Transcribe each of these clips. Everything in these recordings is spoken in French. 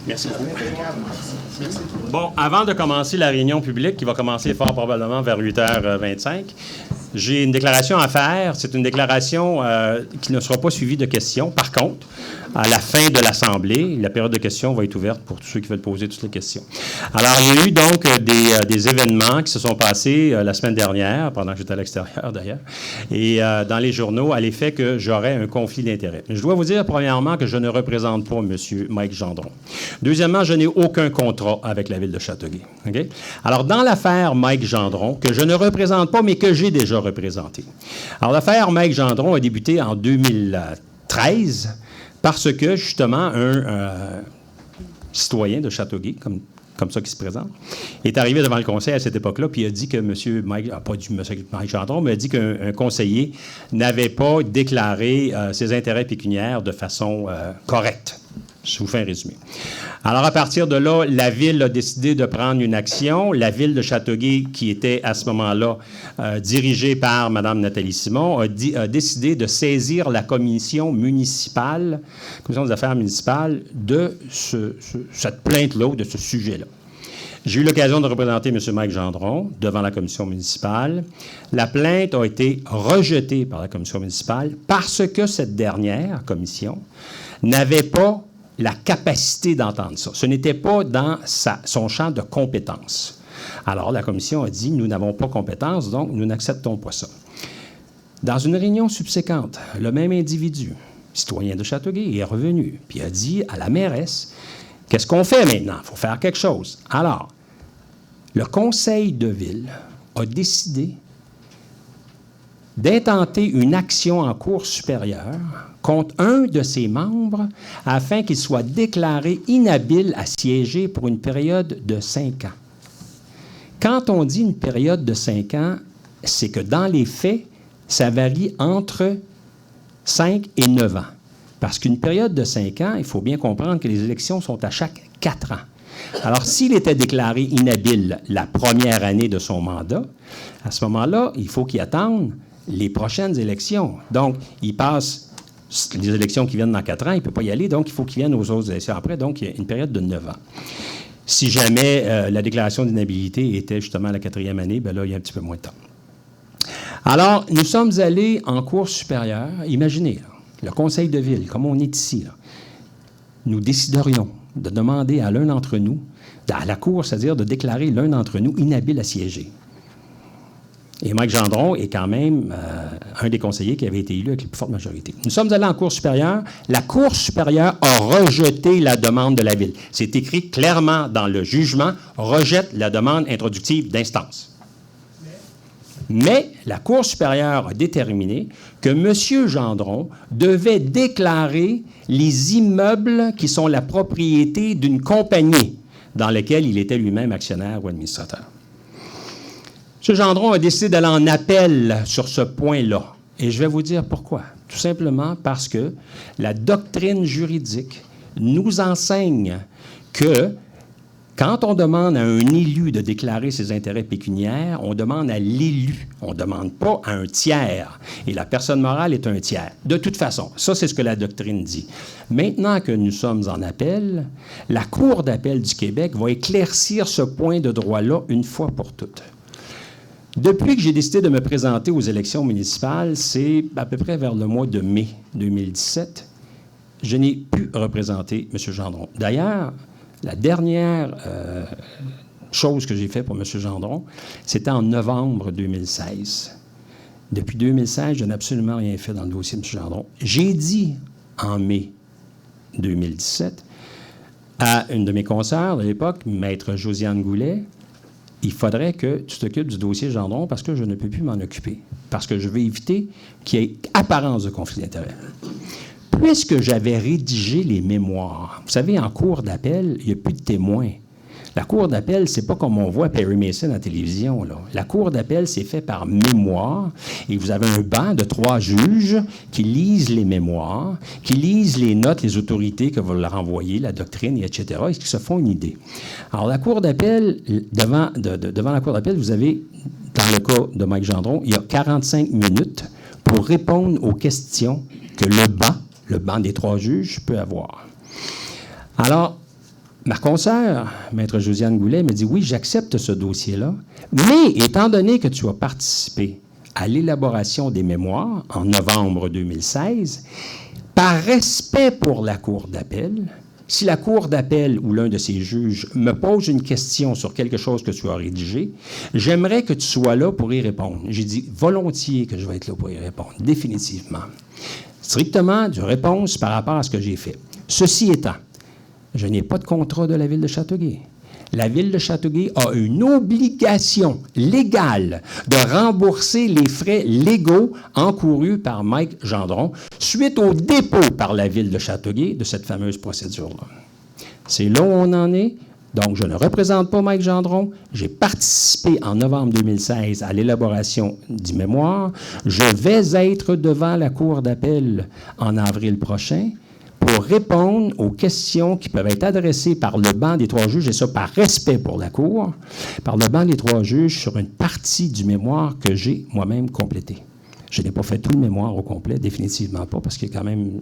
Merci beaucoup. Bon, avant de commencer la réunion publique, qui va commencer fort probablement vers 8h25, j'ai une déclaration à faire. C'est une déclaration qui ne sera pas suivie de questions. Par contre, à la fin de l'Assemblée, la période de questions va être ouverte pour tous ceux qui veulent poser toutes les questions. Alors, il y a eu donc des événements qui se sont passés la semaine dernière, pendant que j'étais à l'extérieur d'ailleurs, et dans les journaux, à l'effet que j'aurais un conflit d'intérêts. Je dois vous dire, premièrement, que je ne représente pas M. Mike Gendron. Deuxièmement, je n'ai aucun contrat avec la Ville de Châteauguay. Okay? Alors, dans l'affaire Mike Gendron, que je ne représente pas, mais que j'ai déjà représenté. Alors, l'affaire Mike Gendron a débuté en 2013 parce que, justement, un citoyen de Châteauguay, comme ça qui se présente, est arrivé devant le conseil à cette époque-là, puis il a dit que M. Mike, pas du M. Mike Gendron, mais a dit qu'un conseiller n'avait pas déclaré ses intérêts pécuniaires de façon correcte. Je vous fais un résumé. Alors, à partir de là, la Ville a décidé de prendre une action. La Ville de Châteauguay, qui était à ce moment-là dirigée par Mme Nathalie Simon, a décidé de saisir la commission municipale, commission des affaires municipales, de cette plainte-là ou de ce sujet-là. J'ai eu l'occasion de représenter M. Mike Gendron devant la commission municipale. La plainte a été rejetée par la commission municipale parce que cette dernière commission n'avait pas la capacité d'entendre ça. Ce n'était pas dans son champ de compétences. Alors, la commission a dit, nous n'avons pas compétence, donc nous n'acceptons pas ça. Dans une réunion subséquente, le même individu, citoyen de Châteauguay, est revenu, puis a dit à la mairesse, qu'est-ce qu'on fait maintenant? Il faut faire quelque chose. Alors, le conseil de ville a décidé d'intenter une action en cour supérieure contre un de ses membres afin qu'il soit déclaré inhabile à siéger pour une période de 5 ans. Quand on dit une période de 5 ans, c'est que dans les faits, ça varie entre 5 et 9 ans. Parce qu'une période de 5 ans, il faut bien comprendre que les élections sont à chaque 4 ans. Alors, s'il était déclaré inhabile la première année de son mandat, à ce moment-là, il faut qu'il attende les prochaines élections. Donc, il passe les élections qui viennent dans 4 ans, il ne peut pas y aller, donc il faut qu'il vienne aux autres élections après. Donc, il y a une période de 9 ans. Si jamais la déclaration d'inhabilité était justement à la 4e année, bien là, il y a un petit peu moins de temps. Alors, nous sommes allés en cour supérieure. Imaginez, là, le conseil de ville, comme on est ici, là, nous déciderions de demander à l'un d'entre nous, à la cour, c'est-à-dire de déclarer l'un d'entre nous inhabile à siéger. Et Mike Gendron est quand même un des conseillers qui avait été élu avec la plus forte majorité. Nous sommes allés en Cour supérieure. La Cour supérieure a rejeté la demande de la Ville. C'est écrit clairement dans le jugement, rejette la demande introductive d'instance. Mais la Cour supérieure a déterminé que M. Gendron devait déclarer les immeubles qui sont la propriété d'une compagnie dans laquelle il était lui-même actionnaire ou administrateur. M. Gendron a décidé d'aller en appel sur ce point-là. Et je vais vous dire pourquoi. Tout simplement parce que la doctrine juridique nous enseigne que quand on demande à un élu de déclarer ses intérêts pécuniaires, on demande à l'élu. On ne demande pas à un tiers. Et la personne morale est un tiers. De toute façon, ça, c'est ce que la doctrine dit. Maintenant que nous sommes en appel, la Cour d'appel du Québec va éclaircir ce point de droit-là une fois pour toutes. Depuis que j'ai décidé de me présenter aux élections municipales, c'est à peu près vers le mois de mai 2017, je n'ai pu représenter M. Gendron. D'ailleurs, la dernière chose que j'ai faite pour M. Gendron, c'était en novembre 2016. Depuis 2016, je n'ai absolument rien fait dans le dossier de M. Gendron. J'ai dit en mai 2017 à une de mes consoeurs de l'époque, Maître Josiane Goulet, il faudrait que tu t'occupes du dossier Gendron parce que je ne peux plus m'en occuper, parce que je veux éviter qu'il y ait apparence de conflit d'intérêts. Puisque j'avais rédigé les mémoires, vous savez, en cour d'appel, il n'y a plus de témoins. La cour d'appel, c'est pas comme on voit Perry Mason à la télévision, là. La cour d'appel, c'est fait par mémoire, et vous avez un banc de 3 juges qui lisent les mémoires, qui lisent les notes, les autorités que vous leur envoyez, la doctrine, etc., et qui se font une idée. Alors, la cour d'appel, devant la cour d'appel, vous avez, dans le cas de Mike Gendron, il y a 45 minutes pour répondre aux questions que le banc des 3 juges, peut avoir. Alors, ma consoeur, Maître Josiane Goulet, me dit « Oui, j'accepte ce dossier-là, mais étant donné que tu as participé à l'élaboration des mémoires en novembre 2016, par respect pour la Cour d'appel, si la Cour d'appel ou l'un de ses juges me pose une question sur quelque chose que tu as rédigé, j'aimerais que tu sois là pour y répondre. » J'ai dit volontiers que je vais être là pour y répondre, définitivement. Strictement de réponse par rapport à ce que j'ai fait. Ceci étant, je n'ai pas de contrat de la Ville de Châteauguay. La Ville de Châteauguay a une obligation légale de rembourser les frais légaux encourus par Mike Gendron suite au dépôt par la Ville de Châteauguay de cette fameuse procédure-là. C'est là où on en est. Donc, je ne représente pas Mike Gendron. J'ai participé en novembre 2016 à l'élaboration du mémoire. Je vais être devant la Cour d'appel en avril prochain pour répondre aux questions qui peuvent être adressées par le banc des 3 juges, et ça par respect pour la Cour, par le banc des 3 juges sur une partie du mémoire que j'ai moi-même complété. Je n'ai pas fait tout le mémoire au complet, définitivement pas, parce qu'il y a quand même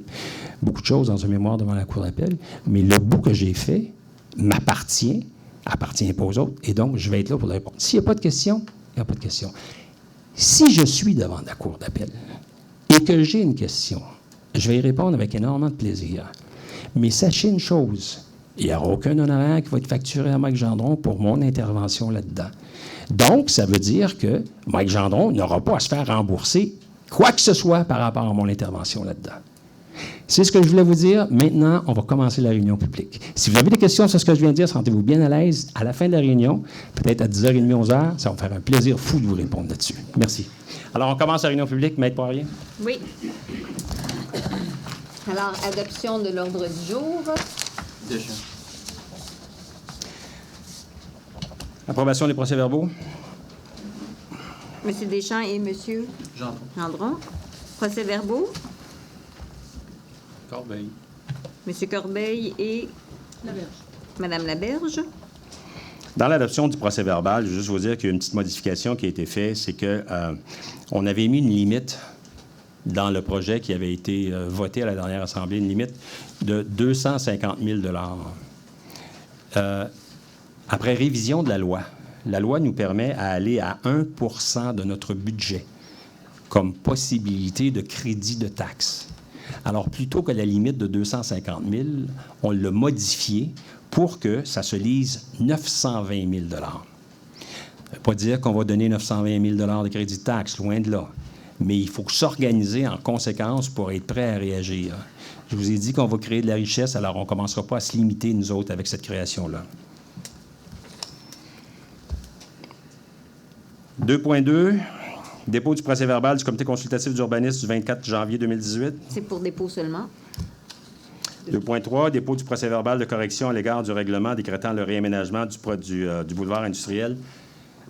beaucoup de choses dans un mémoire devant la Cour d'appel, mais le bout que j'ai fait m'appartient, appartient pas aux autres, et donc je vais être là pour le répondre. S'il n'y a pas de questions, il n'y a pas de questions. Si je suis devant la Cour d'appel et que j'ai une question, je vais y répondre avec énormément de plaisir. Mais sachez une chose, il n'y aura aucun honoraire qui va être facturé à Mike Gendron pour mon intervention là-dedans. Donc, ça veut dire que Mike Gendron n'aura pas à se faire rembourser quoi que ce soit par rapport à mon intervention là-dedans. C'est ce que je voulais vous dire. Maintenant, on va commencer la réunion publique. Si vous avez des questions sur ce que je viens de dire, sentez-vous bien à l'aise. À la fin de la réunion, peut-être à 10h30, 11h, ça va me faire un plaisir fou de vous répondre là-dessus. Merci. Alors, on commence la réunion publique. Maître Poirier. Oui. Alors, adoption de l'ordre du jour. Deschamps. Approbation des procès-verbaux. Monsieur Deschamps et Monsieur Gendron. Procès-verbaux. Corbeil. Monsieur Corbeil et Madame Laberge. Dans l'adoption du procès-verbal, je veux juste vous dire qu'il y a une petite modification qui a été faite, c'est que on avait mis une limite dans le projet qui avait été voté à la dernière Assemblée, une limite de 250 000 après révision de la loi nous permet à aller à 1 % de notre budget comme possibilité de crédit de taxes. Alors, plutôt que la limite de 250 000, on l'a modifié pour que ça se lise 920 000 $. Ça ne veut pas dire qu'on va donner 920 000 $ de crédit de taxes, loin de là. Mais il faut s'organiser en conséquence pour être prêt à réagir. Je vous ai dit qu'on va créer de la richesse, alors on ne commencera pas à se limiter, nous autres, avec cette création-là. 2.2, dépôt du procès-verbal du comité consultatif d'urbanisme du 24 janvier 2018. C'est pour dépôt seulement. 2.3, dépôt du procès-verbal de correction à l'égard du règlement décrétant le réaménagement du boulevard industriel.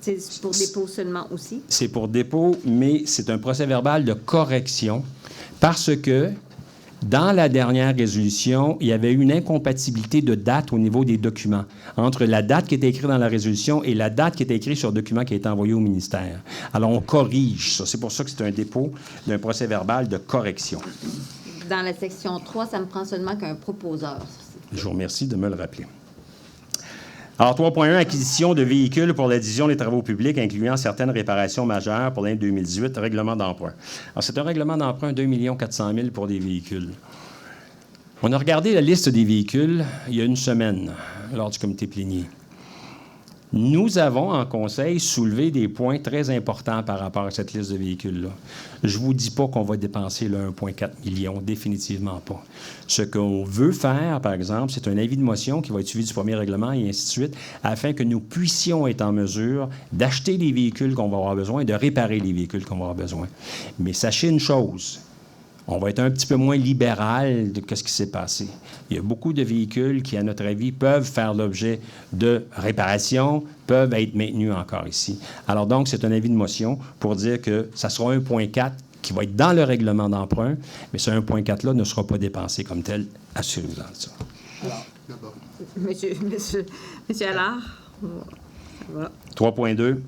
C'est pour dépôt seulement aussi? C'est pour dépôt, mais c'est un procès-verbal de correction parce que dans la dernière résolution, il y avait une incompatibilité de date au niveau des documents entre la date qui était écrite dans la résolution et la date qui était écrite sur le document qui a été envoyé au ministère. Alors, on corrige ça. C'est pour ça que c'est un dépôt d'un procès-verbal de correction. Dans la section 3, ça me prend seulement qu'un proposeur. Je vous remercie de me le rappeler. Alors, 3.1, acquisition de véhicules pour la division des travaux publics, incluant certaines réparations majeures pour l'année 2018, règlement d'emprunt. Alors, c'est un règlement d'emprunt de 2 400 000 pour des véhicules. On a regardé la liste des véhicules il y a une semaine, lors du comité plénier. Nous avons, en conseil, soulevé des points très importants par rapport à cette liste de véhicules-là. Je ne vous dis pas qu'on va dépenser le 1,4 million, définitivement pas. Ce qu'on veut faire, par exemple, c'est un avis de motion qui va être suivi du premier règlement et ainsi de suite, afin que nous puissions être en mesure d'acheter les véhicules qu'on va avoir besoin et de réparer les véhicules qu'on va avoir besoin. Mais sachez une chose, On va être un petit peu moins libéral de ce qui s'est passé. Il y a beaucoup de véhicules qui, à notre avis, peuvent faire l'objet de réparation, peuvent être maintenus encore ici. Alors donc, c'est un avis de motion pour dire que ça sera 1,4 qui va être dans le règlement d'emprunt, mais ce 1,4-là ne sera pas dépensé comme tel, assurez-vous de ça. Alors, d'abord. Monsieur Allard. Voilà. 3,2.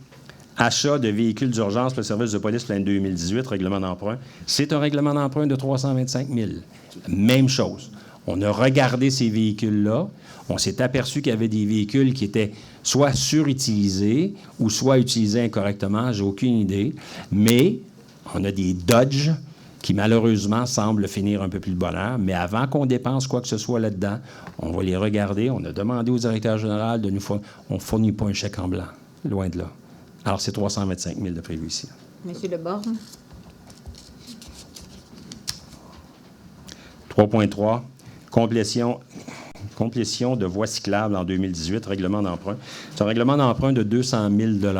Achat de véhicules d'urgence pour le service de police plein 2018, règlement d'emprunt. C'est un règlement d'emprunt de 325 000. Même chose. On a regardé ces véhicules-là. On s'est aperçu qu'il y avait des véhicules qui étaient soit surutilisés ou soit utilisés incorrectement. J'ai aucune idée. Mais on a des Dodge qui, malheureusement, semblent finir un peu plus de bonheur. Mais avant qu'on dépense quoi que ce soit là-dedans, on va les regarder. On a demandé au directeur général de nous fournir. On ne fournit pas un chèque en blanc. Loin de là. Alors, c'est 325 000 de prévu ici. Monsieur Leborgne. 3,3. Complétion de voies cyclables en 2018, règlement d'emprunt. C'est un règlement d'emprunt de 200 000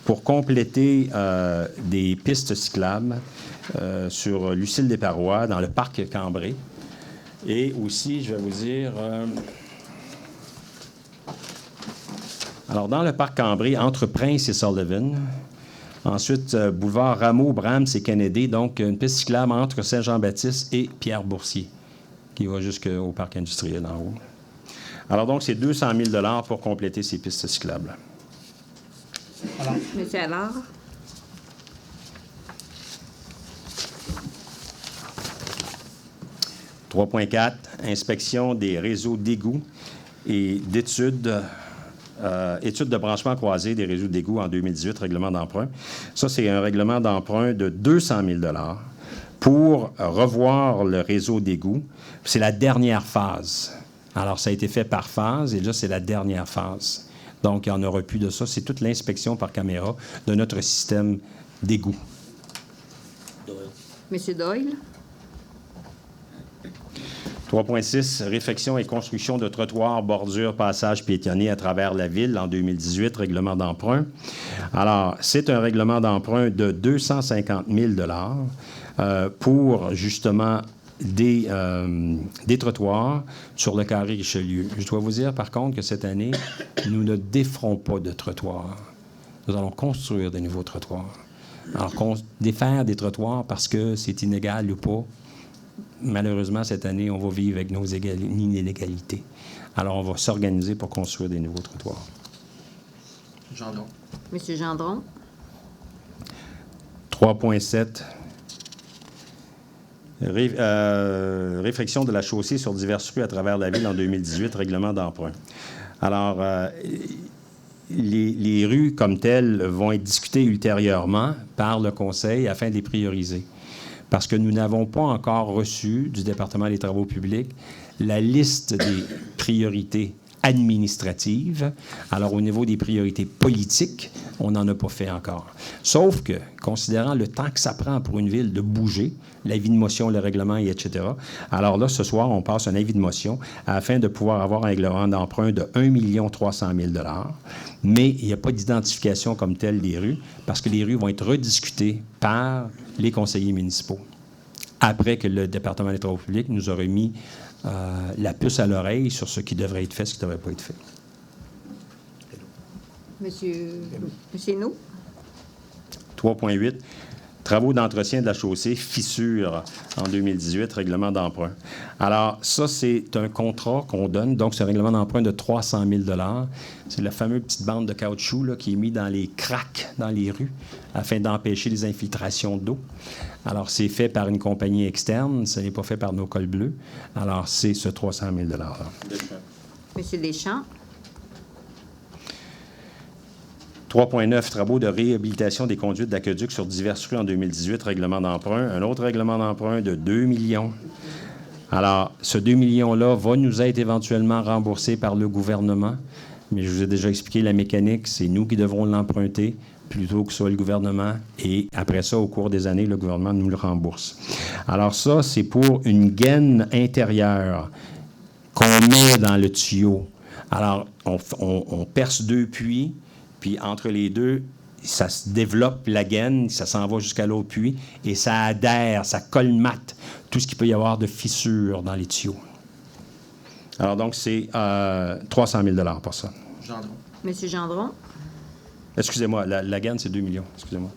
pour compléter des pistes cyclables sur Lucille-des-Parois, dans le parc Cambrai. Et aussi, je vais vous dire... Alors, dans le parc Cambrai, entre Prince et Sullivan. Ensuite, boulevard Rameau, Brahms et Kennedy. Donc, une piste cyclable entre Saint-Jean-Baptiste et Pierre-Boursier, qui va jusqu'au parc industriel en haut. Alors, donc, c'est 200 000 pour compléter ces pistes cyclables. Alors, Monsieur Allard. « 3,4. Inspection des réseaux d'égouts et d'études... études de branchement croisé des réseaux d'égouts en 2018, règlement d'emprunt. Ça, c'est un règlement d'emprunt de 200 000 pour revoir le réseau d'égouts. C'est la dernière phase. Alors, ça a été fait par phase, et là, c'est la dernière phase. Donc, il n'y en aura plus de ça. C'est toute l'inspection par caméra de notre système d'égouts. Monsieur Doyle. 3,6, réfection et construction de trottoirs, bordures, passages piétonniers à travers la ville en 2018, règlement d'emprunt. Alors, c'est un règlement d'emprunt de 250 000 pour, justement, des trottoirs sur le carré Richelieu. Je dois vous dire, par contre, que cette année, nous ne déferons pas de trottoirs. Nous allons construire de nouveaux trottoirs. Alors, défaire des trottoirs parce que c'est inégal ou pas, malheureusement, cette année, on va vivre avec nos inégalités. Alors, on va s'organiser pour construire des nouveaux trottoirs. Gendron. Monsieur Gendron. 3,7. Réfection de la chaussée sur diverses rues à travers la ville en 2018, règlement d'emprunt. Alors, les rues comme telles vont être discutées ultérieurement par le Conseil afin de les prioriser. Parce que nous n'avons pas encore reçu du département des Travaux publics la liste des priorités administratives. Alors, au niveau des priorités politiques, on n'en a pas fait encore. Sauf que, considérant le temps que ça prend pour une ville de bouger, l'avis de motion, le règlement, etc., alors là, ce soir, on passe un avis de motion afin de pouvoir avoir un règlement d'emprunt de 1 300 000 $. Mais il n'y a pas d'identification comme telle des rues, parce que les rues vont être rediscutées par les conseillers municipaux, après que le département des Travaux publics nous aurait mis la puce à l'oreille sur ce qui devrait être fait, ce qui ne devrait pas être fait. Monsieur Hénault. 3,8. Travaux d'entretien de la chaussée, fissure en 2018, règlement d'emprunt. Alors, ça, c'est un contrat qu'on donne. Donc, c'est un règlement d'emprunt de 300 000 $. C'est la fameuse petite bande de caoutchouc là, qui est mise dans les cracks dans les rues afin d'empêcher les infiltrations d'eau. Alors, c'est fait par une compagnie externe. Ce n'est pas fait par nos cols bleus. Alors, c'est ce 300 000 $. Monsieur Deschamps. 3,9, travaux de réhabilitation des conduites d'aqueduc sur diverses rues en 2018, règlement d'emprunt. Un autre règlement d'emprunt de 2 millions. Alors, ce 2 millions-là va nous être éventuellement remboursé par le gouvernement, mais je vous ai déjà expliqué la mécanique, c'est nous qui devrons l'emprunter plutôt que ce soit le gouvernement, et après ça, au cours des années, le gouvernement nous le rembourse. Alors ça, c'est pour une gaine intérieure qu'on met dans le tuyau. Alors, on perce 2 puits, puis entre les deux, ça se développe la gaine, ça s'en va jusqu'à l'autre puits et ça adhère, ça colmate tout ce qu'il peut y avoir de fissures dans les tuyaux. Alors donc, c'est 300 000 $ pour ça. Gendron. Monsieur Gendron. Excusez-moi, la gaine, c'est 2 millions. Excusez-moi.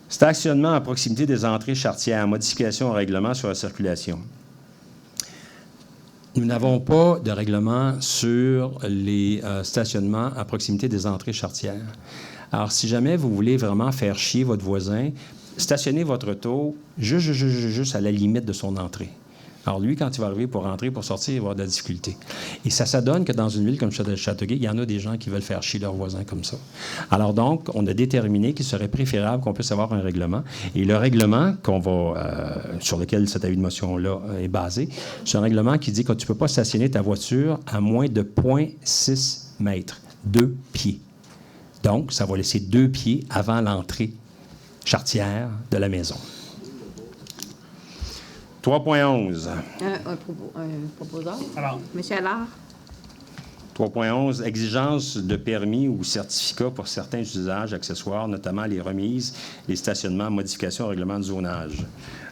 Stationnement à proximité des entrées charretières, modification au règlement sur la circulation. Nous n'avons pas de règlement sur les stationnements à proximité des entrées charretières. Alors, si jamais vous voulez vraiment faire chier votre voisin, stationnez votre auto juste à la limite de son entrée. Alors, lui, quand il va arriver pour rentrer, pour sortir, il va avoir de la difficulté. Et ça donne que dans une ville comme Châteauguay, il y en a des gens qui veulent faire chier leurs voisins comme ça. Alors donc, on a déterminé qu'il serait préférable qu'on puisse avoir un règlement. Et le règlement sur lequel cet avis de motion-là est basé, c'est un règlement qui dit que tu ne peux pas stationner ta voiture à moins de 0,6 mètres, 2 pieds. Donc, ça va laisser 2 pieds avant l'entrée charretière de la maison. 3.11. Un proposeur. Alors. Monsieur Allard. 3.11. Exigence de permis ou certificat pour certains usages accessoires, notamment les remises, les stationnements, modifications au règlement de zonage.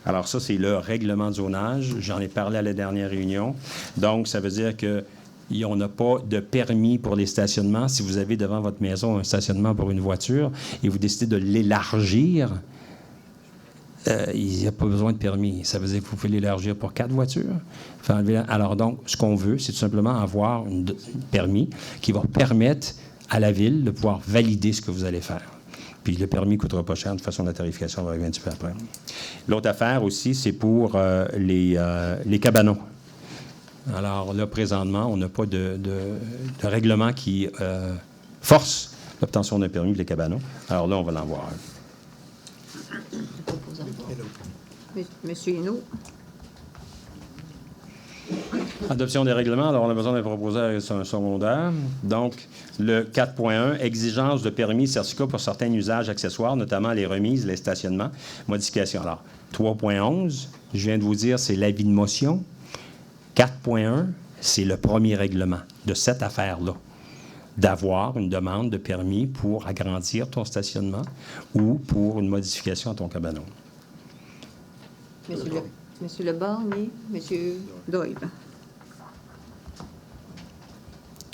Alors ça, c'est le règlement de zonage. J'en ai parlé à la dernière réunion. Donc, ça veut dire qu'on n'a pas de permis pour les stationnements. Si vous avez devant votre maison un stationnement pour une voiture et vous décidez de l'élargir, il n'y a pas besoin de permis. Ça veut dire que vous pouvez l'élargir pour 4 voitures. Alors donc, ce qu'on veut, c'est tout simplement avoir un permis qui va permettre à la ville de pouvoir valider ce que vous allez faire. Puis le permis ne coûtera pas cher. De toute façon, la tarification va arriver un petit peu après. L'autre affaire aussi, c'est pour les cabanons. Alors là, présentement, on n'a pas de règlement qui force l'obtention d'un permis pour les cabanons. Alors là, on va l'en voir un. Monsieur Hinault. Adoption des règlements. Alors, on a besoin d'un proposeur secondaire. Donc, le 4.1, exigence de permis certificat pour certains usages accessoires, notamment les remises, les stationnements, modifications. Alors, 3.11, je viens de vous dire, c'est l'avis de motion. 4.1, c'est le premier règlement de cette affaire-là, d'avoir une demande de permis pour agrandir ton stationnement ou pour une modification à ton cabanon. Monsieur Leborgne, Monsieur Doyle.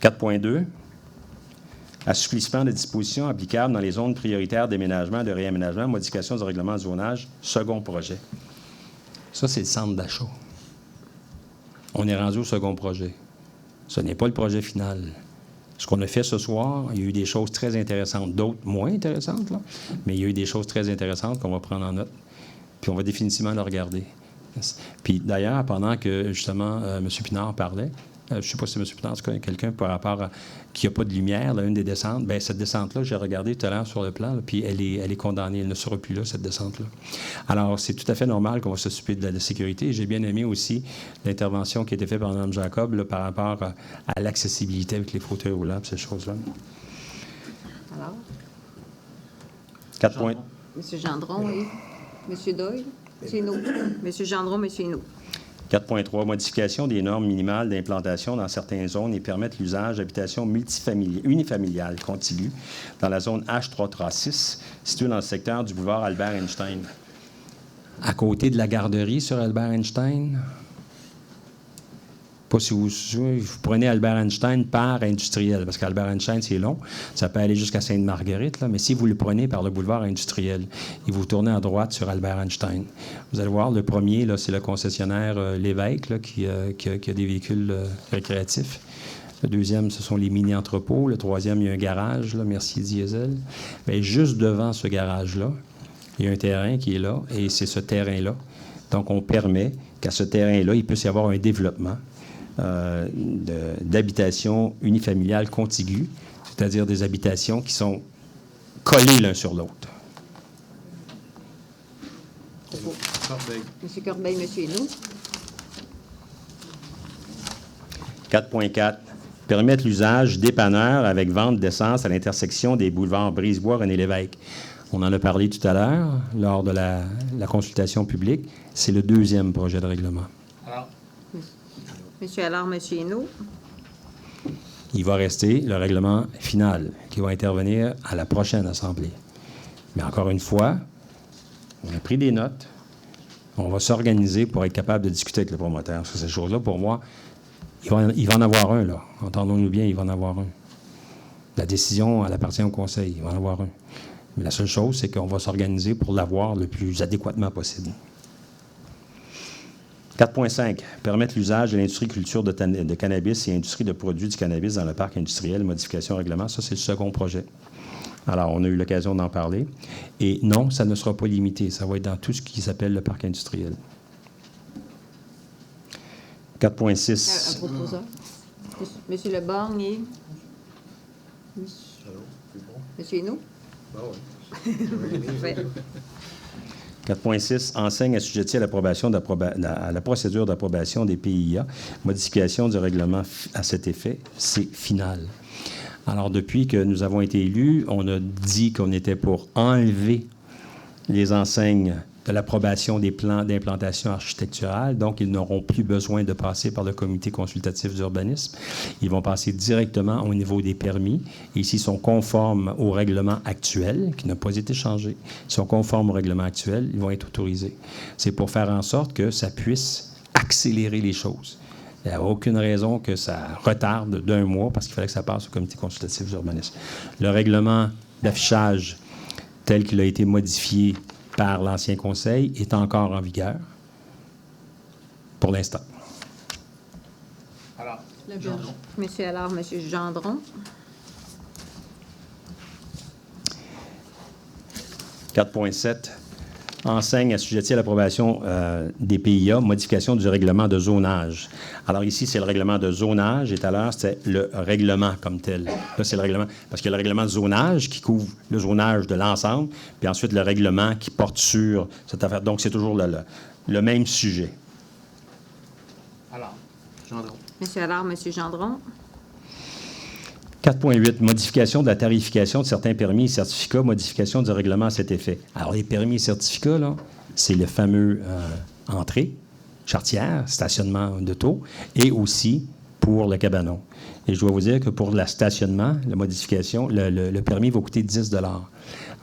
4.2, assouplissement des dispositions applicables dans les zones prioritaires d'aménagement, de réaménagement, modification du règlement de zonage, second projet. Ça, c'est le centre d'achat. On est rendu au second projet. Ce n'est pas le projet final. Ce qu'on a fait ce soir, il y a eu des choses très intéressantes, d'autres moins intéressantes, là, mais il y a eu des choses très intéressantes qu'on va prendre en note, puis on va définitivement le regarder. Puis d'ailleurs, pendant que justement M. Pinard parlait, je ne sais pas si M. Pinard connaît quelqu'un par rapport à qui n'a pas de lumière, là, une des descentes, bien cette descente-là, j'ai regardé tout à l'heure sur le plan, là, puis elle est condamnée, elle ne sera plus là, cette descente-là. Alors, c'est tout à fait normal qu'on va s'occuper de la sécurité. J'ai bien aimé aussi l'intervention qui a été faite par Mme Jacob là, par rapport à l'accessibilité avec les fauteuils roulants, ces choses-là. Alors? 4 points. M. Gendron, oui. M. Doyle. M. Hinault. M. Gendron, M. Hinault. 4.3, modification des normes minimales d'implantation dans certaines zones et permettre l'usage d'habitations unifamiliales contiguës dans la zone H336, située dans le secteur du boulevard Albert-Einstein. À côté de la garderie sur Albert-Einstein? Pas si vous prenez Albert-Einstein par industriel, parce qu'Albert-Einstein, c'est long. Ça peut aller jusqu'à Sainte-Marguerite, là, mais si vous le prenez par le boulevard industriel et vous tournez à droite sur Albert-Einstein, vous allez voir, le premier, là, c'est le concessionnaire Lévesque là, qui a des véhicules récréatifs. Le deuxième, ce sont les mini-entrepôts. Le troisième, il y a un garage, là, Mercier Diesel. Bien, juste devant ce garage-là, il y a un terrain qui est là, et c'est ce terrain-là. Donc, on permet qu'à ce terrain-là, il puisse y avoir un développement d'habitations unifamiliales contiguës, c'est-à-dire des habitations qui sont collées l'un sur l'autre. Corbeil. M. Corbeil, M. Hinault. 4.4. Permettre l'usage dépanneurs avec vente d'essence à l'intersection des boulevards Brisebois-René-Lévesque. On en a parlé tout à l'heure lors de la consultation publique. C'est le deuxième projet de règlement. Alors. M. Allard, M. Hinault. Il va rester le règlement final qui va intervenir à la prochaine Assemblée. Mais encore une fois, on a pris des notes. On va s'organiser pour être capable de discuter avec le promoteur. Parce que ces choses-là, pour moi, il va en avoir un, là. Entendons-nous bien, il va en avoir un. La décision, elle appartient au Conseil. Il va en avoir un. Mais la seule chose, c'est qu'on va s'organiser pour l'avoir le plus adéquatement possible. 4.5. Permettre l'usage de l'industrie culture de cannabis et industrie de produits du cannabis dans le parc industriel, modification règlement. Ça, c'est le second projet. Alors, on a eu l'occasion d'en parler. Et non, ça ne sera pas limité. Ça va être dans tout ce qui s'appelle le parc industriel. 4.6. Un proposeur. Monsieur Leborgne et... Monsieur Hénaud? Ah oui. Parfait. 4.6. Enseigne assujettie à l'approbation à la procédure d'approbation des PIA. Modification du règlement à cet effet, c'est final. Alors, depuis que nous avons été élus, on a dit qu'on était pour enlever les enseignes de l'approbation des plans d'implantation architecturale. Donc, ils n'auront plus besoin de passer par le comité consultatif d'urbanisme. Ils vont passer directement au niveau des permis. Et s'ils sont conformes au règlement actuel, qui n'a pas été changé, s'ils sont conformes au règlement actuel, ils vont être autorisés. C'est pour faire en sorte que ça puisse accélérer les choses. Il n'y a aucune raison que ça retarde d'1 mois parce qu'il fallait que ça passe au comité consultatif d'urbanisme. Le règlement d'affichage tel qu'il a été modifié par l'ancien conseil est encore en vigueur pour l'instant. Alors, Gendron. Monsieur Allard, Monsieur Gendron. 4.7. Enseigne assujettie à l'approbation des PIA, modification du règlement de zonage. Alors ici, c'est le règlement de zonage et tout à l'heure, c'était le règlement comme tel. Là, c'est le règlement, parce qu'il y a le règlement de zonage qui couvre le zonage de l'ensemble, puis ensuite le règlement qui porte sur cette affaire. Donc, c'est toujours le même sujet. alors, Gendron. Monsieur Allard, Monsieur Gendron. 4.8, modification de la tarification de certains permis et certificats, modification du règlement à cet effet. Alors, les permis et certificats, là, c'est le fameux entrée, charretière, stationnement d'auto, et aussi pour le cabanon. Et je dois vous dire que pour le stationnement, la modification, le permis va coûter 10 $. Alors,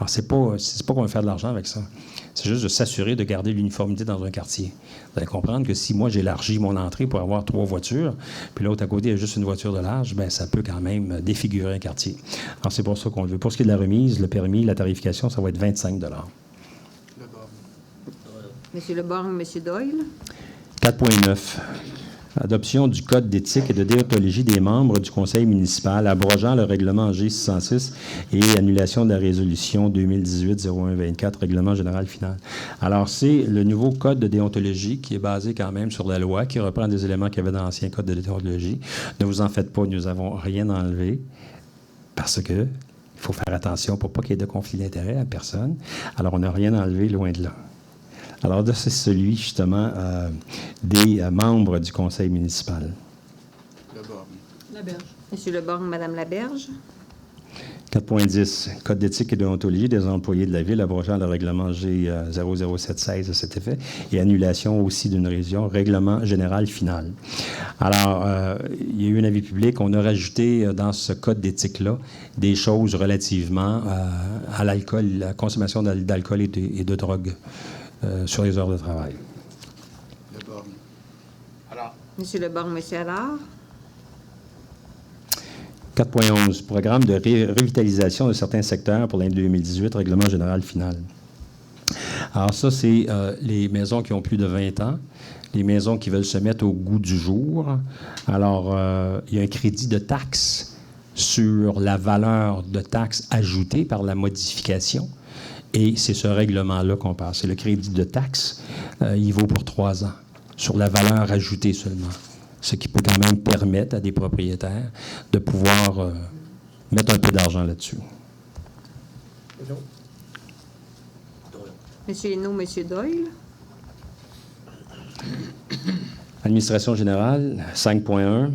c'est pas qu'on va faire de l'argent avec ça. C'est juste de s'assurer de garder l'uniformité dans un quartier. Vous allez comprendre que si moi, j'élargis mon entrée pour avoir 3 voitures, puis l'autre à côté, il y a juste une voiture de large, bien, ça peut quand même défigurer un quartier. Alors, c'est pour ça qu'on le veut. Pour ce qui est de la remise, le permis, la tarification, ça va être 25 $. Leborgne. Monsieur Leborgne, Monsieur Doyle. 4.9. Adoption du Code d'éthique et de déontologie des membres du Conseil municipal, abrogeant le règlement G606 et annulation de la résolution 2018-0124, règlement général final. Alors, c'est le nouveau Code de déontologie qui est basé quand même sur la loi, qui reprend des éléments qu'il y avait dans l'ancien Code de déontologie. Ne vous en faites pas, nous n'avons rien enlevé, parce que il faut faire attention pour pas qu'il y ait de conflit d'intérêt à personne. Alors, on n'a rien enlevé, loin de là. Alors, là, c'est celui, justement, des membres du conseil municipal. Leborgne. Laberge. Monsieur Leborgne, Madame Laberge. 4.10, Code d'éthique et de déontologie des employés de la Ville, abrogeant le règlement G00716 à cet effet, et annulation aussi d'une révision, règlement général final. Alors, il y a eu un avis public, on a rajouté dans ce code d'éthique-là des choses relativement à l'alcool, la consommation d'alcool et de drogue sur les heures de travail. Leborgne. Alors, Monsieur Leborgne, Monsieur Allard. 4.11, programme de revitalisation de certains secteurs pour l'année 2018, règlement général final. Alors ça, c'est les maisons qui ont plus de 20 ans, les maisons qui veulent se mettre au goût du jour. Alors, il y a un crédit de taxe sur la valeur de taxe ajoutée par la modification. Et c'est ce règlement-là qu'on parle. C'est le crédit de taxe. Il vaut pour 3 ans, sur la valeur ajoutée seulement. Ce qui peut quand même permettre à des propriétaires de pouvoir mettre un peu d'argent là-dessus. Monsieur Hénaud, Monsieur Doyle. Administration générale, 5.1.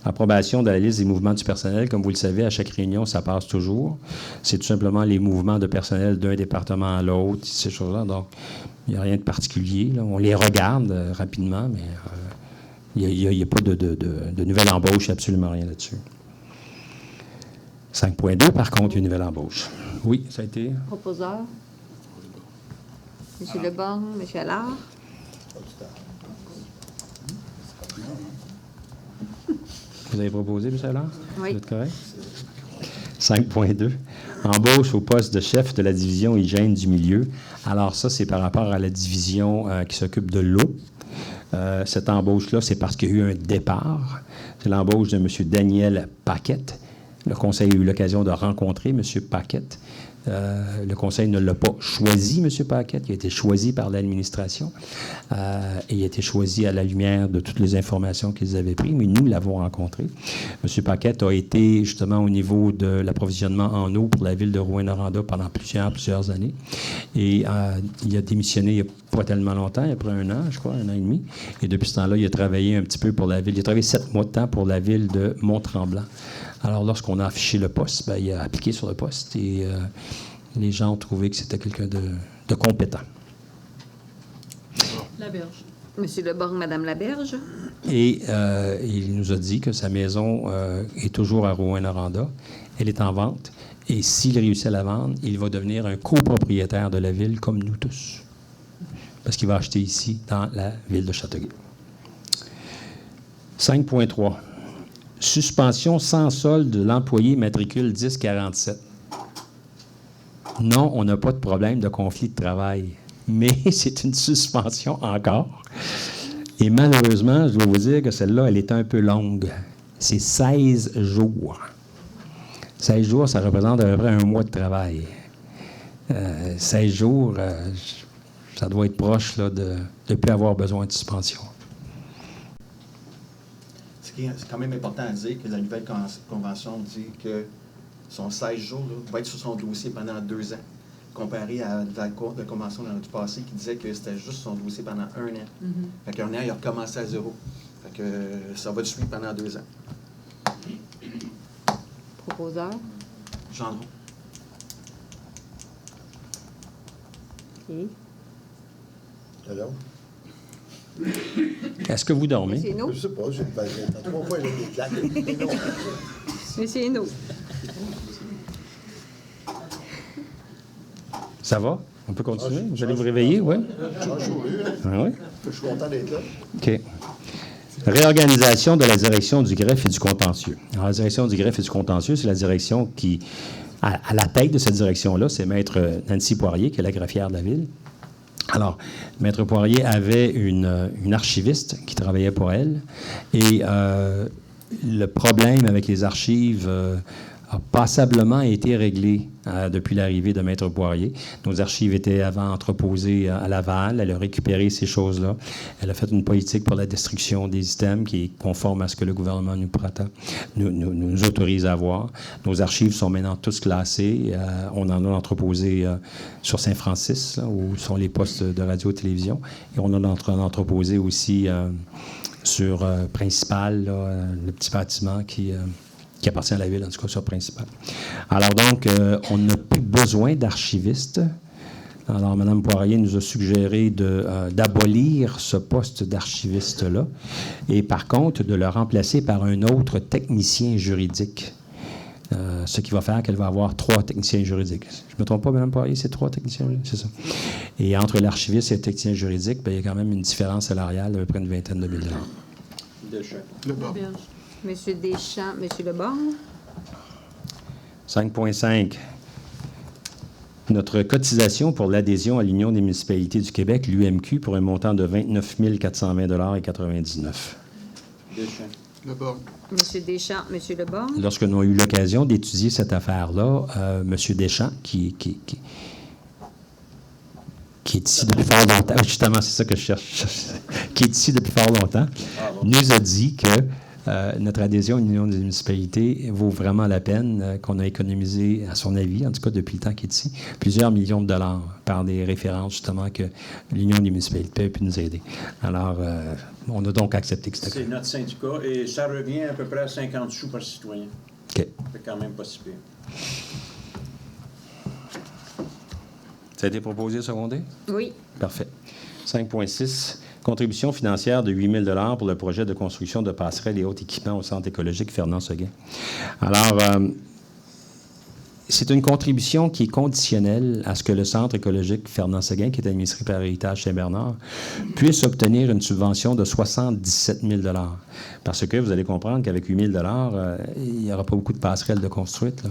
Approbation de la liste des mouvements du personnel. Comme vous le savez, à chaque réunion, ça passe toujours. C'est tout simplement les mouvements de personnel d'un département à l'autre, ces choses-là. Donc, il n'y a rien de particulier, là. On les regarde rapidement, mais il n'y a pas de nouvelle embauche, absolument rien là-dessus. 5.2, par contre, une nouvelle embauche. Oui, ça a été... Proposeur. Monsieur Leborgne, Monsieur Allard. Vous avez proposé, M. Allard? Oui. Vous êtes correct? 5.2. Embauche au poste de chef de la division hygiène du milieu. Alors ça, c'est par rapport à la division qui s'occupe de l'eau. Cette embauche-là, c'est parce qu'il y a eu un départ. C'est l'embauche de M. Daniel Paquette. Le conseil a eu l'occasion de rencontrer M. Paquette. Le conseil ne l'a pas choisi, M. Paquette. Il a été choisi par l'administration. Et il a été choisi à la lumière de toutes les informations qu'ils avaient prises, mais nous l'avons rencontré. M. Paquette a été justement au niveau de l'approvisionnement en eau pour la ville de Rouyn-Noranda pendant plusieurs années. Et il a démissionné il n'y a pas tellement longtemps, après 1 an, je crois, 1 an et demi. Et depuis ce temps-là, il a travaillé un petit peu pour la ville. Il a travaillé 7 mois de temps pour la ville de Mont-Tremblant. Alors, lorsqu'on a affiché le poste, bien, il a appliqué sur le poste et les gens ont trouvé que c'était quelqu'un de compétent. Laberge. Monsieur Leborgne, Madame Laberge. Et il nous a dit que sa maison est toujours à Rouyn-Noranda. Elle est en vente. Et s'il réussit à la vendre, il va devenir un copropriétaire de la ville, comme nous tous. Parce qu'il va acheter ici, dans la ville de Châteauguay. 5.3. Suspension sans solde de l'employé matricule 1047. Non, on n'a pas de problème de conflit de travail, mais c'est une suspension encore. Et malheureusement, je dois vous dire que celle-là, elle est un peu longue. C'est 16 jours. 16 jours, ça représente à peu près 1 mois de travail. 16 jours, ça doit être proche là, de ne plus avoir besoin de suspension. C'est quand même important à dire que la nouvelle convention dit que son 16 jours là, va être sur son dossier pendant 2 ans, comparé à la convention du passé qui disait que c'était juste son dossier pendant 1 an. Fait qu'un an, il a recommencé à 0. Fait que ça va le suivre pendant 2 ans. Proposeur. Gendron. OK. Alors? Est-ce que vous dormez? Monsieur Hainaut. Je sais pas, j'ai 3 fois j'ai des claques. Mais non. Monsieur Hainaut. Ça va? On peut continuer? Vous allez vous réveiller, oui? Je suis heureux, hein. Ah oui? Je suis content d'être là. OK. Réorganisation de la direction du greffe et du contentieux. Alors, la direction du greffe et du contentieux, c'est la direction qui, à la tête de cette direction-là, c'est Maître Nancy Poirier, qui est la greffière de la ville. Alors, Maître Poirier avait une archiviste qui travaillait pour elle, et le problème avec les archives a passablement été réglé depuis l'arrivée de Maître Poirier. Nos archives étaient avant entreposées à Laval. Elle a récupéré ces choses-là. Elle a fait une politique pour la destruction des items qui est conforme à ce que le gouvernement nous autorise à avoir. Nos archives sont maintenant tous classées. On en a entreposé sur Saint-Francis, là, où sont les postes de radio-télévision. Et on en a entreposé aussi sur Principal, là, le petit bâtiment qui appartient à la ville, en tout cas sur Principal. Alors donc, on n'a plus besoin d'archivistes. Alors, Mme Poirier nous a suggéré d'abolir ce poste d'archiviste-là et par contre de le remplacer par un autre technicien juridique. Ce qui va faire qu'elle va avoir 3 techniciens juridiques. Je ne me trompe pas, Mme Poirier, c'est 3 techniciens juridiques, c'est ça. Et entre l'archiviste et le technicien juridique, bien, il y a quand même une différence salariale d'à peu près une vingtaine de $1000. Le bas. Monsieur Deschamps, Monsieur Leborgne. 5.5. Notre cotisation pour l'adhésion à l'Union des municipalités du Québec, l'UMQ, pour un montant de 29 420,99 $. Deschamps. Le bas. Monsieur Deschamps, Monsieur Leborgne. Lorsque nous avons eu l'occasion d'étudier cette affaire-là, M. Deschamps, qui est ici depuis fort longtemps, justement, c'est ça que je cherche, qui est ici depuis fort longtemps, nous a dit que notre adhésion à l'Union des municipalités vaut vraiment la peine, qu'on a économisé, à son avis, en tout cas depuis le temps qu'il est ici, plusieurs millions de dollars par des références, justement, que l'Union des municipalités a pu nous aider. Alors, on a donc accepté que c'était C'est notre syndicat et ça revient à peu près à 50 sous par citoyen. OK. C'est quand même pas si pire. Ça a été proposé, secondé? Oui. Parfait. 5.6. Contribution financière de 8 000 pour le projet de construction de passerelles et autres équipements au centre écologique Fernand-Seguin. Alors, c'est une contribution qui est conditionnelle à ce que le Centre écologique Fernand-Séguin, qui est administré par Héritage Saint-Bernard, puisse obtenir une subvention de 77 000 $. Parce que vous allez comprendre qu'avec 8 000 $, il n'y aura pas beaucoup de passerelles de construites, là.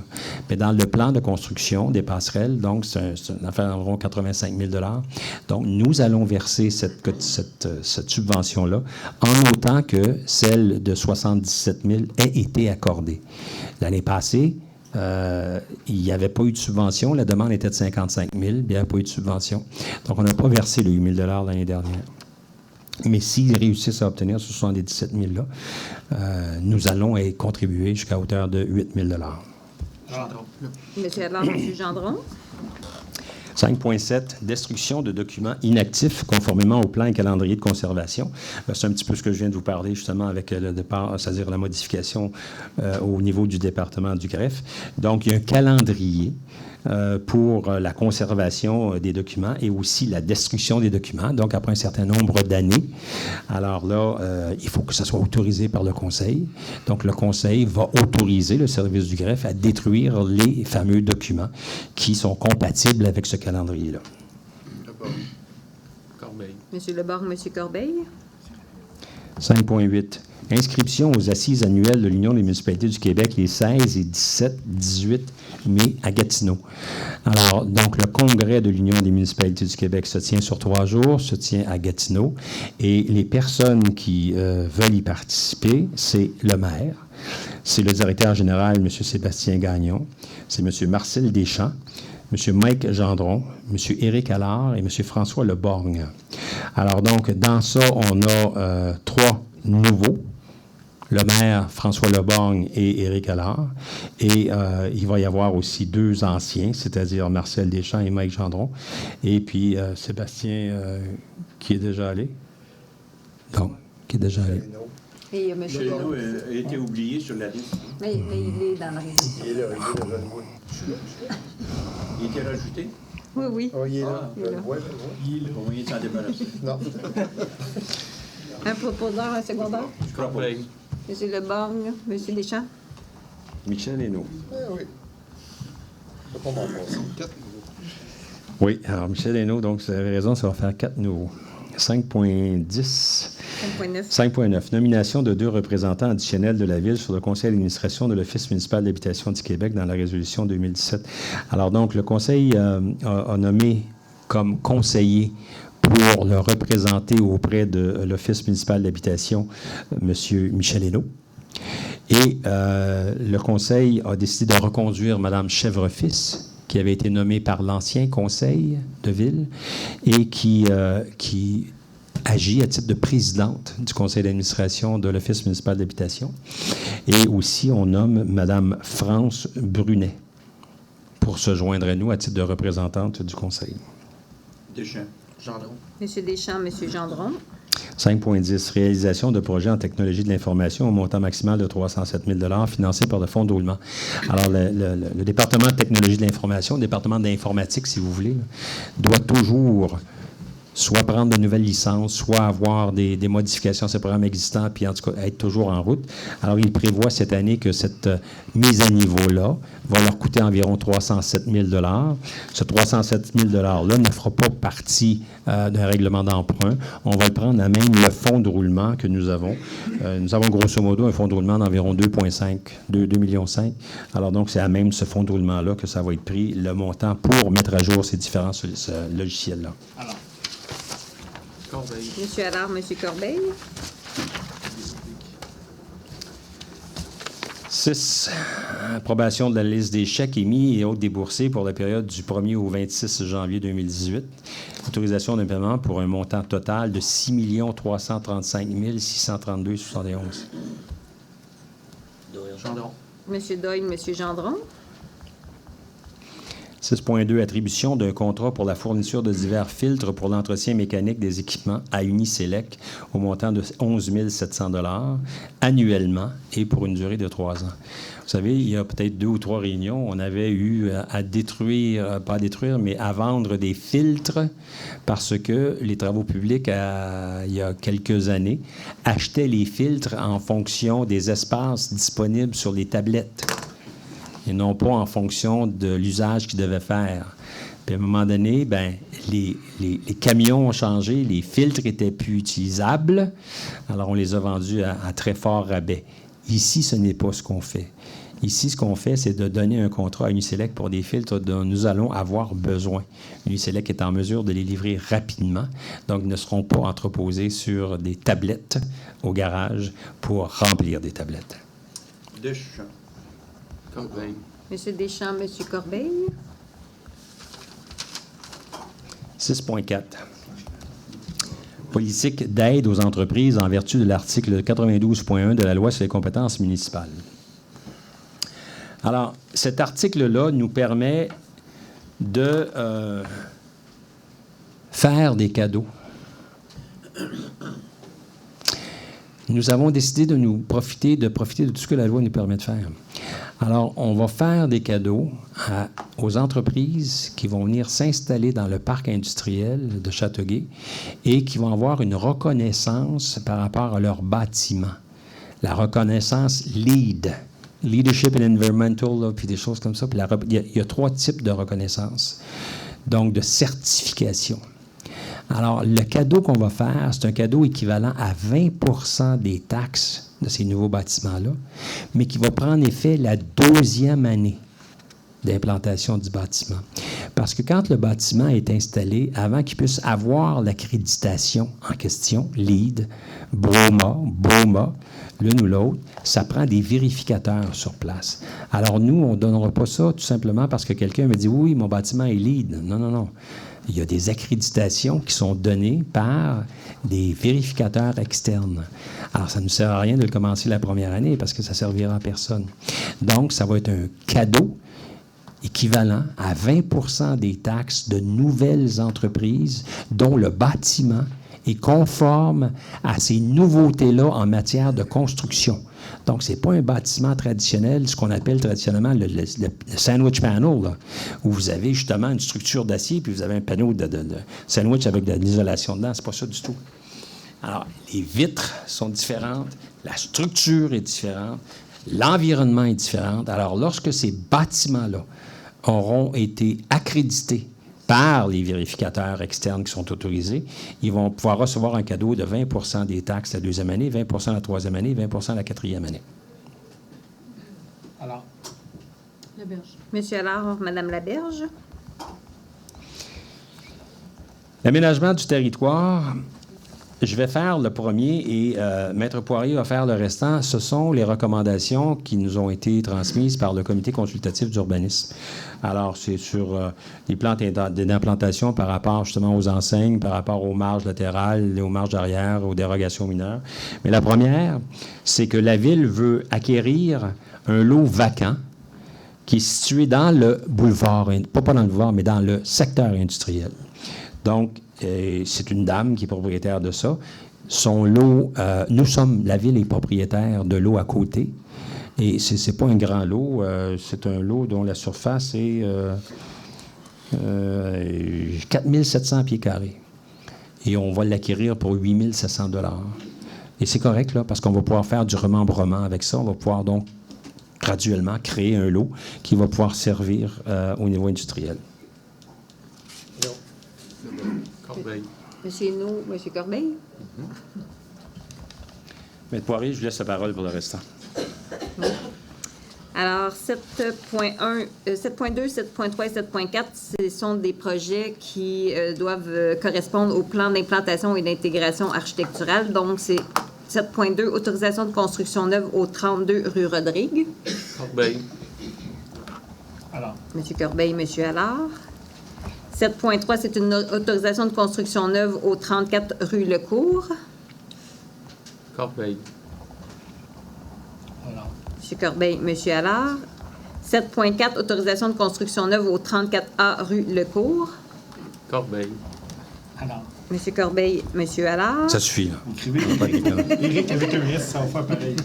Mais dans le plan de construction des passerelles, donc c'est une affaire d'environ 85 000 $. Donc, nous allons verser cette subvention-là en autant que celle de 77 000 ait été accordée. L'année passée, il n'y avait pas eu de subvention. La demande était de 55 000. Il n'y avait pas eu de subvention. Donc, on n'a pas versé le 8 000 $ l'année dernière. Mais s'ils réussissent à obtenir ce 77 000-là, nous allons y contribuer jusqu'à hauteur de 8 000 $. Monsieur Allard, Monsieur Gendron. 5.7, destruction de documents inactifs conformément au plan et calendrier de conservation. C'est un petit peu ce que je viens de vous parler justement avec le départ, c'est-à-dire la modification au niveau du département du greffe. Donc, il y a un calendrier pour la conservation des documents et aussi la destruction des documents, donc après un certain nombre d'années. Alors là, il faut que ça soit autorisé par le Conseil. Donc, le Conseil va autoriser le service du greffe à détruire les fameux documents qui sont compatibles avec ce calendrier-là. Corbeil. Monsieur Leborgne, Monsieur Corbeil. 5.8. Inscription aux assises annuelles de l'Union des municipalités du Québec les 16 et 18 mai à Gatineau. Alors, donc, le congrès de l'Union des municipalités du Québec se tient sur 3 jours, se tient à Gatineau. Et les personnes qui veulent y participer, c'est le maire, c'est le directeur général, M. Sébastien Gagnon, c'est M. Marcel Deschamps, M. Mike Gendron, M. Éric Allard et M. François Leborgne. Alors, donc, dans ça, on a 3 nouveaux. Le maire, François Leborgne et Éric Allard. Et il va y avoir aussi 2 anciens, c'est-à-dire Marcel Deschamps et Mike Gendron. Et puis Sébastien, qui est déjà allé. Donc, qui est déjà allé. Et Monsieur Chez nous, Leborgne. a été oublié sur la liste. Mais il est dans la régie. Il est là, devant moi. Il était rajouté. Oui, oui. Oh, il est là. Il est là. Ouais, Il a moyen de s'en débarrasser. Non. Un proposeur, un secondaire. Je crois pas. Monsieur Leborgne, Monsieur Deschamps. Michel Hénaud. Eh oui. C'est pas mon boss. 4 Oui, alors Michel Hénaud, donc vous avez raison, ça va faire 4 nouveaux. 5.10. 5.9. 5.9. Nomination de 2 représentants additionnels de la Ville sur le conseil d'administration de l'Office municipal d'habitation du Québec dans la résolution 2017. Alors donc, le conseil a nommé comme conseiller pour le représenter auprès de l'Office municipal d'habitation, M. Michel Hénaud. Et le conseil a décidé de reconduire Mme Chèvrefils, qui avait été nommée par l'ancien conseil de ville et qui agit à titre de présidente du conseil d'administration de l'Office municipal d'habitation. Et aussi, on nomme Mme France Brunet pour se joindre à nous à titre de représentante du conseil. Deschamps. Gendron. Monsieur Deschamps, Monsieur Gendron. 5.10. Réalisation de projets en technologie de l'information au montant maximal de 307 000 $ financé par le Fonds de roulement. Alors, le département de technologie de l'information, le département d'informatique, si vous voulez, là, doit toujours soit prendre de nouvelles licences, soit avoir des modifications à ces programmes existants, puis en tout cas être toujours en route. Alors, il prévoit cette année que cette mise à niveau-là va leur coûter environ 307 000 $. Ce 307 000 $-là ne fera pas partie d'un règlement d'emprunt. On va le prendre à même le fonds de roulement que nous avons. Nous avons grosso modo un fonds de roulement d'environ 2,5 millions. Alors donc, c'est à même ce fonds de roulement-là que ça va être pris, le montant, pour mettre à jour ces différents logiciels-là. Corbeil. Monsieur Allard, Monsieur Corbeil. 6. Approbation de la liste des chèques émis et autres déboursés pour la période du 1er au 26 janvier 2018. Autorisation de paiement pour un montant total de 6 335 632,71. Gendron. Monsieur Doyle, Monsieur Gendron. 6.2. Attribution d'un contrat pour la fourniture de divers filtres pour l'entretien mécanique des équipements à Uniselec au montant de 11 700 $ annuellement et pour une durée de 3 ans. Vous savez, il y a peut-être 2 ou 3 réunions, on avait eu à détruire, pas à détruire, mais à vendre des filtres parce que les travaux publics, il y a quelques années, achetaient les filtres en fonction des espaces disponibles sur les tablettes. et non pas en fonction de l'usage qu'ils devaient faire. Puis à un moment donné, ben, les camions ont changé, les filtres étaient plus utilisables, alors on les a vendus à très fort rabais. Ici, ce n'est pas ce qu'on fait. Ici, ce qu'on fait, c'est de donner un contrat à Uniselect pour des filtres dont nous allons avoir besoin. Uniselect est en mesure de les livrer rapidement, donc ils ne seront pas entreposés sur des tablettes au garage pour remplir des tablettes. Deschamps. Corbeil. Monsieur Deschamps, Monsieur Corbeil. 6.4. Politique d'aide aux entreprises en vertu de l'article 92.1 de la Loi sur les compétences municipales. Alors, cet article-là nous permet de faire des cadeaux. Nous avons décidé de profiter de tout ce que la loi nous permet de faire. Alors, on va faire des cadeaux aux entreprises qui vont venir s'installer dans le parc industriel de Châteauguay et qui vont avoir une reconnaissance par rapport à leur bâtiment. La reconnaissance LEED. Leadership and Environmental, là, puis des choses comme ça. Puis il y a 3 types de reconnaissance, donc de certification. Alors, le cadeau qu'on va faire, c'est un cadeau équivalent à 20 des taxes de ces nouveaux bâtiments-là, mais qui va prendre effet la 2e année d'implantation du bâtiment. Parce que quand le bâtiment est installé, avant qu'il puisse avoir l'accréditation en question, LEED, BOMA, l'une ou l'autre, ça prend des vérificateurs sur place. Alors nous, on ne donnera pas ça tout simplement parce que quelqu'un me dit « Oui, mon bâtiment est LEED ». Non. Il y a des accréditations qui sont données par des vérificateurs externes. Alors, ça ne nous sert à rien de le commencer la première année parce que ça ne servira à personne. Donc, ça va être un cadeau équivalent à 20 des taxes de nouvelles entreprises dont le bâtiment est conforme à ces nouveautés-là en matière de construction. Donc, ce n'est pas un bâtiment traditionnel, ce qu'on appelle traditionnellement le sandwich panel, là, où vous avez justement une structure d'acier puis vous avez un panneau de sandwich avec de l'isolation dedans. Ce n'est pas ça du tout. Alors, les vitres sont différentes, la structure est différente, l'environnement est différent. Alors, lorsque ces bâtiments-là auront été accrédités par les vérificateurs externes qui sont autorisés, ils vont pouvoir recevoir un cadeau de 20 des taxes la 2e année, 20 la 3e année, 20 la 4e année. Alors. Laberge. Monsieur Allard, Madame Laberge. L'aménagement du territoire, je vais faire le premier et Maître Poirier va faire le restant. Ce sont les recommandations qui nous ont été transmises par le Comité consultatif d'urbanisme. Alors, c'est sur les plans d'implantation par rapport justement aux enseignes, par rapport aux marges latérales, aux marges arrière, aux dérogations mineures. Mais la première, c'est que la Ville veut acquérir un lot vacant qui est situé dans le boulevard, pas dans le boulevard, mais dans le secteur industriel. Donc, c'est une dame qui est propriétaire de ça. Son lot, la Ville est propriétaire de l'eau à côté. Et ce n'est pas un grand lot, c'est un lot dont la surface est 4700 pieds carrés. Et on va l'acquérir pour 8700 $. Et c'est correct, là, parce qu'on va pouvoir faire du remembrement avec ça. On va pouvoir donc graduellement créer un lot qui va pouvoir servir au niveau industriel. Corbeil. Monsieur Hénaud, Monsieur Corbeil. Maître Poirier, je vous laisse la parole pour le restant. Oui. Alors, 7.1, 7.2, 7.3 et 7.4, ce sont des projets qui doivent correspondre au plan d'implantation et d'intégration architecturale. Donc, c'est 7.2, autorisation de construction neuve au 32 rue Rodrigue. Corbeil. Alors. Monsieur Corbeil, Monsieur Allard. 7.3, c'est une autorisation de construction neuve au 34 rue Lecourt. Corbeil. Alors. Monsieur Corbeil, Monsieur Allard. 7.4, autorisation de construction neuve au 34A rue Lecourt. Corbeil. Alors. Monsieur Corbeil, Monsieur Allard. Ça suffit, là. Écrivez Éric avec un S, ça va faire pareil.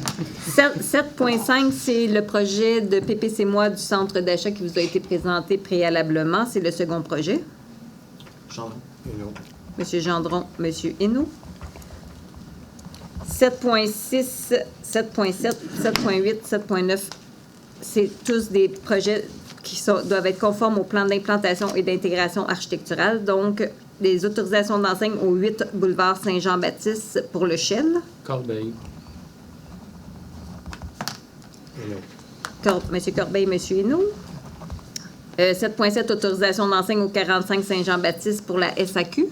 7.5, c'est le projet de PPC-moi du centre d'achat qui vous a été présenté préalablement. C'est le second projet. Gendron. Monsieur Gendron, Monsieur Hénaud. 7.6, 7.7, 7.8, 7.9 c'est tous des projets qui doivent être conformes au plan d'implantation et d'intégration architecturale. Donc, des autorisations d'enseigne au 8 boulevard Saint-Jean-Baptiste pour le Shell. Corbeil. Monsieur Corbeil, Monsieur Hénaud. 7.7, autorisation d'enseigne au 45 Saint-Jean-Baptiste pour la SAQ.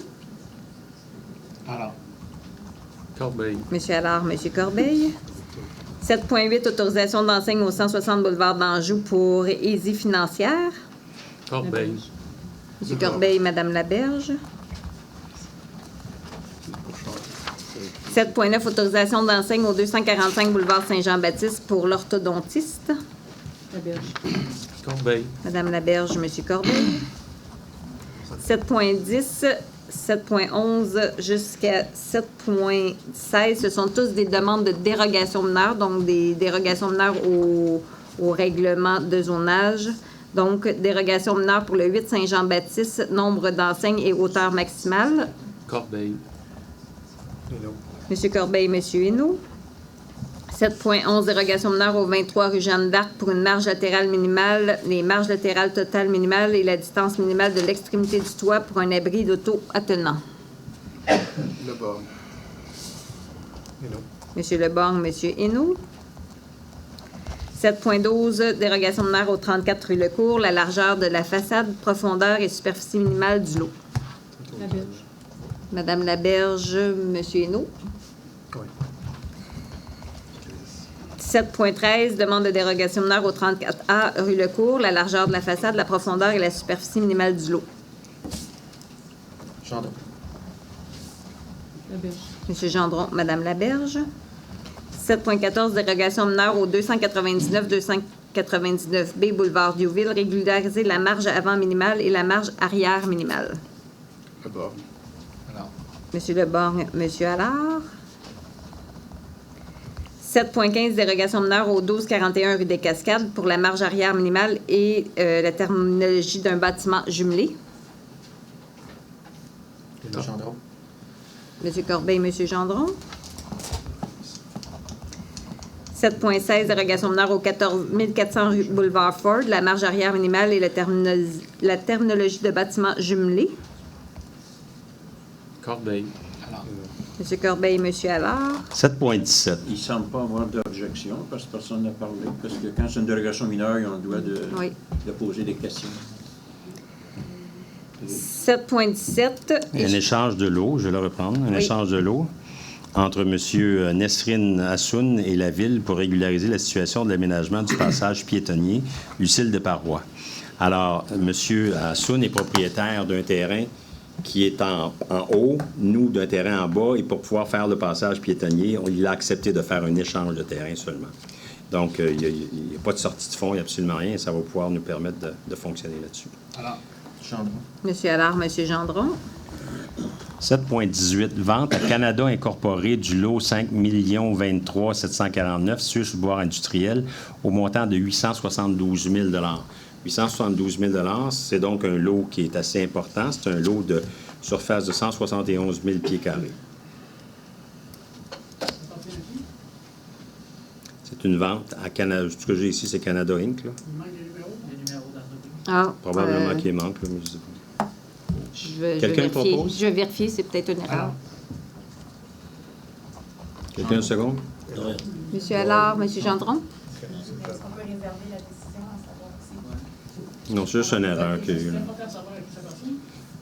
Alors, Corbeil. Monsieur Allard, Monsieur Corbeil. 7.8, autorisation d'enseigne au 160 boulevard d'Anjou pour Easy Financière. Corbeil. Monsieur Corbeil, Madame Laberge. 7.9, autorisation d'enseigne au 245 boulevard Saint-Jean-Baptiste pour l'orthodontiste. Corbeil. Madame Laberge, Monsieur Corbeil. 7.10, 7.11 jusqu'à 7.16, ce sont tous des demandes de dérogation mineure, donc des dérogations mineures au règlement de zonage. Donc, dérogation mineure pour le 8 Saint-Jean-Baptiste, nombre d'enseignes et hauteur maximale. Corbeil. Monsieur Corbeil, Monsieur Hénaud. 7.11, dérogation mineure au 23 rue Jeanne d'Arc pour une marge latérale minimale, les marges latérales totales minimales et la distance minimale de l'extrémité du toit pour un abri d'auto attenant. Leborgne. Monsieur Leborgne, Monsieur Hénaud. 7.12, dérogation mineure au 34 rue Lecourt, la largeur de la façade, profondeur et superficie minimale du lot. Madame Laberge, Monsieur Hénaud. 7.13, demande de dérogation mineure au 34A rue Lecourt, la largeur de la façade, la profondeur et la superficie minimale du lot. Gendron. Monsieur Gendron, Madame Laberge. 7.14, dérogation mineure au 299-299B boulevard Diouville, régulariser la marge avant minimale et la marge arrière minimale. Leborgne. Monsieur Leborgne, Monsieur Allard. 7.15, dérogation mineure au 1241 rue des Cascades pour la marge arrière minimale et la terminologie d'un bâtiment jumelé. Gendron. Monsieur Corbeil, Monsieur Gendron. 7.16, dérogation mineure au 1400 rue boulevard Ford, la marge arrière minimale et la terminologie de bâtiment jumelé. Corbeil. Monsieur Corbeil, Monsieur Allard. 7.17. Il ne semble pas avoir d'objection parce que personne n'a parlé. Parce que quand c'est une dérogation mineure, on doit de poser des questions. 7.17. Un échange de l'eau, je vais le reprendre. Un échange de l'eau entre M. Nesrine Hassoun et la Ville pour régulariser la situation de l'aménagement du passage piétonnier Lucille de Parois. Alors, M. Hassoun est propriétaire d'un terrain qui est en haut, nous d'un terrain en bas, et pour pouvoir faire le passage piétonnier, il a accepté de faire un échange de terrain seulement. Donc, il n'y a pas de sortie de fonds, il n'y a absolument rien, et ça va pouvoir nous permettre de fonctionner là-dessus. alors, Gendron. Monsieur Allard, Monsieur Gendron. 7.18, vente à Canada Incorporé du lot 5 23 749 sur le bois industriel au montant de 872 000 872 000 c'est donc un lot qui est assez important. C'est un lot de surface de 171 000 pieds carrés. C'est une vente à Canada. Ce que j'ai ici, c'est Canada Inc. Là. Ah, Probablement qu'il manque, là, mais je sais pas. Quelqu'un propose? Je vais vérifier, c'est peut-être une erreur. Quelqu'un une seconde? Monsieur Allard, Monsieur Gendron. Est-ce qu'on peut réserver la décision à savoir si... Non, c'est juste une erreur qu'il y a eu. Là.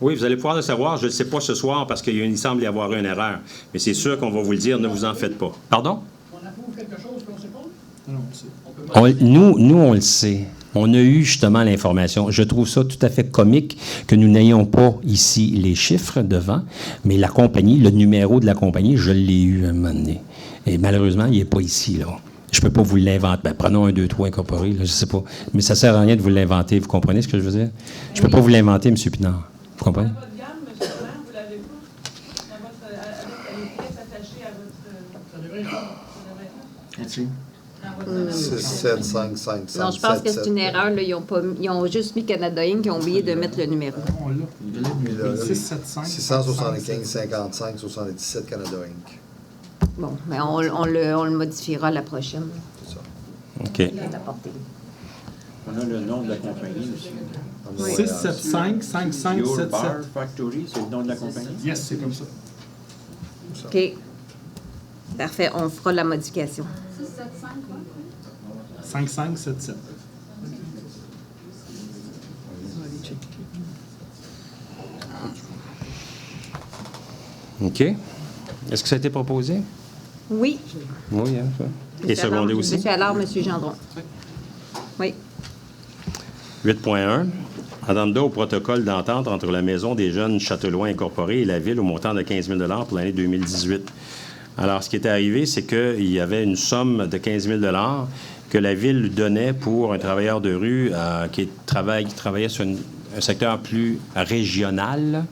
Oui, vous allez pouvoir le savoir. Je ne le sais pas ce soir parce qu'il semble y avoir une erreur. Mais c'est sûr qu'on va vous le dire, ne vous en faites pas. Pardon? on approuve quelque chose qu'on ne sait pas? Non, c'est... Nous, on le sait. On a eu justement l'information. Je trouve ça tout à fait comique que nous n'ayons pas ici les chiffres devant, mais la compagnie, le numéro de la compagnie, je l'ai eu à un moment donné. Et malheureusement, il n'est pas ici, là. Je ne peux pas vous l'inventer. Ben, prenons un 2, 3 incorporé, là, je ne sais pas. Mais ça ne sert à rien de vous l'inventer. Vous comprenez ce que je veux dire? Je ne peux pas vous l'inventer, M. Pinard. Vous comprenez? Votre gamme, M. le maire, vous l'avez pas? Dans votre, avec les pièces attachées à votre... Ça devrait être là. Merci. 6, 7, 5, 5, 5, Non, je pense que c'est une erreur. Là. Ils ont juste mis Canada Inc. Ils ont oublié de mettre le numéro. On l'a. 675. 675, 55, 77 Canada Inc. Bon, mais on le modifiera la prochaine. C'est ça. OK. L'apporter. On a le nom de la compagnie aussi. 675-5577. Your Bar Factory, c'est le nom de la compagnie? Yes, c'est comme ça. OK. Parfait, on fera la modification. 5577. OK. Est-ce que ça a été proposé? Oui. Oui, hein, ça. Et secondé aussi? Monsieur Allard, Monsieur Gendron. Oui. 8.1. Addenda au protocole d'entente entre la Maison des jeunes Châtelois Incorporée et la Ville au montant de 15 000 $ pour l'année 2018. Alors, ce qui est arrivé, c'est qu'il y avait une somme de 15 000 $ que la Ville donnait pour un travailleur de rue qui travaillait sur un secteur plus régional.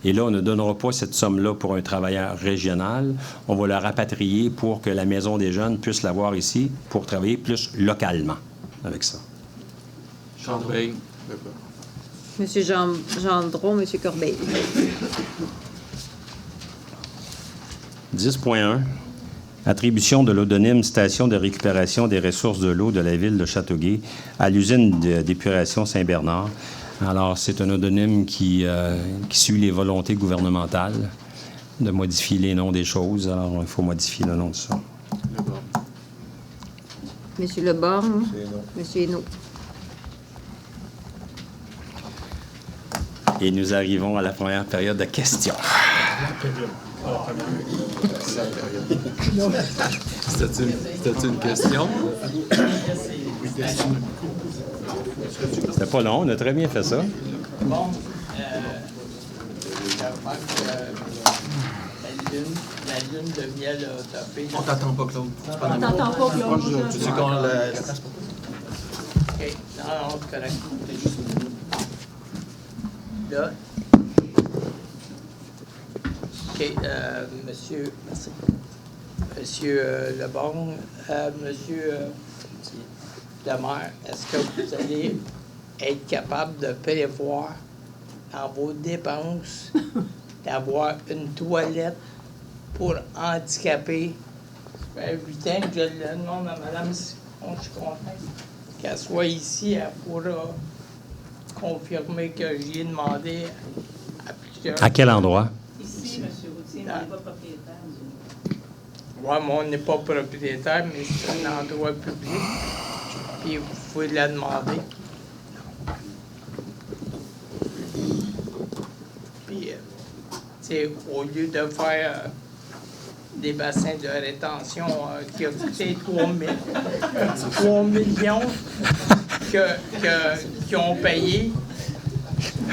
Et là, on ne donnera pas cette somme-là pour un travailleur régional. On va la rapatrier pour que la Maison des jeunes puisse l'avoir ici pour travailler plus localement avec ça. Corbeil. Monsieur Gendron, Monsieur Corbeil. 10.1. Attribution de l'odonyme station de récupération des ressources de l'eau de la ville de Châteauguay à l'usine d'épuration Saint-Bernard. Alors, c'est un odonyme qui suit les volontés gouvernementales de modifier les noms des choses. Alors, il faut modifier le nom de ça. Monsieur Leborgne. Monsieur Hainaut. Et nous arrivons à la première période de questions. C'était une question? C'était pas long, on a très bien fait ça. Bon, la lune de miel a tapé. On t'entend pas, Claude. On t'entend pas, Claude. Tu sais qu'on la place pas. OK, non, c'est correct. Là. OK, monsieur, merci. Monsieur Leborgne, monsieur Lemaire, est-ce que vous allez être capable de prévoir dans vos dépenses d'avoir une toilette pour handicapés? Ça fait 8 ans que je le demande à Mme Simon, je suis content qu'elle soit ici, elle pourra confirmer que j'y ai demandé à plusieurs... À quel endroit? Ici, M. Routier, on n'est pas propriétaire. Oui, mais on n'est pas propriétaire, mais c'est un endroit public. Puis vous pouvez la demander. Puis, tu sais, au lieu de faire des bassins de rétention qui ont coûté 3 millions qui ont payé.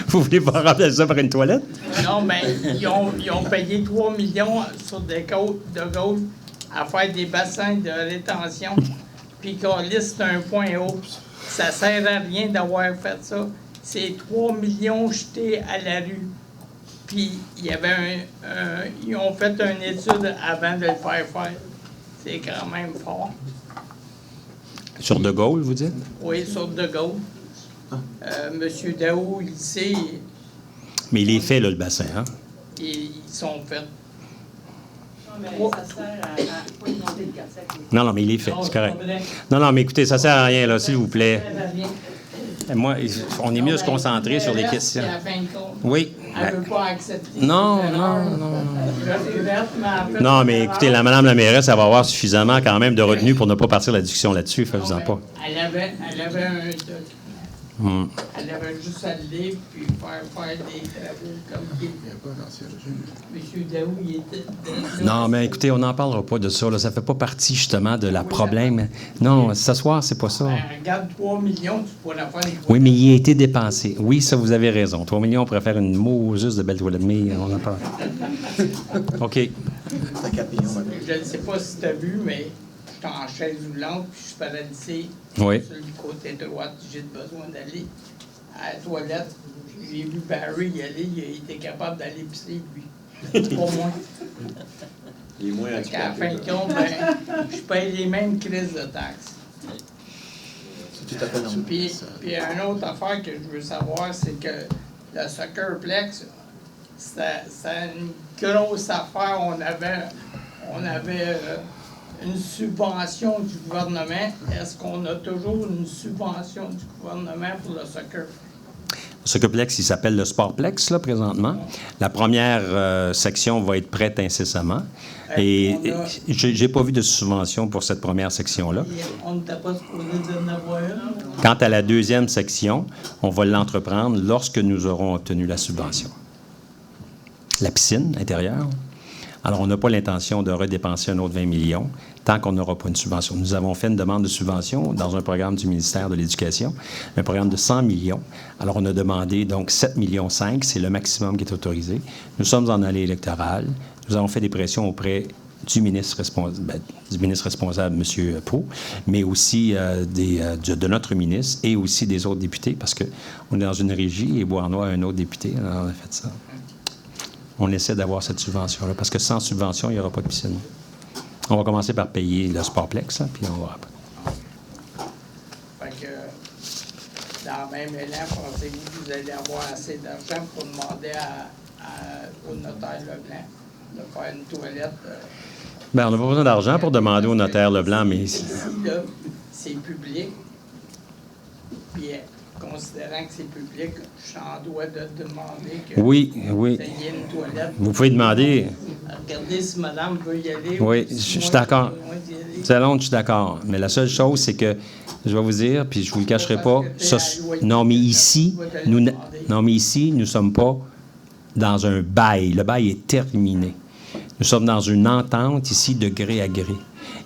Vous voulez pas remplacer ça par une toilette? Non, mais ils ont payé 3 millions sur des côtes de gauche à faire des bassins de rétention, puis qu'on liste un point haut. Ça sert à rien d'avoir fait ça. C'est 3 millions jetés à la rue. Puis il y avait ils ont fait une étude avant de le faire. C'est quand même fort. Sur De Gaulle, vous dites? Oui, sur De Gaulle. Monsieur Daou, il sait. Mais il est fait, là, le bassin, hein? Ils sont faits. Non, mais ça sert à pas demander le quartier. Non, mais il est fait, c'est correct. Non, mais écoutez, ça sert à rien, là, s'il vous plaît. Moi, on est mieux de se concentrer sur les questions. Oui. Elle ne veut pas accepter. Non. Non, mais écoutez, Madame la mairesse, elle va avoir suffisamment quand même de retenue pour ne pas partir la discussion là-dessus. Faites-vous-en pas. Elle avait un document. Elle avait juste à le lire puis faire des travaux comme il. Monsieur Daou, il était. Non, mais écoutez, on n'en parlera pas de ça. Là. Ça ne fait pas partie, justement, de la problème. Non, s'asseoir, c'est pas ça. Ben, regarde, 3 millions, tu pourrais faire une. Oui, mais il a été dépensé. Oui, ça, vous avez raison. 3 millions, on pourrait faire une Moses de belle toilette, mais on en parle. OK. Je ne sais pas si tu as vu, mais je suis en chaise roulante puis je suis paralysé. Oui. Sur le côté droit, j'ai besoin d'aller à la toilette. J'ai vu Barry y aller, il a été capable d'aller pisser, lui. Pas moi. Il est moins À la fin de compte, je paye les mêmes crises de taxes. C'est tout à fait normal. Puis une autre affaire que je veux savoir, c'est que le Soccerplex, c'est une grosse affaire. On avait une subvention du gouvernement. Est-ce qu'on a toujours une subvention du gouvernement pour le soccer? Le Soccerplex, il s'appelle le Sportplex, là, présentement. La première section va être prête incessamment. Et j'ai pas vu de subvention pour cette première section-là. On n'était pas supposé d'en avoir une? Quant à la deuxième section, on va l'entreprendre lorsque nous aurons obtenu la subvention. La piscine intérieure. Alors, on n'a pas l'intention de redépenser un autre 20 millions tant qu'on n'aura pas une subvention. Nous avons fait une demande de subvention dans un programme du ministère de l'Éducation, un programme de 100 millions. Alors, on a demandé donc 7,5 millions, c'est le maximum qui est autorisé. Nous sommes en allée électorale. Nous avons fait des pressions auprès du ministre responsable, M. Pau, mais aussi de notre ministre et aussi des autres députés, parce qu'on est dans une régie et Beauharnois a un autre député. Alors, on a fait ça. On essaie d'avoir cette subvention-là, parce que sans subvention, il n'y aura pas de piscine. On va commencer par payer le Sportplex, hein, puis on va... Fait que, dans le même élan, pensez-vous que vous allez avoir assez d'argent pour demander au notaire Leblanc de faire une toilette? Bien, on n'a pas besoin d'argent pour demander au notaire Leblanc, mais... Là, c'est public, puis considérant que c'est public, j'en dois de demander que oui. vous ayez une toilette. Vous pouvez demander... Regardez si madame veut y aller. Oui, je suis d'accord. C'est long, je suis d'accord. Mais la seule chose, c'est que, je vais vous dire, puis je ne vous le cacherai pas, non, mais ici, nous ne sommes pas dans un bail. Le bail est terminé. Nous sommes dans une entente ici de gré à gré.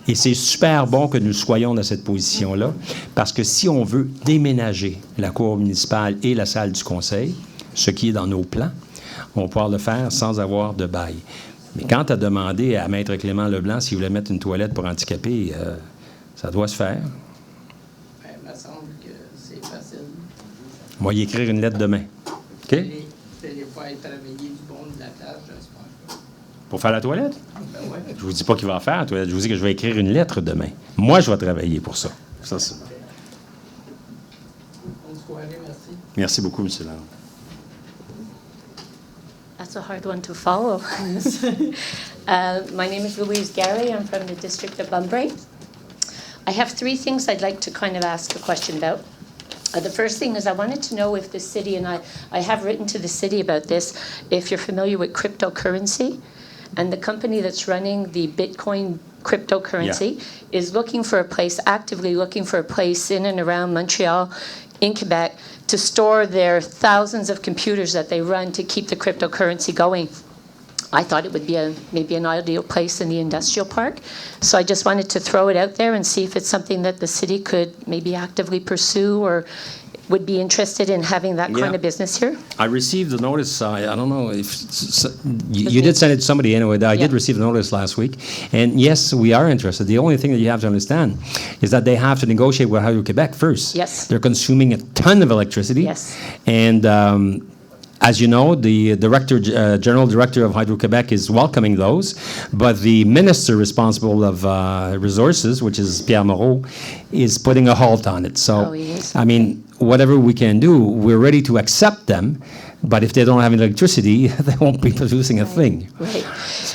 Et c'est super bon que nous soyons dans cette position-là, parce que si on veut déménager la cour municipale et la salle du conseil, ce qui est dans nos plans, on va pouvoir le faire sans avoir de bail. Mais quand tu as demandé à Maître Clément Leblanc s'il voulait mettre une toilette pour handicapés, ça doit se faire. Ben, il me semble que c'est facile. On va y écrire une lettre demain. OK? Vous allez faire travailler du bon de la tâche, j'espère. Pour faire la toilette? Ben ouais. Je vous dis pas qu'il va en faire la toilette. Je vous dis que je vais écrire une lettre demain. Moi, je vais travailler pour ça. Ça c'est... Bonne soirée, merci. Merci beaucoup, M. Lalonde. That's a hard one to follow. My name is Louise Gary. I'm from the district of Bunbury. I have three things I'd like to kind of ask a question about. The first thing is I wanted to know if the city, and I have written to the city about this, if you're familiar with cryptocurrency, and the company that's running the Bitcoin cryptocurrency is looking for a place, actively looking for a place in and around Montreal, in Quebec, to store their thousands of computers that they run to keep the cryptocurrency going. I thought it would be maybe an ideal place in the industrial park. So I just wanted to throw it out there and see if it's something that the city could maybe actively pursue or would be interested in having that kind of business here. I received the notice. I don't know if you did send it to somebody anyway. I did receive the notice last week. And yes, we are interested. The only thing that you have to understand is that they have to negotiate with Hydro-Québec first. Yes. They're consuming a ton of electricity. Yes. And as you know, the general director of Hydro-Québec is welcoming those, but the minister responsible of resources, which is Pierre Moreau, is putting a halt on it. So, I mean, whatever we can do, we're ready to accept them, but if they don't have electricity, they won't be producing a thing. Right.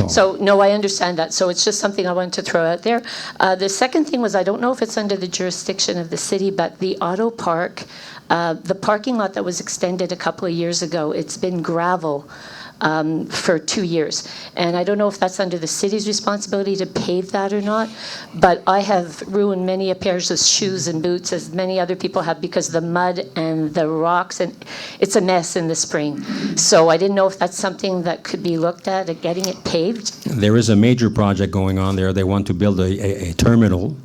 So, no, I understand that. So it's just something I wanted to throw out there. The second thing was, I don't know if it's under the jurisdiction of the city, but the auto park, the parking lot that was extended a couple of years ago, it's been gravel for 2 years. And I don't know if that's under the city's responsibility to pave that or not, but I have ruined many a pairs of shoes and boots, as many other people have, because of the mud and the rocks, and it's a mess in the spring. So I didn't know if that's something that could be looked at getting it paved. There is a major project going on there. They want to build a terminal,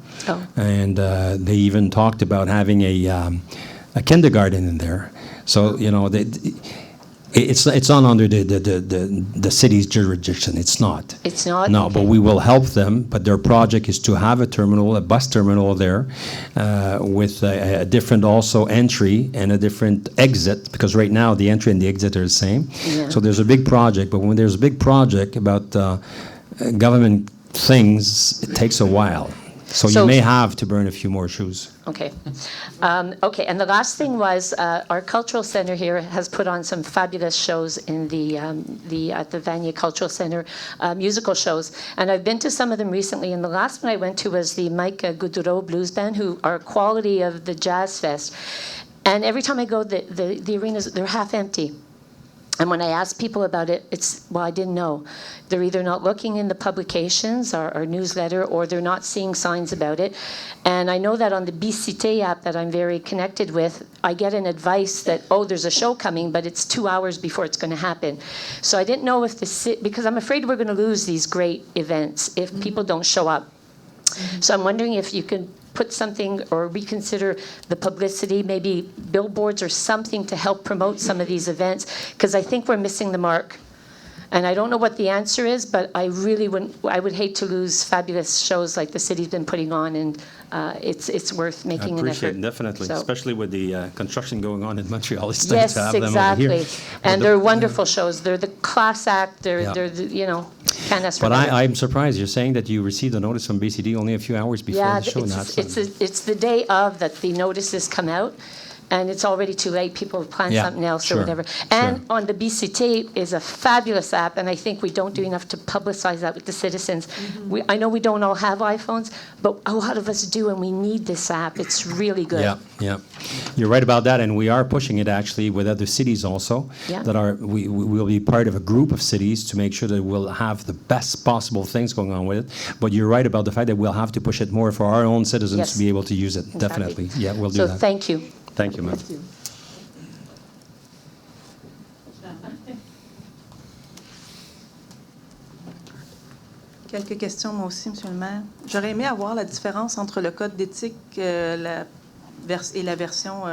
and they even talked about having a kindergarten in there. So, you know, it's not under the city's jurisdiction. It's not. It's not? No, but we will help them. But their project is to have a terminal, a bus terminal there, with a different also entry and a different exit, because right now the entry and the exit are the same. Yeah. So there's a big project, but when there's a big project about government things, it takes a while. So you may have to burn a few more shoes. Okay. Okay, and the last thing was our cultural center here has put on some fabulous shows in at the Vanier Cultural Center, musical shows. And I've been to some of them recently, and the last one I went to was the Mike Goudreau Blues Band, who are quality of the Jazz Fest. And every time I go, the arenas, they're half empty. And when I ask people about it, I didn't know. They're either not looking in the publications, our newsletter, or they're not seeing signs about it. And I know that on the BCT app that I'm very connected with, I get an advice that, there's a show coming, but it's 2 hours before it's going to happen. So I didn't know if because I'm afraid we're going to lose these great events if people don't show up. So I'm wondering if you could put something or reconsider the publicity, maybe billboards or something to help promote some of these events, because I think we're missing the mark. And I don't know what the answer is, but I would hate to lose fabulous shows like the city's been putting on, and it's worth making an effort. I appreciate it, definitely, So, especially with the construction going on in Montreal. It's nice yes, to have them over exactly. here. And they're wonderful shows. They're the class act. They're can't ask for But better. I'm surprised. You're saying that you received a notice from BCD only a few hours before the show. It's the day of that the notices come out, and it's already too late. People have planned something else or whatever. And on the BCT is a fabulous app, and I think we don't do enough to publicize that with the citizens. I know we don't all have iPhones, but a lot of us do, and we need this app. It's really good. Yeah. You're right about that, and we are pushing it actually with other cities also. Yeah. We will be part of a group of cities to make sure that we'll have the best possible things going on with it. But you're right about the fact that we'll have to push it more for our own citizens to be able to use it. Exactly. Definitely. Yeah, we'll do So that. thank you. Thank you, ma'am. Quelques questions, moi aussi, Monsieur le maire. J'aurais aimé avoir la différence entre le code d'éthique et la version...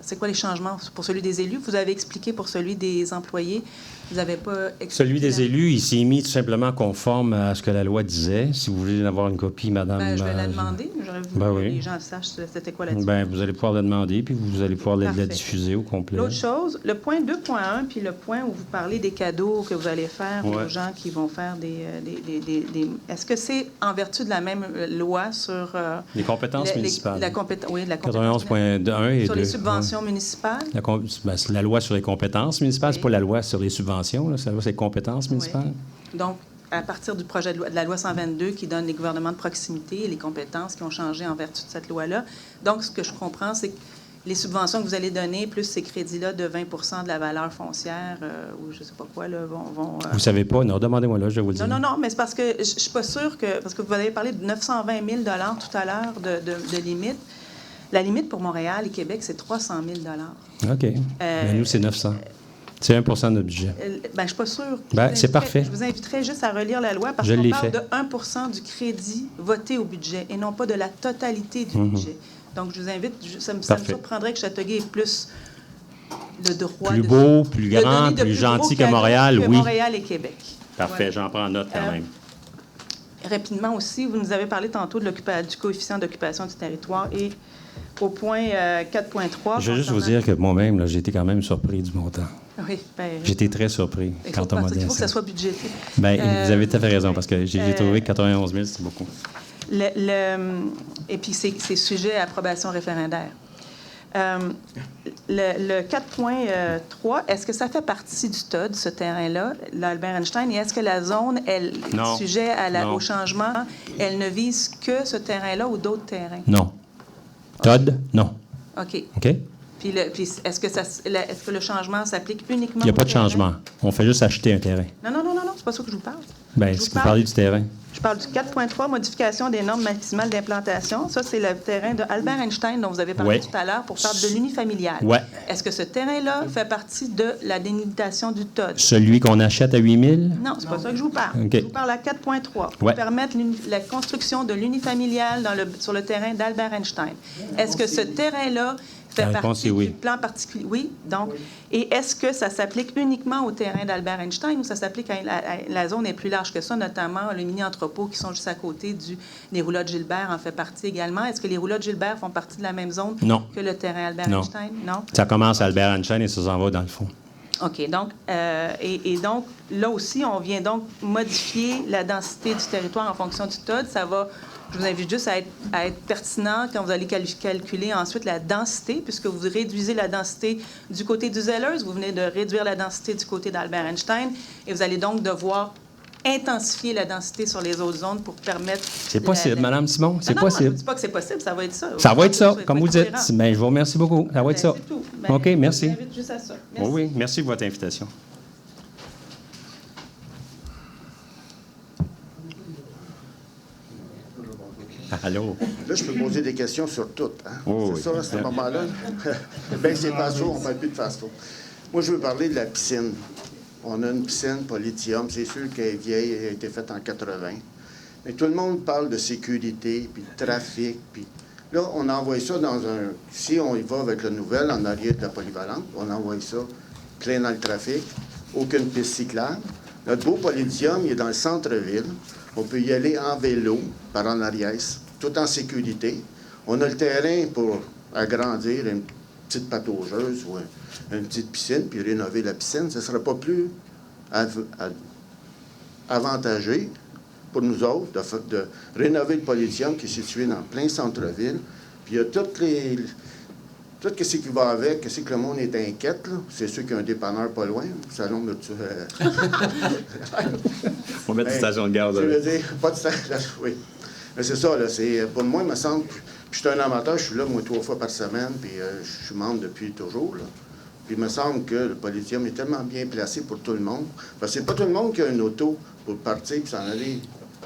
c'est quoi les changements pour celui des élus? Vous avez expliqué pour celui des employés. Vous n'avez pas expliqué... Celui des élus, il s'est mis tout simplement conforme à ce que la loi disait. Si vous voulez en avoir une copie, madame... je vais la demander. J'aurais voulu que les gens sachent c'était quoi la différence. Vous allez pouvoir la demander, puis vous allez pouvoir la diffuser au complet. L'autre chose, le point 2.1, puis le point où vous parlez des cadeaux que vous allez faire aux gens qui vont faire des est-ce que c'est en vertu de la même loi sur... les compétences municipales. La compétence 91.1 et sur les subventions municipales? C'est la loi sur les compétences municipales, c'est pas la loi sur les subventions. C'est la loi sur les compétences municipales. Donc, à partir du projet de loi, de la loi 122 qui donne les gouvernements de proximité et les compétences qui ont changé en vertu de cette loi-là. Donc, ce que je comprends, c'est que les subventions que vous allez donner, plus ces crédits-là de 20 de la valeur foncière, ou je ne sais pas quoi, là, vont vous ne savez pas? Non, demandez-moi là, je vais vous le dire. Non, mais c'est parce que je ne suis pas sûre que... Parce que vous avez parlé de 920 000 tout à l'heure de limite. La limite pour Montréal et Québec, c'est 300 000 OK. Mais nous, c'est 900. C'est 1 de notre budget. Je ne suis pas sûre. C'est parfait. Je vous inviterais juste à relire la loi parce qu'on parle de 1 du crédit voté au budget et non pas de la totalité du budget. Donc, je vous invite, ça me surprendrait que Châteauguay ait plus le droit plus beau, plus grand, plus gentil que Montréal, oui. Montréal et Québec. Parfait, j'en prends note quand même. Rapidement aussi, vous nous avez parlé tantôt du coefficient d'occupation du territoire et au point 4.3... Je veux juste vous dire que moi-même, j'ai été quand même surpris du montant. Oui, J'étais très surpris quand on m'a dit ça. Il faut que ça soit budgété. Vous avez tout à fait raison, parce que j'ai trouvé que 91 000, c'est beaucoup. Et puis, c'est sujet à approbation référendaire. Le 4.3, est-ce que ça fait partie du TOD, ce terrain-là, l'Albert Einstein, et est-ce que la zone, sujet au changement, elle ne vise que ce terrain-là ou d'autres terrains? Non. TOD, non. OK. Puis est-ce que le changement s'applique uniquement Il n'y a pas de changement. On fait juste acheter un terrain. Non, c'est pas ça que je vous parle. Est-ce que vous parlez du terrain? Je parle du 4.3, modification des normes maximales d'implantation. Ça, c'est le terrain de Albert Einstein dont vous avez parlé tout à l'heure pour faire de l'unifamilial. Oui. Est-ce que ce terrain-là fait partie de la délimitation du TOD? Celui qu'on achète à 8 000? Non, c'est pas ça que je vous parle. Okay. Je vous parle à 4.3 pour permettre la construction de l'unifamilial sur le terrain d'Albert Einstein. Est-ce que ce terrain-là fait partie du plan particulier? Oui. Donc, et est-ce que ça s'applique uniquement au terrain d'Albert Einstein ou ça s'applique à la zone est plus large que ça, notamment le mini-entrepôt qui sont juste à côté des roulottes Gilbert en fait partie également? Est-ce que les roulottes Gilbert font partie de la même zone que le terrain Albert Einstein? Non. Ça commence à Albert Einstein et ça s'en va dans le fond. OK. Donc, et donc, là aussi, on vient donc modifier la densité du territoire en fonction du TOD. Ça va, je vous invite juste à être pertinent quand vous allez calculer ensuite la densité, puisque vous réduisez la densité du côté du Zellers, vous venez de réduire la densité du côté d'Albert Einstein, et vous allez donc devoir intensifier la densité sur les autres zones pour permettre... C'est possible, Mme Simon, c'est possible. Non, je ne dis pas que c'est possible, ça va être ça. Ça va être ça, comme vous dites. Mais je vous remercie beaucoup. Ça va être ça. C'est tout. OK, merci. Je vous invite juste à ça. Merci. Oui, merci de votre invitation. Allô? Là, je peux poser des questions sur tout. Hein? Oh, c'est ça, à ce moment-là? Bien, c'est fast-food, on ne parle plus de fast-food. Moi, je veux parler de la piscine. On a une piscine Polytium. C'est sûr qu'elle est vieille, elle a été faite en 80. Mais tout le monde parle de sécurité, puis de trafic. Puis là, on envoie ça dans un... Si on y va avec le nouvel, en arrière de la polyvalente, on envoie ça plein dans le trafic, aucune piste cyclable. Notre beau Polytium, il est dans le centre-ville. On peut y aller en vélo, par en arrière, tout en sécurité. On a le terrain pour agrandir une petite pataugeuse ou une petite piscine, puis rénover la piscine. Ce ne sera pas plus avantageux pour nous autres de rénover le Polytium qui est situé dans plein centre-ville. Puis il y a tout ce qui va avec, qu'est-ce que le monde est inquiète, là. C'est sûr qu'il y a un dépanneur pas loin. Salon de... On va mettre une station de garde. Je veux dire, pas de station, oui. Mais c'est ça, là, pour moi, il me semble... Puis je suis un amateur, je suis là, moi, 3 fois par semaine, puis je suis membre depuis toujours, là. Puis il me semble que le Polytium est tellement bien placé pour tout le monde. Parce que c'est pas tout le monde qui a une auto pour partir puis s'en aller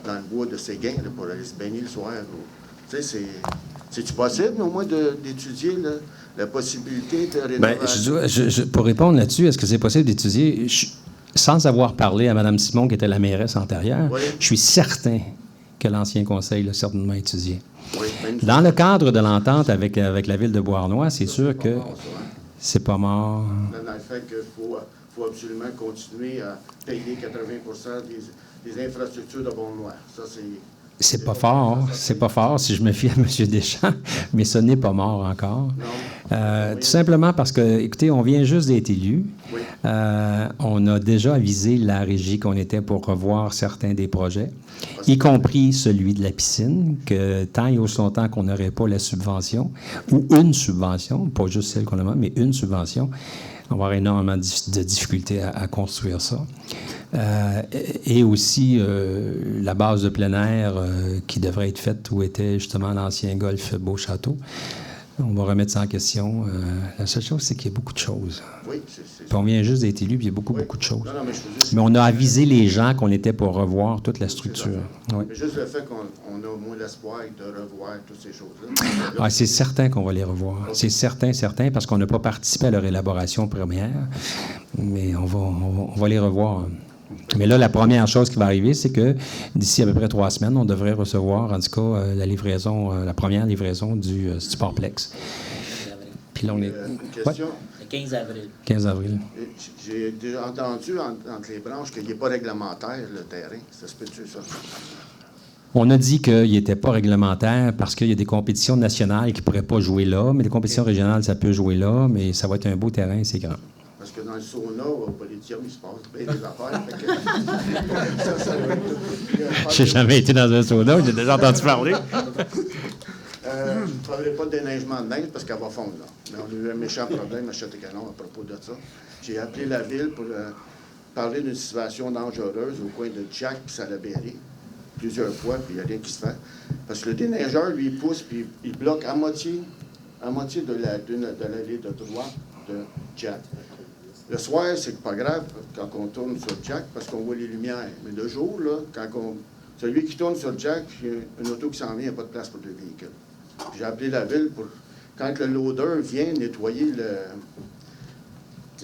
dans le bois de Séguin, là, pour aller se baigner le soir. Tu sais, c'est-tu possible, au moins, d'étudier, là, la possibilité de rénovation? Bien, pour répondre là-dessus, est-ce que c'est possible d'étudier, sans avoir parlé à Mme Simon, qui était la mairesse antérieure, oui. Je suis certain que l'ancien conseil l'a certainement étudié. Oui, dans le cadre de l'entente avec la ville de Beauharnois, c'est sûr que c'est pas mort. Dans le fait qu'il faut absolument continuer à payer 80 des infrastructures de Beauharnois. Ça, c'est... C'est pas fort, c'est pas fort si je me fie à M. Deschamps, mais ce n'est pas mort encore. Tout simplement parce que, écoutez, on vient juste d'être élu. Oui. On a déjà avisé la régie qu'on était pour revoir certains des projets, y compris celui de la piscine, que tant et aussi longtemps qu'on n'aurait pas la subvention, ou une subvention, pas juste celle qu'on a, mais une subvention, on va avoir énormément de difficultés à construire ça. Et aussi la base de plein air qui devrait être faite où était justement l'ancien golf Beauchâteau. On va remettre ça en question. La seule chose, c'est qu'il y a beaucoup de choses. Oui, puis on vient juste d'être élu, puis il y a beaucoup de choses. Non, mais on a avisé les gens qu'on était pour revoir toute la structure. Oui. Mais juste le fait qu'on a au moins l'espoir de revoir toutes ces choses-là. C'est certain qu'on va les revoir. Okay. C'est certain, parce qu'on n'a pas participé à leur élaboration première, mais on va les revoir. Mais là, la première chose qui va arriver, c'est que d'ici à peu près 3 semaines, on devrait recevoir, en tout cas, la première livraison du Sportplex. Puis là, on est... question? Le 15 avril. 15 avril. J'ai déjà entendu entre les branches qu'il n'est pas réglementaire, le terrain. Ça se peut-tu, ça? On a dit qu'il n'était pas réglementaire parce qu'il y a des compétitions nationales qui ne pourraient pas jouer là, mais les compétitions régionales, ça peut jouer là, mais ça va être un beau terrain, c'est grand. Parce que dans le sauna, au Polytium, il se passe bien des affaires. Je n'ai jamais été dans un sauna, j'ai déjà entendu parler. Je ne parlerai pas de déneigement de neige parce qu'elle va fondre, là. Mais on a eu un méchant problème à Châteaucanon à propos de ça. J'ai appelé la ville pour parler d'une situation dangereuse au coin de Jack et Salaberry plusieurs fois, puis il n'y a rien qui se fait. Parce que le déneigeur, lui, il pousse, puis il bloque à moitié de l'allée de droite de Jack. Le soir, c'est pas grave quand on tourne sur Jack parce qu'on voit les lumières. Mais le jour, là, celui qui tourne sur Jack, il y a une auto qui s'en vient, il n'y a pas de place pour 2 véhicules. J'ai appelé la ville pour... Quand le loader vient nettoyer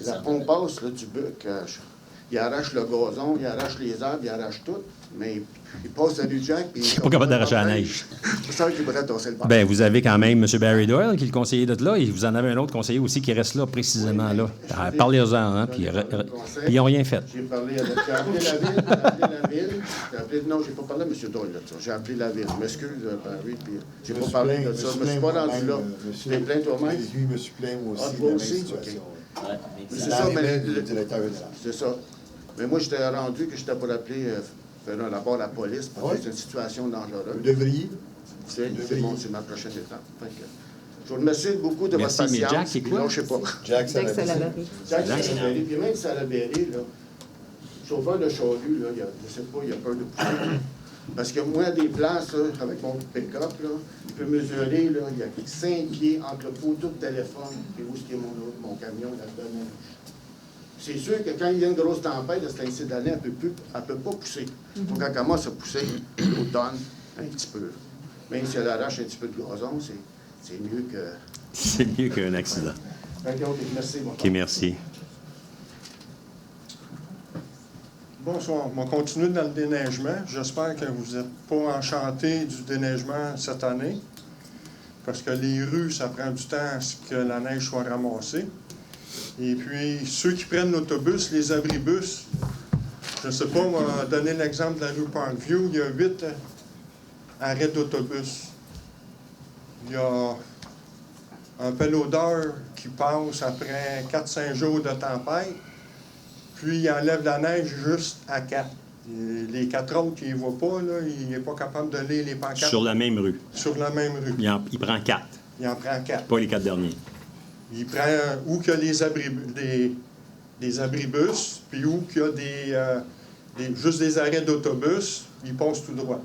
la pompasse là, du buc, il arrache le gazon, il arrache les arbres, il arrache tout, mais il passe à du Jack. Je ne suis pas capable d'arracher la neige. C'est ça qu'il pourrait tasser le banc. Bien, vous avez quand même M. Barry Doyle, qui est le conseiller de là, et vous en avez un autre conseiller aussi qui reste là, précisément là. Parlez-en, hein, puis ils n'ont rien fait. J'ai appelé la ville, non, je n'ai pas parlé à M. Doyle de ça. J'ai appelé la ville. Je m'excuse, Barry, puis je n'ai pas parlé de ça. Je ne me suis pas rendu là. Tu t'es plaint toi-même? Oui, je me suis plaint moi aussi. Toi aussi? C'est ça, mais c'est ça. Mais moi, j'étais rendu que j'étais pour appeler, faire un rapport à la police parce que c'est une situation dangereuse. Vous devriez. C'est ma prochaine étape. Je vous remercie beaucoup de votre patience. Mais Jack, c'est quoi? Non, je sais pas. Jack Salaberry. Jack Salaberry. Puis même Salaberry, là, chauffeur de charrue, là, je sais pas, il a peur de pousser. Parce que moi, à des places, là, avec mon pick-up, là, je peux mesurer, là, il y a 5 pieds entre le poteau de téléphone et où est-ce qu'il y a mon camion là-dedans. C'est sûr que quand il y a une grosse tempête de cette année, elle ne peut pas pousser. Il faut qu'elle commence à pousser l'automne un petit peu. Même si elle arrache un petit peu de gazon, c'est mieux que... C'est mieux qu'un accident. Merci. OK, merci. Bonsoir. On va continuer dans le déneigement. J'espère que vous n'êtes pas enchantés du déneigement cette année, parce que les rues, ça prend du temps à ce que la neige soit ramassée. Et puis, ceux qui prennent l'autobus, les abribus, je ne sais pas, on va donner l'exemple de la rue Parkview, il y a 8 arrêts d'autobus. Il y a un pelodeur qui passe après 4-5 jours de tempête, puis il enlève la neige juste à 4. Les 4 autres, il ne voit pas, là, il n'est pas capable de lire les pancartes. Sur la même rue. Sur la même rue. Il prend 4. Il en prend 4. Pas les 4 derniers. Il prend où qu'il y a des abribus, puis où qu'il y a juste des arrêts d'autobus, il passe tout droit.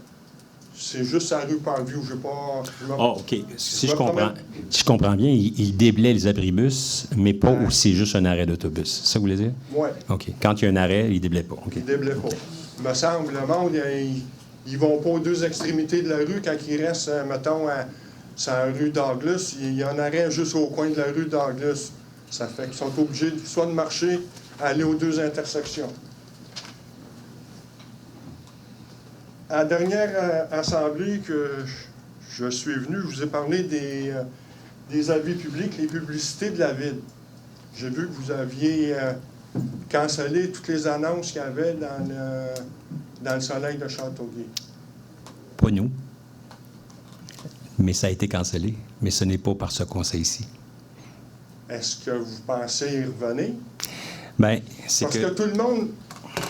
C'est juste la rue Parkview. Je ne sais pas... OK. Si je comprends bien, il déblaye les abribus, mais pas où c'est juste un arrêt d'autobus. C'est ça que vous voulez dire? Oui. OK. Quand il y a un arrêt, il ne déblaye pas. Okay. Il ne déblaye pas. Il me semble, le monde, ils ne vont pas aux 2 extrémités de la rue quand ils restent, mettons, sur la rue Douglas. Il y a un arrêt juste au coin de la rue Douglas. Ça fait qu'ils sont obligés soit de marcher, aller aux 2 intersections. À la dernière assemblée que je suis venu, je vous ai parlé des avis publics, les publicités de la ville. J'ai vu que vous aviez cancellé toutes les annonces qu'il y avait dans le soleil de Châteauguay. Pas nous. Mais ça a été cancellé. Mais ce n'est pas par ce conseil-ci. Est-ce que vous pensez y revenir? Bien, c'est Parce que tout le monde...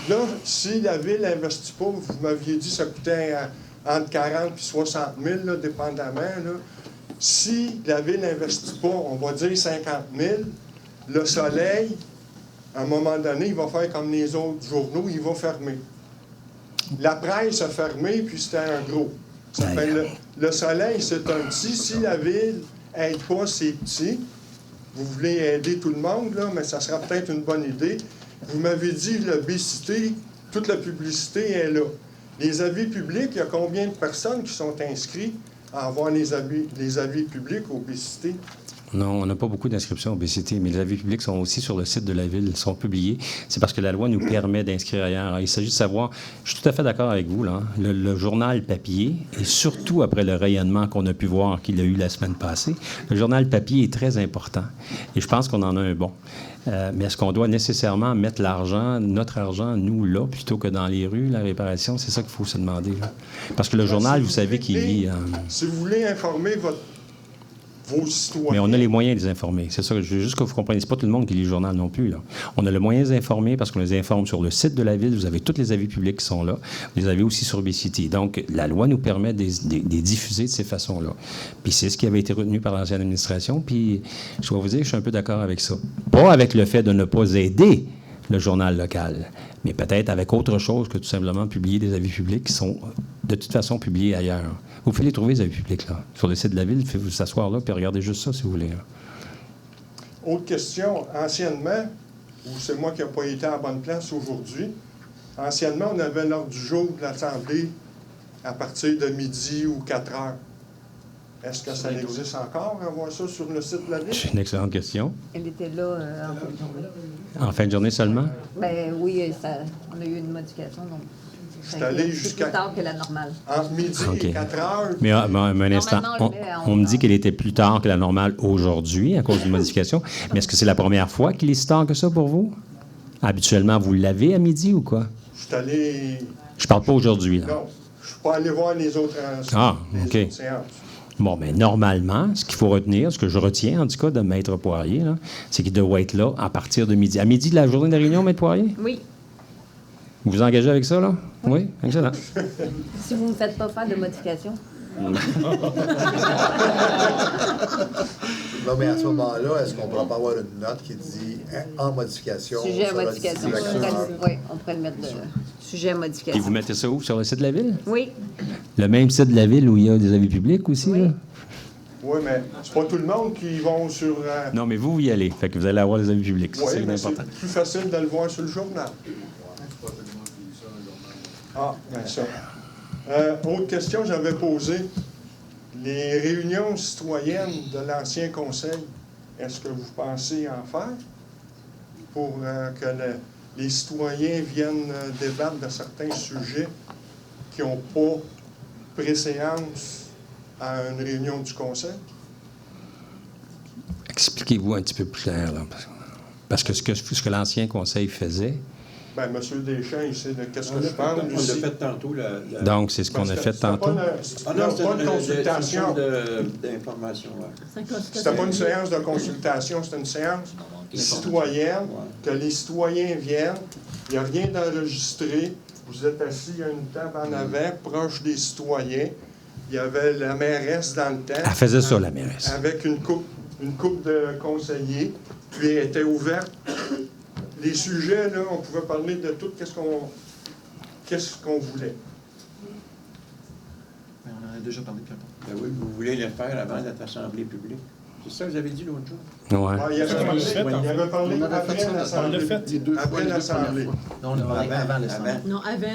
Là, si la Ville n'investit pas, vous m'aviez dit que ça coûtait entre 40 et 60 000, là, dépendamment. Là. Si la Ville n'investit pas, on va dire 50 000, le soleil, à un moment donné, il va faire comme les autres journaux, il va fermer. La presse a fermé, puis c'était un gros. Ça fait le soleil, c'est un petit. Si la Ville n'aide pas, c'est petit. Vous voulez aider tout le monde, là, mais ça sera peut-être une bonne idée. Vous m'avez dit l'obésité, toute la publicité est là. Les avis publics, il y a combien de personnes qui sont inscrites à avoir les avis publics obésité? Non, on n'a pas beaucoup d'inscriptions obésité, mais les avis publics sont aussi sur le site de la Ville, sont publiés. C'est parce que la loi nous permet d'inscrire ailleurs. Alors, il s'agit de savoir, je suis tout à fait d'accord avec vous, là, le journal papier, et surtout après le rayonnement qu'on a pu voir qu'il a eu la semaine passée, le journal papier est très important. Et je pense qu'on en a un bon. Mais est-ce qu'on doit nécessairement mettre l'argent, notre argent, nous, là, plutôt que dans les rues, la réparation? C'est ça qu'il faut se demander, là. Parce que le journal, vous savez qu'il vit... Si vous voulez informer vos citoyens... Mais on a les moyens de les informer. C'est ça, je veux juste que vous compreniez. C'est pas tout le monde qui lit le journal non plus, là. On a le moyen de les informer parce qu'on les informe sur le site de la Ville. Vous avez tous les avis publics qui sont là. Vous les avez aussi sur BCT. Donc, la loi nous permet de les diffuser de ces façons-là. Puis c'est ce qui avait été retenu par l'ancienne administration. Puis, je dois vous dire que je suis un peu d'accord avec ça. Pas avec le fait de ne pas aider le journal local, mais peut-être avec autre chose que tout simplement publier des avis publics qui sont de toute façon publiés ailleurs. Vous pouvez les trouver, les avis publics, là. Sur le site de la Ville, vous s'asseoir là, puis regardez juste ça, si vous voulez. Là. Autre question. Anciennement, ou c'est moi qui n'ai pas été à la bonne place aujourd'hui, anciennement, on avait l'ordre du jour de l'Assemblée à partir de midi ou 4 heures. Est-ce que ça existe encore, avoir ça sur le site de la Ville? C'est une excellente question. Elle était là en fin de journée. En fin de journée seulement? Bien, oui, on a eu une modification, donc c'est allé jusqu'à... plus tard que la normale. Entre midi et 4 heures. Mais un instant, on me dit qu'elle était plus tard que la normale aujourd'hui à cause d'une modification. Mais est-ce que c'est la première fois qu'il est si tard que ça pour vous? Habituellement, vous l'avez à midi ou quoi? Je suis allé... Je parle pas aujourd'hui, là. Non, je ne suis pas allé voir les autres, autres séances. Bon, mais normalement, ce qu'il faut retenir, ce que je retiens, en tout cas, de Maître Poirier, là, c'est qu'il doit être là à partir de midi. À midi de la journée de réunion, Maître Poirier? Oui. Vous vous engagez avec ça, là? Oui? Excellent. Si vous ne me faites pas faire de modifications. Non, mais à ce moment-là, est-ce qu'on ne pourra pas avoir une note qui dit en modification? Sujet à modification. Oui, on pourrait le mettre de sujet à modification. Et vous mettez ça où? Sur le site de la Ville? Oui. Le même site de la Ville où il y a des avis publics aussi, Oui. là? Oui, mais c'est pas tout le monde qui vont sur... Non, mais vous y allez. Fait que vous allez avoir des avis publics. Oui, C'est mais important. c'est plus facile de le voir sur le journal. Ah, bien ça. Autre question que j'avais posée. Les réunions citoyennes de l'ancien conseil, est-ce que vous pensez en faire pour que les citoyens viennent débattre de certains sujets qui n'ont pas préséance à une réunion du conseil? Expliquez-vous un petit peu plus clair, là. Parce que ce que l'ancien conseil faisait... Bien, M. Deschamps, il sait de qu'est-ce que je parle. On l'a fait tantôt. Donc, c'est ce qu'on a fait tantôt? Ah non, c'était une consultation d'information. C'était pas une séance de consultation, c'était une séance citoyenne, que les citoyens viennent, il n'y a rien d'enregistré, vous êtes assis à une table en avant, proche des citoyens, il y avait la mairesse dans le temps. Elle faisait ça, la mairesse. Avec une couple de conseillers, puis elle était ouverte. Les sujets, là, on pouvait parler de tout qu'est-ce qu'on voulait. Ben, on en a déjà parlé. Ben oui, vous voulez le faire avant notre assemblée publique. C'est ça que vous avez dit l'autre jour? Ouais. Il avait parlé après l'assemblée. Après l'assemblée. Non, on a parlé avant l'assemblée. Non, avant.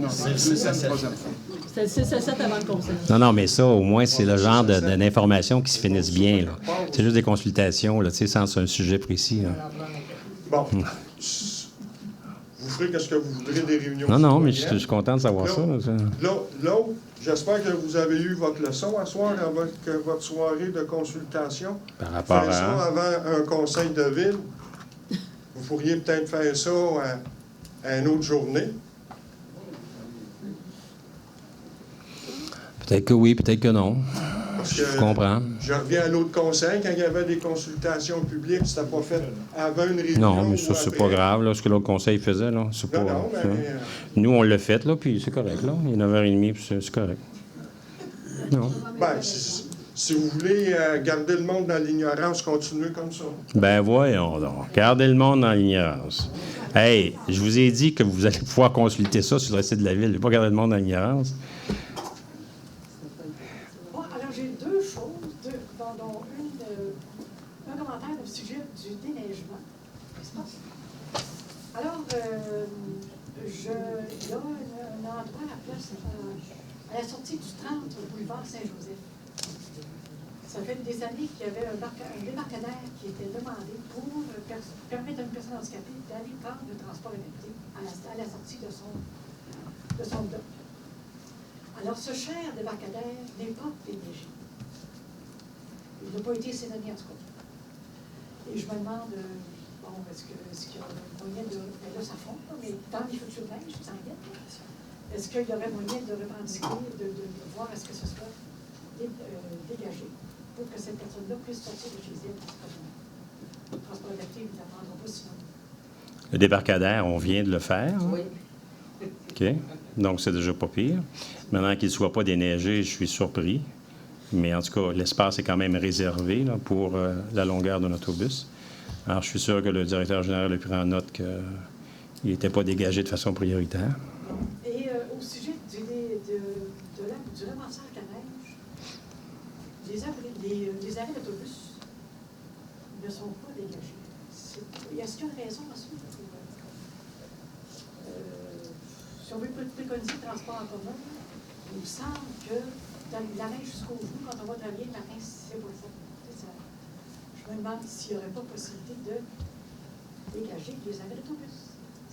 C'est le 6 à 7. C'était le 6 à 7 avant le conseil. Non, mais ça, au moins, c'est le genre d'informations qui se finissent bien, là. C'est juste des consultations, là, tu sais, sans un sujet précis, là. Bon. Vous ferez ce que vous voudrez des réunions. Non, mais je suis content de savoir ça. L'autre, j'espère que vous avez eu votre leçon à soir avec votre soirée de consultation. Par rapport à... ça avant un conseil de ville. Vous pourriez peut-être faire ça à une autre journée. Peut-être que oui, peut-être que non. Parce que je comprends. Je reviens à l'autre conseil, quand il y avait des consultations publiques, c'était pas fait avant une réunion. Non, mais ça, c'est pas grave, là, ce que l'autre conseil faisait, là. C'est pas, non, mais... Nous, on l'a fait, là, puis c'est correct, là. Il est 9h30, puis c'est correct. Non. Ben, si vous voulez garder le monde dans l'ignorance, continuez comme ça. Ben, voyons donc. Gardez le monde dans l'ignorance. Hey, je vous ai dit que vous allez pouvoir consulter ça sur le site de la Ville. Je ne vais pas garder le monde dans l'ignorance. Un commentaire au sujet du déneigement. Alors, il y a un endroit à la sortie du 30 boulevard Saint-Joseph. Ça fait des années qu'il y avait un débarcadère qui était demandé pour permettre à une personne handicapée d'aller prendre le transport électrique à la sortie de son bloc. Alors, ce cher débarcadère n'est pas déneigé. Il n'a pas été saisonnier en tout cas. Et je me demande, est-ce qu'il y a moyen de... Ben là, ça fond, mais dans les futures neiges, ça en est-ce qu'il y aurait moyen de revendiquer, de voir est-ce que ce soit dégagé pour que cette personne-là puisse sortir de chez elle? Le transport adapté, il ne t'apprendra pas sinon. Le débarcadère, on vient de le faire. Hein? Oui. OK. Donc, c'est déjà pas pire. Maintenant qu'il ne soit pas déneigé, je suis surpris. Mais en tout cas, l'espace est quand même réservé là, pour la longueur d'un autobus. Alors, je suis sûr que le directeur général a pris en note qu'il n'était pas dégagé de façon prioritaire. Et au sujet du ramassage de neige, les arrêts d'autobus ne sont pas dégagés. Est-ce qu'il y a une raison à ça? Si on veut préconiser le transport en commun, il me semble que la neige jusqu'au genou, quand on va travailler le matin, c'est pas ça. Je me demande s'il n'y aurait pas possibilité de dégager les arrêts d'autobus.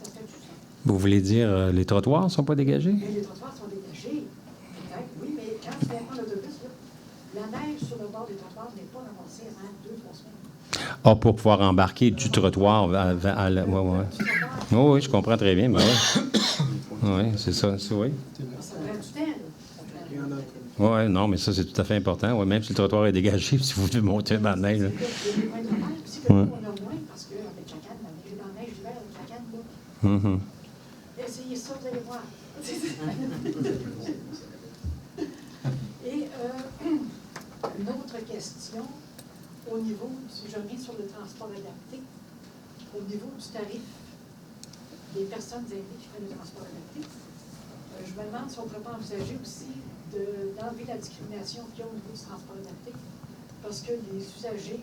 Ça serait tout ça. Vous voulez dire les trottoirs ne sont pas dégagés? Mais les trottoirs sont dégagés. Peut-être, oui, mais quand tu viens prendre l'autobus, la neige sur le bord des trottoirs n'est pas ramassée avant 2-3 semaines. Ah, pour pouvoir embarquer du trottoir à la... Oui, oui, je comprends très bien, mais oui. Oui, c'est ça, oui. Ça prend du temps, là. Oui, non, mais ça, c'est tout à fait important. Ouais, même si le trottoir est dégagé, si vous devez monter un banc de neige. Il y a des points de repère aussi que nous, on a moins parce qu'avec la canne, les bancs de neige d'hiver avec la canne, là. Essayez ça, vous allez voir. Et une autre question, au niveau je reviens sur le transport adapté, au niveau du tarif des personnes aidées qui prennent le transport adapté, je me demande si on ne pourrait pas envisager aussi d'enlever la discrimination qu'il y a au niveau du transport adapté, parce que les usagers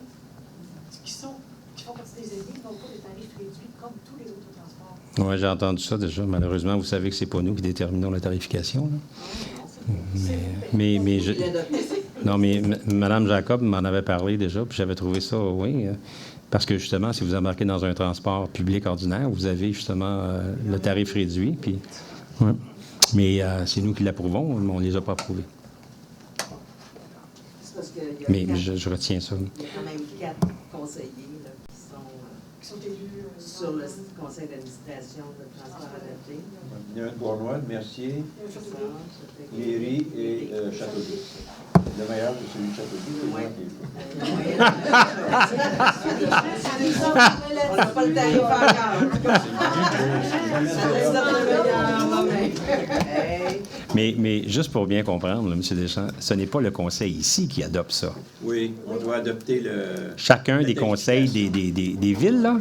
qui font partie des aidés n'ont pas de tarifs réduits comme tous les autres transports. Oui, j'ai entendu ça déjà. Malheureusement, vous savez que c'est pas nous qui déterminons la tarification. Là. Mais Mme Jacob m'en avait parlé déjà, puis j'avais trouvé ça, oui. Parce que justement, si vous embarquez dans un transport public ordinaire, vous avez justement le tarif réduit. Puis, ouais. Mais c'est nous qui l'approuvons, mais on ne les a pas approuvés. Mais je retiens ça. Il y a quand même 4 conseillers là, qui sont élus sur le conseil d'administration de transport adapté. Il y a un de Bournois, de Mercier, Léry et Châteauguay. Le meilleur, c'est celui de Châteauguay, c'est moi qui est là. On n'a pas le tarif encore. Mais juste pour bien comprendre, là, M. Deschamps, ce n'est pas le conseil ici qui adopte ça. Oui, on doit adopter le... Chacun des conseils des villes, là?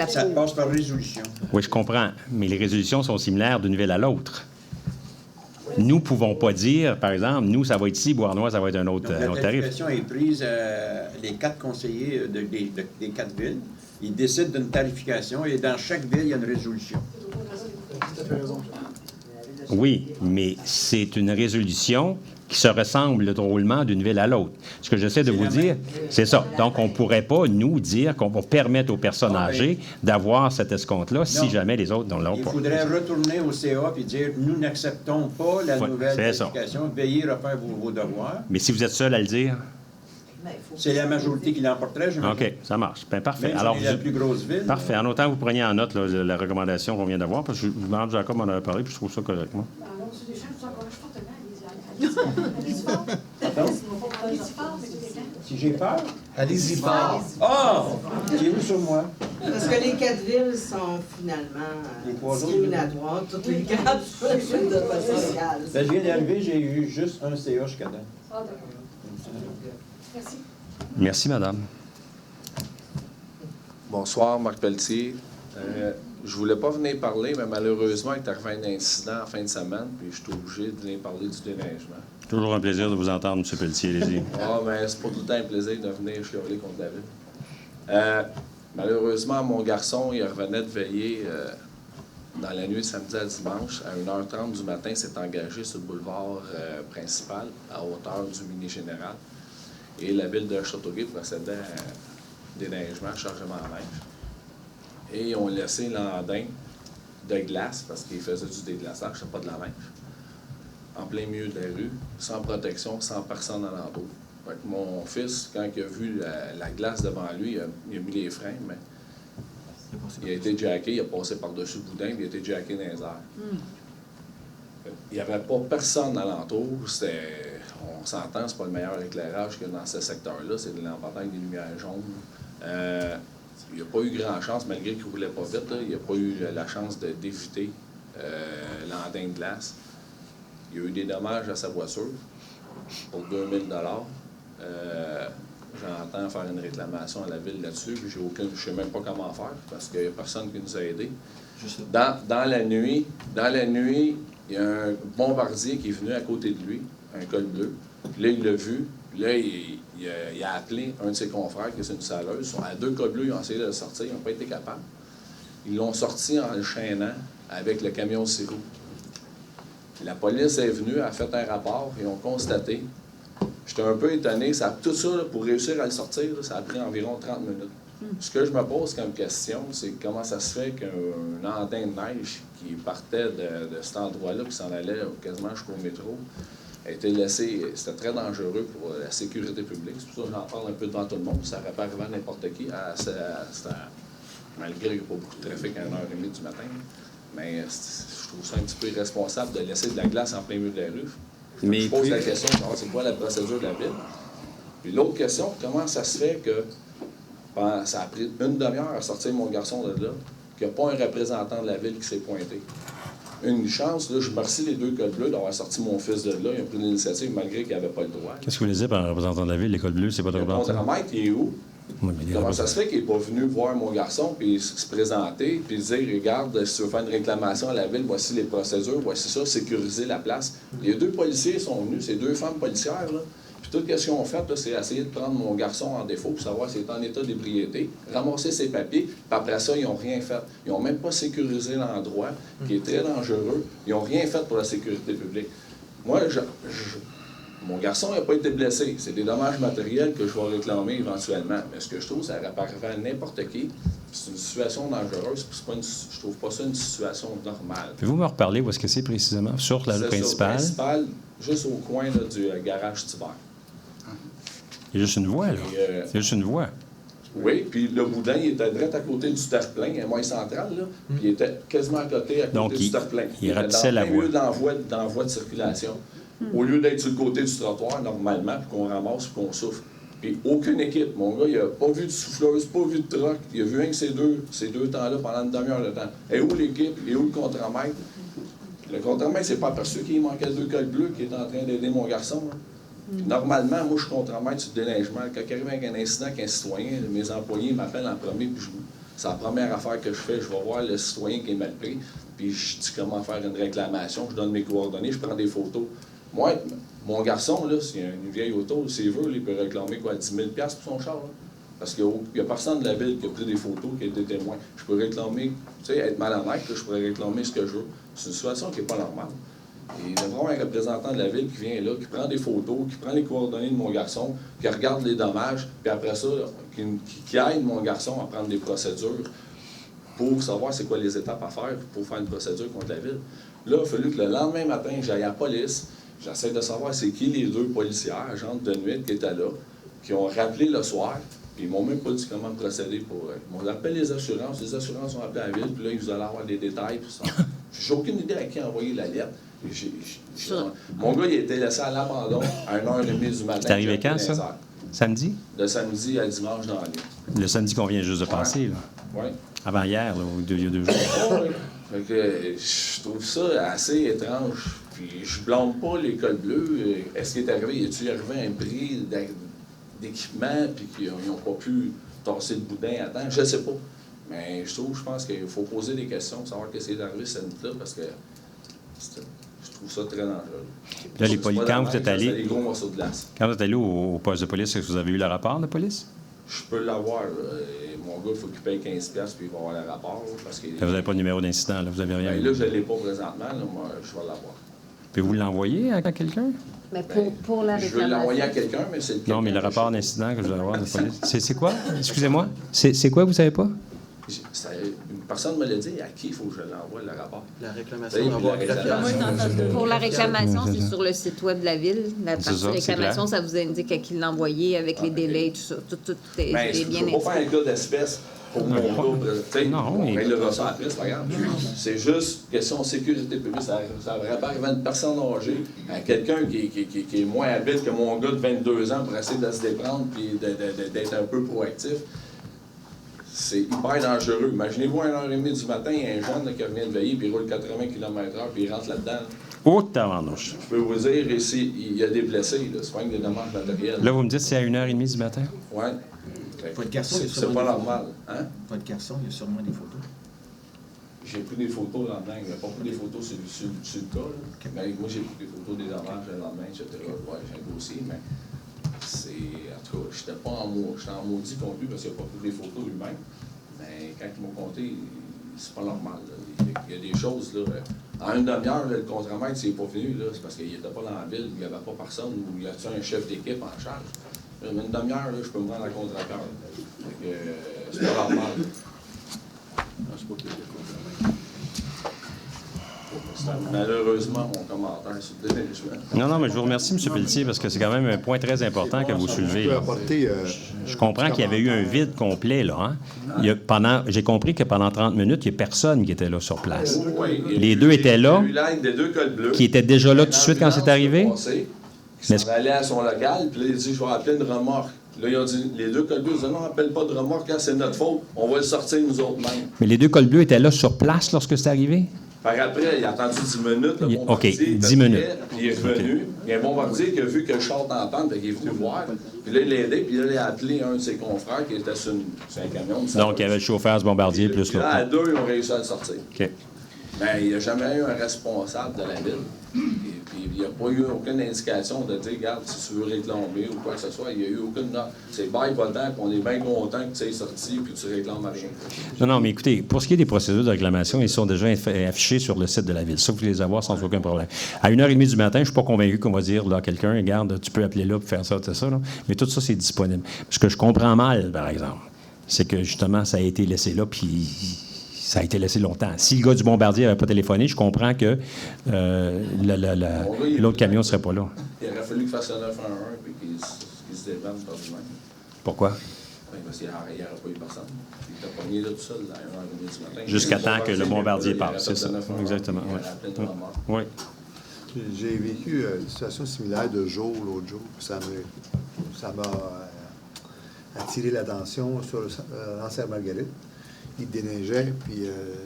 Ça passe par résolution. Oui, je comprends. Mais les résolutions sont similaires d'une ville à l'autre. Nous ne pouvons pas dire, par exemple, nous, ça va être ici, Beauharnois, ça va être un autre, Donc, un autre tarif. La tarification est prise, les 4 conseillers des 4 villes, ils décident d'une tarification et dans chaque ville, il y a une résolution. Oui, mais c'est une résolution qui se ressemble drôlement d'une ville à l'autre. Ce que j'essaie de vous dire, c'est ça. Donc, on ne pourrait pas, nous, dire qu'on va permettre aux personnes âgées d'avoir cet escompte-là si jamais les autres ne l'ont pas. Il faudrait retourner au CA et dire, nous n'acceptons pas la nouvelle tarification, veuillez refaire vos devoirs. Mais si vous êtes seul à le dire? C'est la majorité qui l'emporterait, je OK, ça marche. Bien, parfait. Même alors, si on est la plus grosse ville. Parfait. En autant, vous preniez en note là, la recommandation qu'on vient d'avoir, parce que Mme Jacob m'en avait parlé, puis je trouve ça correct. Moi. Alors, M. Deschamps, je vous encourage fortement à allez-y fort. Allez-y fort, M. Deschamps. Si j'ai peur? Allez-y fort. Ah! Qui est où sur moi? Parce que les 4 villes sont finalement discriminatoires. Toutes les 4 sont de façon égale. Ben, je viens d'arriver, j'ai eu juste un CA jusqu'à date. Ah, d'accord. Merci. Merci, madame. Bonsoir, Marc Pelletier. Je voulais pas venir parler, mais malheureusement, il est arrivé un incident en fin de semaine, puis je suis obligé de venir parler du déneigement. Toujours un plaisir de vous entendre, M. Pelletier, allez-y. Ah, mais c'est pas tout le temps un plaisir de venir chialer contre David. Malheureusement, mon garçon, il revenait de veiller dans la nuit de samedi à dimanche. À 1h30 du matin, s'est engagé sur le boulevard principal, à hauteur du mini-général. Et la ville de Châteauguay procédait à déneigement, chargement en neige. Et ils ont laissé l'andin de glace, parce qu'ils faisaient du déglaçage, c'est pas de la neige, en plein milieu de la rue, sans protection, sans personne alentour. Fait que mon fils, quand il a vu la glace devant lui, il a mis les freins, mais il a été jacké, il a passé par-dessus le boudin, puis il a été jacké dans les airs. Il n'y avait pas personne alentour. On s'entend, c'est pas le meilleur éclairage qu'il y a dans ce secteur-là, c'est de l'embouteille des lumières jaunes. Il n'y a pas eu grand chance, malgré qu'il ne roulait pas vite, là, il n'y a pas eu la chance d'éviter l'andin de glace. Il y a eu des dommages à sa voiture pour 2000 $. J'entends faire une réclamation à la ville là-dessus, puis je ne sais même pas comment faire, parce qu'il n'y a personne qui nous a aidés. Dans la nuit, il y a un bombardier qui est venu à côté de lui, un col bleu. Là, il l'a vu. Là, il a appelé un de ses confrères, qui est une saleuse. À 2 cols bleus, ils ont essayé de le sortir. Ils n'ont pas été capables. Ils l'ont sorti en le chaînant avec le camion Sirop. La police est venue, a fait un rapport. Ils ont constaté. J'étais un peu étonné. Tout ça, là, pour réussir à le sortir, là, ça a pris environ 30 minutes. Ce que je me pose comme question, c'est comment ça se fait qu'un andin de neige qui partait de cet endroit-là, qui s'en allait quasiment jusqu'au métro, a été laissé. C'était très dangereux pour la sécurité publique. C'est pour ça que j'en parle un peu devant tout le monde. Ça aurait pas arrivé à n'importe qui, malgré qu'il n'y a pas beaucoup de trafic à 1h30 du matin. Mais je trouve ça un petit peu irresponsable de laisser de la glace en plein milieu de la rue. Je pose la question de savoir c'est quoi la procédure de la ville. Puis l'autre question, comment ça se fait que ça a pris une demi-heure à sortir mon garçon de là, qu'il n'y a pas un représentant de la ville qui s'est pointé. Une chance, là, je remercie les deux cols bleus d'avoir sorti mon fils de là. Ils ont pris l'initiative malgré qu'ils n'avaient pas le droit. Qu'est-ce que vous voulez dire par un représentant de la ville? L'école bleue, c'est pas de représentant? Le contre-maître, il est où? Oui, comment ça se fait qu'il n'est pas venu voir mon garçon puis se présenter puis dire, regarde, si tu veux faire une réclamation à la ville, voici les procédures, voici ça, sécuriser la place. Les deux policiers sont venus, ces deux femmes policières, là. Puis tout ce qu'ils ont fait, là, c'est essayer de prendre mon garçon en défaut pour savoir s'il est en état d'ébriété, ramasser ses papiers, puis après ça, ils n'ont rien fait. Ils n'ont même pas sécurisé l'endroit, qui est très dangereux. Ils n'ont rien fait pour la sécurité publique. Moi, mon garçon n'a pas été blessé. C'est des dommages matériels que je vais réclamer éventuellement. Mais ce que je trouve, ça apparaît à n'importe qui. C'est une situation dangereuse. Je trouve pas ça une situation normale. Pouvez-vous me reparler où est-ce que c'est précisément? Sur la rue principale? Sur la principale, juste au coin là, du garage Tiber. Il y a juste une voie, là. C'est juste une voie. Oui, puis le boudin, il était direct à côté du terre-plein, un moyen central, là. Puis il était quasiment à côté du terre-plein. Il ratissait la voie. Dans la voie de circulation. Au lieu d'être sur le côté du trottoir, normalement, puis qu'on ramasse, puis qu'on souffle. Puis aucune équipe. Mon gars, il n'a pas vu de souffleuse, pas vu de troc. Il a vu rien que ces deux temps-là pendant une demi-heure de temps. Et où l'équipe? Et où le contre-maître? Le contre-maître s'est pas aperçu qu'il manquait 2 cols bleus qui est en train d'aider mon garçon. Hein. Normalement, moi, je suis contre-maître sur le déneigement. Quand il arrive avec un incident avec un citoyen, mes employés m'appellent en premier, puis c'est la première affaire que je fais. Je vais voir le citoyen qui est mal pris, puis je dis comment faire une réclamation. Je donne mes coordonnées, je prends des photos. Moi, mon garçon, là, s'il y a une vieille auto, s'il veut, il peut réclamer quoi, 10 000 $ pour son char. Là. Parce qu'il n'y a personne de la ville qui a pris des photos, qui a été témoin. Je peux réclamer, tu sais, être malhonnête, là, je pourrais réclamer ce que je veux. C'est une situation qui n'est pas normale. Et il y a vraiment un représentant de la ville qui vient là, qui prend des photos, qui prend les coordonnées de mon garçon, qui regarde les dommages, puis après ça, là, qui aide mon garçon à prendre des procédures pour savoir c'est quoi les étapes à faire pour faire une procédure contre la ville. Là, il a fallu que le lendemain matin, j'aille à la police, j'essaie de savoir c'est qui les 2 policières, agentes de nuit qui étaient là, qui ont rappelé le soir, puis ils m'ont même pas dit comment procéder pour eux. Ils m'ont appelé les assurances ont appelé la ville, puis là, ils allaient avoir des détails pour ça. J'ai aucune idée à qui envoyer la lettre. Mon gars, il a été laissé à l'abandon à 1h30 du matin. C'est arrivé quand, ça? Samedi? De samedi à dimanche dans la nuit. Le samedi qu'on vient juste de passer, là. Oui. Avant hier, là, il y a 2 jours. Oui. Fait que je trouve ça assez étrange. Puis je blâme pas l'école bleue. Est-ce qu'il est arrivé? Est-il arrivé un prix d'équipement puis qu'ils n'ont pas pu tasser le boudin à temps? Je ne sais pas. Mais je pense qu'il faut poser des questions pour savoir qu'est-ce qui est arrivé cette nuit-là parce que je trouve ça très dangereux. Là, quand vous êtes allé, des gros morceaux de glace. Quand vous êtes allé au poste de police, est-ce que vous avez eu le rapport de police? Je peux l'avoir. Mon gars, il faut qu'il paye 15$ puis il va avoir le rapport. Parce que, vous n'avez pas de numéro d'incident, là? Vous avez rien? Bien, là, je ne l'ai pas présentement. Là, moi, je vais l'avoir. Pouvez-vous l'envoyer à quelqu'un? Mais pour la réclamation. Je veux l'envoyer à quelqu'un, mais c'est Non, mais le rapport d'incident que je dois avoir de police. C'est quoi? Excusez-moi. C'est quoi, vous savez pas? Une personne me l'a dit, à qui il faut que je l'envoie, le rapport? La réclamation. Pour la réclamation, c'est sur le site web de la ville. La partie réclamation, ça vous indique à qui l'envoyer avec les délais, tout ça. Tout est bien indiqué. Je ne peux pas faire un cas d'espèce pour mon gars. Non, on réglera ça après, c'est pas grave. C'est juste question de sécurité publique. Ça aurait pas arrivé à une personne âgée, à quelqu'un qui est moins habile que mon gars de 22 ans pour essayer de se déprendre et d'être un peu proactif. C'est hyper dangereux. Imaginez-vous à 1h30 du matin, il y a un jeune là, qui vient de veiller, puis il roule 80 km/h, puis il rentre là-dedans. Oh, tabarnouche. Je peux vous dire, ici, il y a des blessés, c'est pas que des dommages matériels. Là, vous me dites que c'est à 1h30 du matin? Oui. Votre garçon, c'est pas normal. Hein? Votre garçon, il y a sûrement des photos. J'ai pris des photos le lendemain. Il n'y a pas pris des photos sur le cas. Là. Mais moi, j'ai pris des photos des dommages le lendemain, etc. Ouais, j'ai un dossier, mais c'est. En tout cas, j'étais en maudit contre lui parce qu'il n'a pas pris des photos lui-même. Mais quand ils m'ont compté, c'est pas normal. Là. Il y a des choses, là. En une demi-heure, le contre-maître, s'il n'est pas venu, là, c'est parce qu'il n'était pas dans la ville, il n'y avait pas personne, ou il y a un chef d'équipe en charge. Une demi-heure, je peux me rendre à contre-cœur. C'est pas normal. Non, c'est pas que Malheureusement, mon commentaire sur le déneigement. Non, mais je vous remercie, M. Pelletier, parce que c'est quand même un point très important que vous soulevez. Là. Je comprends qu'il y avait eu un vide complet, là. Hein? J'ai compris que pendant 30 minutes, il n'y a personne qui était là sur place. Oui, les deux étaient là, des deux cols bleus, qui étaient déjà là tout de suite quand c'est arrivé. Qui s'en allait à son local, puis là, il dit, je vais appeler une remorque. Là, ils ont dit, les deux cols bleus, ils ont dit, non, on n'appelle pas de remorque, c'est notre faute, on va le sortir nous autres mêmes. Mais les deux cols bleus étaient là sur place lorsque c'est arrivé? Par après, il a attendu 10 minutes, le bombardier. OK, 10 minutes. Puis il est revenu. Il y a un bombardier qui a vu que le char était en panne, il est venu voir. Puis là, il l'a aidé, puis là, il a appelé un de ses confrères qui était sur un camion. Donc, il y avait le chauffeur, ce bombardier, plus là, à deux, ils ont réussi à le sortir. OK. Mais il n'y a jamais eu un responsable de la ville. Et puis, il n'y a pas eu aucune indication de dire, regarde, si tu veux réclamer ou quoi que ce soit, il n'y a eu aucune note. C'est bail pas le temps, puis on est bien content que tu aies sorti puis que tu réclames à rien. Non, mais écoutez, pour ce qui est des procédures de réclamation, ils sont déjà affichés sur le site de la ville. Ça, vous pouvez les avoir sans aucun problème. À 1h30 du matin, je ne suis pas convaincu qu'on va dire là, à quelqu'un, regarde, tu peux appeler là pour faire ça, tout ça. Là. Mais tout ça, c'est disponible. Ce que je comprends mal, par exemple, c'est que justement, ça a été laissé là, puis ça a été laissé longtemps. Si le gars du bombardier n'avait pas téléphoné, je comprends que l'autre camion ne serait pas là. Il aurait fallu qu'il fasse un 911 et qu'il se dévanne par lui-même. Pourquoi? Oui, parce qu'il n'y aurait pas eu personne. Il était pogné là tout seul à 1h30 du matin. Jusqu'à temps que le bombardier passe, c'est ça. Exactement. Oui. J'ai vécu une situation similaire de jour l'autre jour. Ça m'a attiré l'attention sur l'ancienne Marguerite. Il déneigeait, puis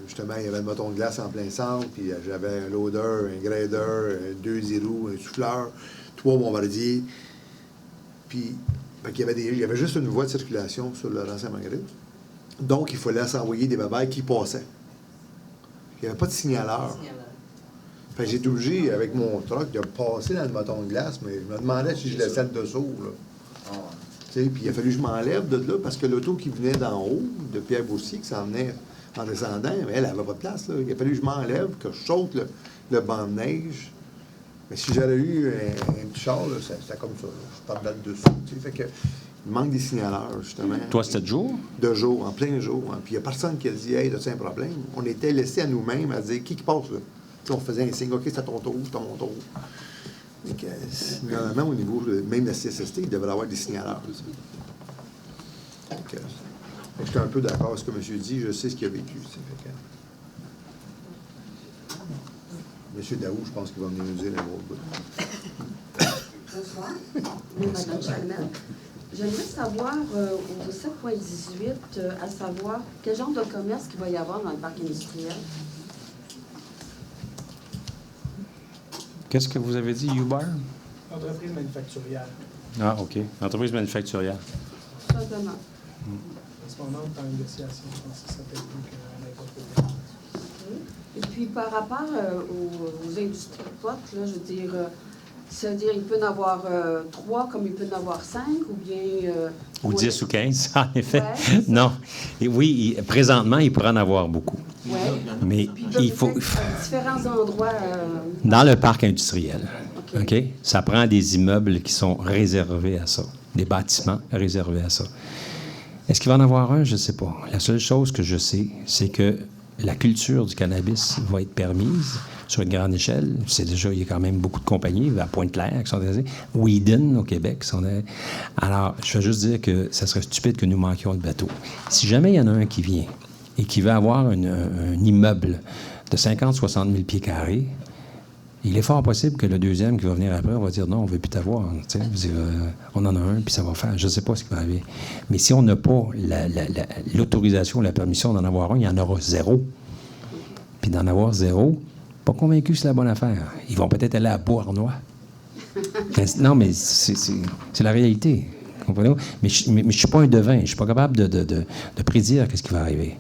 justement, il y avait un bâton de glace en plein centre, puis j'avais un loader, un grader, 2 zéros, un souffleur, 3 bombardiers. Puis, il y avait juste une voie de circulation sur le l'ancienne Marguerite. Donc, il fallait s'envoyer des babayes qui passaient. Il n'y avait pas de signaleur. Fait que j'ai été obligé, avec mon truck, de passer dans le bâton de glace, mais je me demandais si je laissais le dessous, là. Puis il a fallu que je m'enlève de là parce que l'auto qui venait d'en haut, de Pierre Boursier, qui s'en venait en descendant, mais elle n'avait pas de place. Là. Il a fallu que je m'enlève, que je saute le banc de neige. Mais si j'avais eu un petit char, c'était comme ça. Là. Je parlais de dessous. Fait que, il manque des signaleurs, justement. Toi, c'était de jour? De jour, en plein jour. Hein. Puis il n'y a personne qui a dit « Hey, as-tu un problème? » On était laissés à nous-mêmes à dire « Qui passe là? » On faisait un signe « OK, c'est à ton tour, c'est à mon tour. » Normalement, au niveau même de la CSST, il devrait y avoir des signaleurs. Je suis un peu d'accord avec ce que M. dit, je sais ce qu'il a vécu. M. Daou, je pense qu'il va venir nous dire un gros bout. Bonsoir. Oui, Mme Chalmette. J'aimerais savoir, au 7.18, à savoir quel genre de commerce qu'il va y avoir dans le parc industriel. Qu'est-ce que vous avez dit, Uber? Entreprise manufacturière. Ah, OK. Entreprise manufacturière. Simplement. En ce moment, on est en négociation. Je pense que ça peut être plus qu'à n'importe quoi. Et puis, par rapport aux industries de potes, là, je veux dire, ça veut dire qu'il peut en avoir 3 comme il peut en avoir 5, ou bien... ou 10 ou 15, en effet. Ouais, non. Et oui, présentement, il pourrait en avoir beaucoup. Oui. Mais il faut... À différents endroits... Dans le parc industriel. OK? Ça prend des immeubles qui sont réservés à ça. Des bâtiments réservés à ça. Est-ce qu'il va en avoir un? Je ne sais pas. La seule chose que je sais, c'est que la culture du cannabis va être permise sur une grande échelle. C'est déjà, il y a quand même beaucoup de compagnies, à Pointe-Claire qui sont intéressées. Whedon, au Québec, sont intéressées. Alors, je veux juste dire que ça serait stupide que nous manquions le bateau. Si jamais il y en a un qui vient et qui veut avoir un immeuble de 50-60 000 pieds carrés, il est fort possible que le deuxième qui va venir après, on va dire non, on ne veut plus t'avoir. On en a un, puis ça va faire. Je ne sais pas ce qui va arriver. Mais si on n'a pas l'autorisation, la permission d'en avoir un, il y en aura 0. Puis d'en avoir 0, pas convaincu que c'est la bonne affaire. Ils vont peut-être aller à Beauharnois. Non, mais c'est la réalité. Comprenez-vous? Mais je ne suis pas un devin. Je ne suis pas capable de prédire ce qui va arriver.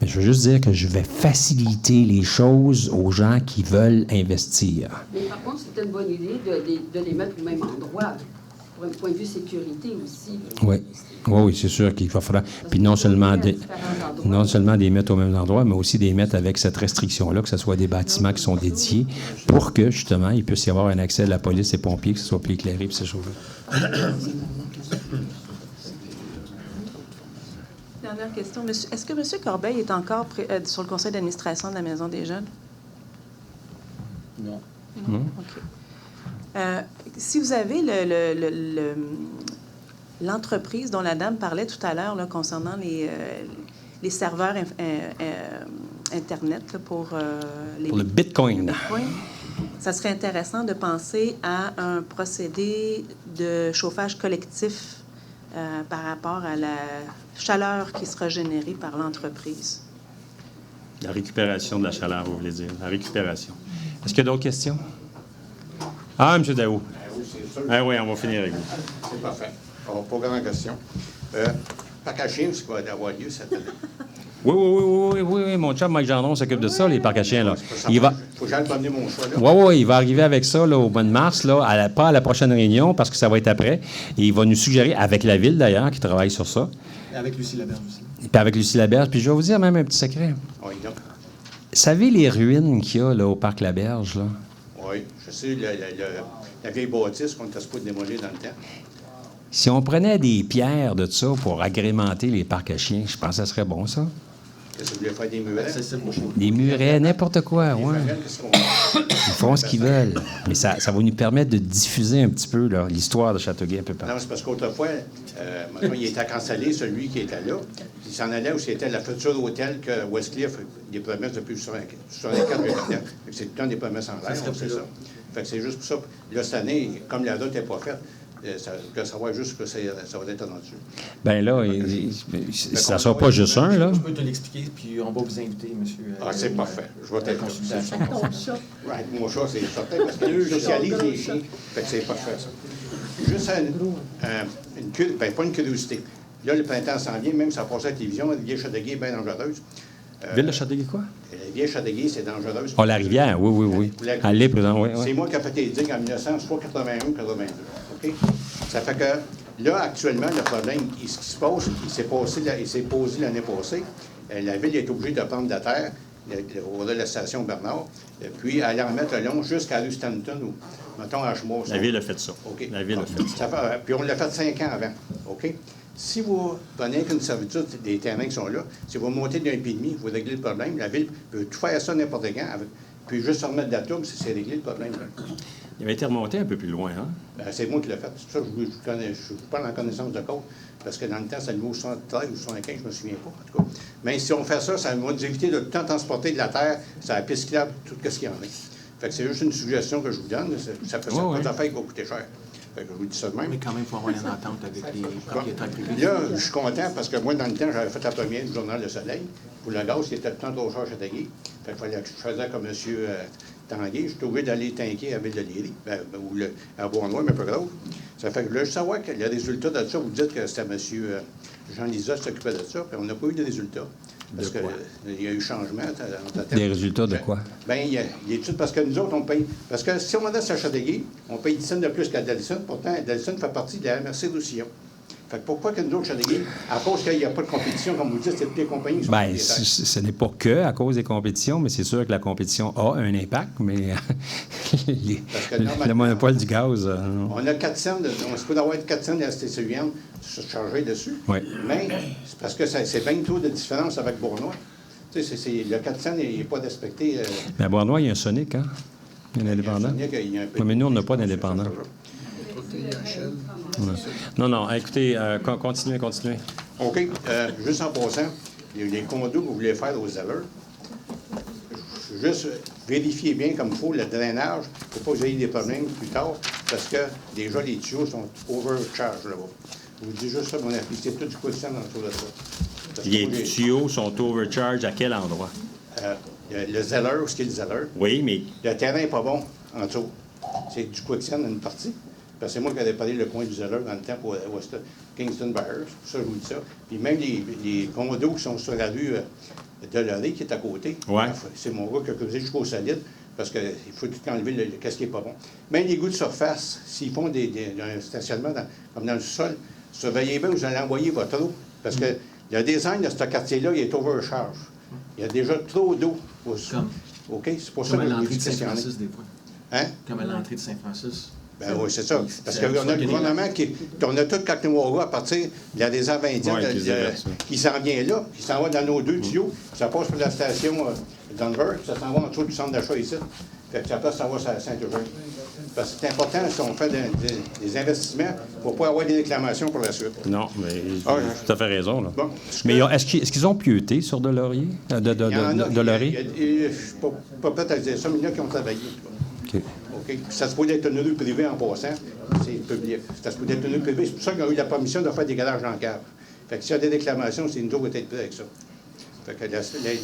Mais je veux juste dire que je vais faciliter les choses aux gens qui veulent investir. Mais par contre, c'était une bonne idée de les mettre au même endroit, pour un point de vue sécurité aussi. Oui, c'est sûr qu'il va falloir... Puis non seulement des mettre au même endroit, mais aussi des mettre avec cette restriction-là, que ce soit des bâtiments qui sont dédiés, pour que, justement, il puisse y avoir un accès à la police et pompiers, que ce soit plus éclairé, puis ces choses-là. Dernière question. Est-ce que M. Corbeil est encore sur le conseil d'administration de la Maison des Jeunes? Non. Non? OK. Si vous avez l'entreprise dont la dame parlait tout à l'heure là, concernant les serveurs Internet là, pour le Bitcoin. Ça serait intéressant de penser à un procédé de chauffage collectif par rapport à la chaleur qui sera générée par l'entreprise. La récupération de la chaleur, vous voulez dire. La récupération. Est-ce qu'il y a d'autres questions? Ah, M. Daou. Oui, c'est sûr. Ah oui, on va finir avec vous. C'est parfait. Alors, pas grande question. Parc à chiens, c'est quoi d'avoir lieu cette année? Oui. Mon chum Mike Gendron s'occupe de ça, les parcs à chiens. Là. Il va... Faut que j'aille promener mon choix, là. Oui, il va arriver avec ça là, au mois de mars, là, pas à la prochaine réunion, parce que ça va être après. Et il va nous suggérer, avec la Ville d'ailleurs, qui travaille sur ça. Et avec Lucie Laberge aussi. Puis avec Lucie Laberge. Puis je vais vous dire même un petit secret. Oui, donc. Vous savez les ruines qu'il y a là, au parc Laberge, là? Oui, je sais, la vieille bâtisse qu'on était supposé démolir dans le temps. Si on prenait des pierres de ça pour agrémenter les parcs à chiens, je pense que ça serait bon, ça. Qu'est-ce que vous voulez faire, des murets? Des murets, n'importe quoi, oui. Ils font ce qu'ils veulent. Mais ça va nous permettre de diffuser un petit peu là, l'histoire de Châteauguay un peu partout. Non, c'est parce qu'autrefois, maintenant, il était cancellé, celui qui était là. Il s'en allait où c'était la future hôtel que Westcliff, des promesses depuis 64 c'est tout le temps des promesses en l'air, c'est ça. Fait que c'est juste pour ça. Là, cette année, comme la date n'est pas faite, ça va juste que ça va être rendu. Bien là, ça ne sera pas juste un, là. Je peux te l'expliquer, puis on va vous inviter, monsieur. Ah, c'est parfait. Je vais t'être consultation. Mon chat, c'est certain, parce que je socialise les chiens. Fait que c'est parfait, ça. Juste pas une curiosité. Là, le printemps s'en vient, même ça passe à la télévision, la vieille Châteauguay est bien dangereuse. Ville de Châteauguay, quoi? La vieille Châteauguay, c'est dangereuse. Oh, la rivière, oui. Elle est présente, oui. C'est moi qui ai fait les digues en 1981 ou 82. OK? Ça fait que, là, actuellement, le problème, ce qui se passe, il s'est posé l'année passée. La Ville est obligée de prendre de la terre, au de la station Bernard, puis aller en mettre le long jusqu'à rue Stanton ou, mettons, à Chemours. La Ville a fait ça. OK. La Ville a fait ça. Puis on l'a fait 5 ans avant. OK? Si vous prenez qu'une servitude des terrains qui sont là, si vous montez d'un pied et demi, vous réglez le problème. La Ville peut tout faire ça n'importe quand, puis juste se remettre de la tourbe, c'est réglé le problème. Il avait été remonté un peu plus loin, hein? C'est moi qui l'ai fait. C'est ça, je parle en connaissance de cause, parce que dans le temps, c'est le niveau 73 ou 75, je ne me souviens pas, en tout cas. Mais si on fait ça, ça va nous éviter de tout le temps transporter de la terre, ça la piste cyclable, tout ce qu'il y en a. Fait que c'est juste une suggestion que je vous donne. Ça fait ça pas d'affaires qui va coûter cher. Fait que je vous dis ça de même. Mais quand même, il faut avoir une entente avec les propriétaires privés. Là, je suis content parce que moi, dans le temps, j'avais fait la première du Journal Le Soleil pour le gaz qui était tout le temps trop cher à Châteauguay. Fait qu'il fallait que je faisais comme M. Tanguay. J'étais obligé d'aller tanker à Ville-de-Léry, ou à Bournois, mais pas grave. Ça fait que là, je savais que les résultats de ça, vous dites que c'était M. Jean Liza qui s'occupait de ça, puis on n'a pas eu de résultats. Parce qu'il y a eu changement. Des résultats de quoi? Bien, il y a tout parce que nous autres, on paye. Parce que si on va à Châteauguay, on paye 10 cents de plus qu'à Dallison. Pourtant, Dallison fait partie de la MRC d'Roussillon. Fait que pourquoi que nous autres, Châteauguay, à cause qu'il n'y a pas de compétition, comme vous dites, c'est toutes les compagnies qui sont bien, ce n'est pas que à cause des compétitions, mais c'est sûr que la compétition a un impact, mais le monopole du gaz... On a 400, on se peut avoir 400 de la STCUM chargés dessus, mais c'est parce que c'est 20 taux de différence avec Bournois. Tu sais, le 400 n'est pas respecté. Mais à Bournois, il y a un Sonic, hein? Il y a un indépendant. Mais nous, on n'a pas d'indépendant. Non, écoutez, continuez. OK. Juste en passant, les condos que vous voulez faire aux Zellers, juste vérifiez bien comme il faut le drainage pour pas que vous ayez des problèmes plus tard, parce que déjà les tuyaux sont overcharged là-bas. Je vous dis juste ça, mon avis, c'est tout du quotidien autour de ça. Les tuyaux sont overcharged à quel endroit? Le Zeller, où est-ce qu'il y a le Zeller? Oui, mais... Le terrain n'est pas bon en dessous. C'est du quotidien une partie. Parce que c'est moi qui avais parlé le coin du Zeller dans le temps pour Kingston Byers. Ça, je vous dis ça. Puis même les condos qui sont sur la rue de Lorée, qui est à côté, c'est mon gars qui a causé jusqu'au solide, parce qu'il faut tout enlever qu'est-ce qui n'est pas bon. Même les goûts de surface, s'ils font un stationnement comme dans le sous-sol, surveillez bien où vous allez envoyer votre eau. Parce que le design de ce quartier-là, il est overcharge. Il y a déjà trop d'eau. OK? C'est pour ça que je l'entrée de Saint-Francis, des fois. Hein? Comme à l'entrée de Saint-Francis. Ben oui, c'est ça. Parce qu'on a le gouvernement qui... On a tout Kaknouara à partir de la désert indien qui s'en vient là, qui s'en va dans nos deux tuyaux. Ça passe pour la station Denver, puis ça s'en va en dessous du centre d'achat ici. Fait que ça peut savoir ça à Saint-Eugène. Parce que c'est important, si on fait des investissements, pour ne pas avoir des réclamations pour la suite. Non, mais tu as fait raison. Là. Bon, mais est-ce qu'ils ont pieuté sur Delaurier? Delaurier? Je ne suis pas prêt à dire ça, mais il y en a qui ont travaillé. OK. Ça se peut être une rue privée en passant, c'est public. Ça se peut être une rue privée. C'est pour ça qu'ils ont eu la permission de faire des garages en cave. Fait que s'il y a des réclamations, c'est nous autres qui être prêts avec ça. Fait que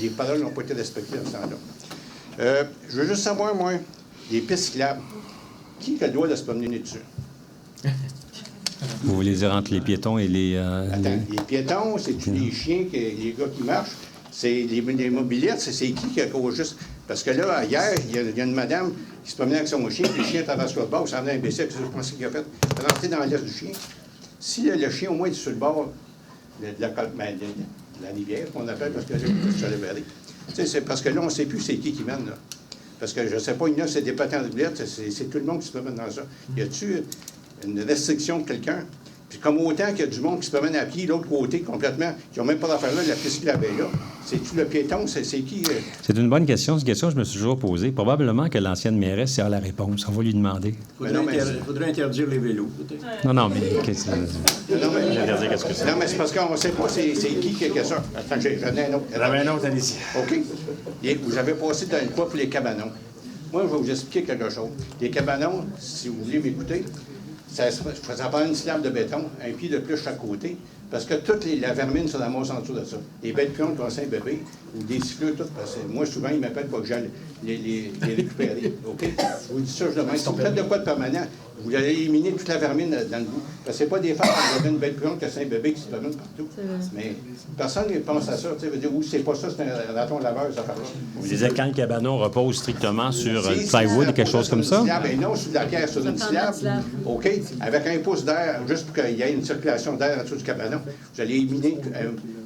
les paroles n'ont pas été respectées dans ce temps-là. Je veux juste savoir, moi, les pistes cyclables, qui a le droit de se promener dessus? Vous voulez dire entre les piétons et les... Attends, les piétons, c'est-tu les chiens, les gars qui marchent? C'est les mobilettes, c'est qui a cause juste? Parce que là, hier, il y a une madame qui se promenait avec son chien, puis le chien traverse le bord, ça venait un imbécile, puis je pense qu'il a fait rentrer dans l'aise du chien. Si le chien, au moins, est sur le bord de la rivière, qu'on appelle, parce que là, je l'ai verré. C'est parce que là, on ne sait plus c'est qui mène, là. Parce que je ne sais pas, il y en a, c'est des patins de billets, c'est tout le monde qui se promène dans ça. Y a-tu une restriction de quelqu'un? Puis comme autant qu'il y a du monde qui se promène à pied, l'autre côté, complètement, qui n'ont même pas d'affaire là, la piste qui l'avait là. C'est-tu le piéton? C'est qui? C'est une bonne question. C'est une question que je me suis toujours posée. Probablement que l'ancienne mairesse a la réponse. On va lui demander. Il faudrait interdire les vélos, peut-être. Non, mais qu'est-ce que c'est? Non, mais c'est parce qu'on ne sait pas c'est qui a ça. Attends, j'en ai un autre. J'en ai un autre, allez-y. OK. Vous avez passé dans le quoi pour les cabanons. Moi, je vais vous expliquer quelque chose. Les cabanons, si vous voulez m'écouter, ça prend une slab de béton, un pied de plus chaque côté, parce que toute la vermine se ramasse en dessous de ça. Les bêtes pions qui ont 5 bébés, ou des siffleux, tout, parce que moi, souvent, ils m'appellent pour que j'aille les récupérer. OK? Je vous dis ça, je demande. Si vous faites de quoi de permanent, vous allez éliminer toute la vermine dans le bout. Parce que c'est pas des femmes qui ont une bête pion qui a 5 bébés qui se promènent partout. Mais personne ne pense à ça. Tu sais, ou c'est pas ça, c'est un raton laveur, ça fait là. Vous disiez quand le cabanon repose strictement sur le plywood ou quelque chose comme ça? Ben non, sur la pierre, sur une slab. OK? Avec un pouce d'air, juste pour qu'il y ait une circulation d'air en dessous du cabanon, vous allez éliminer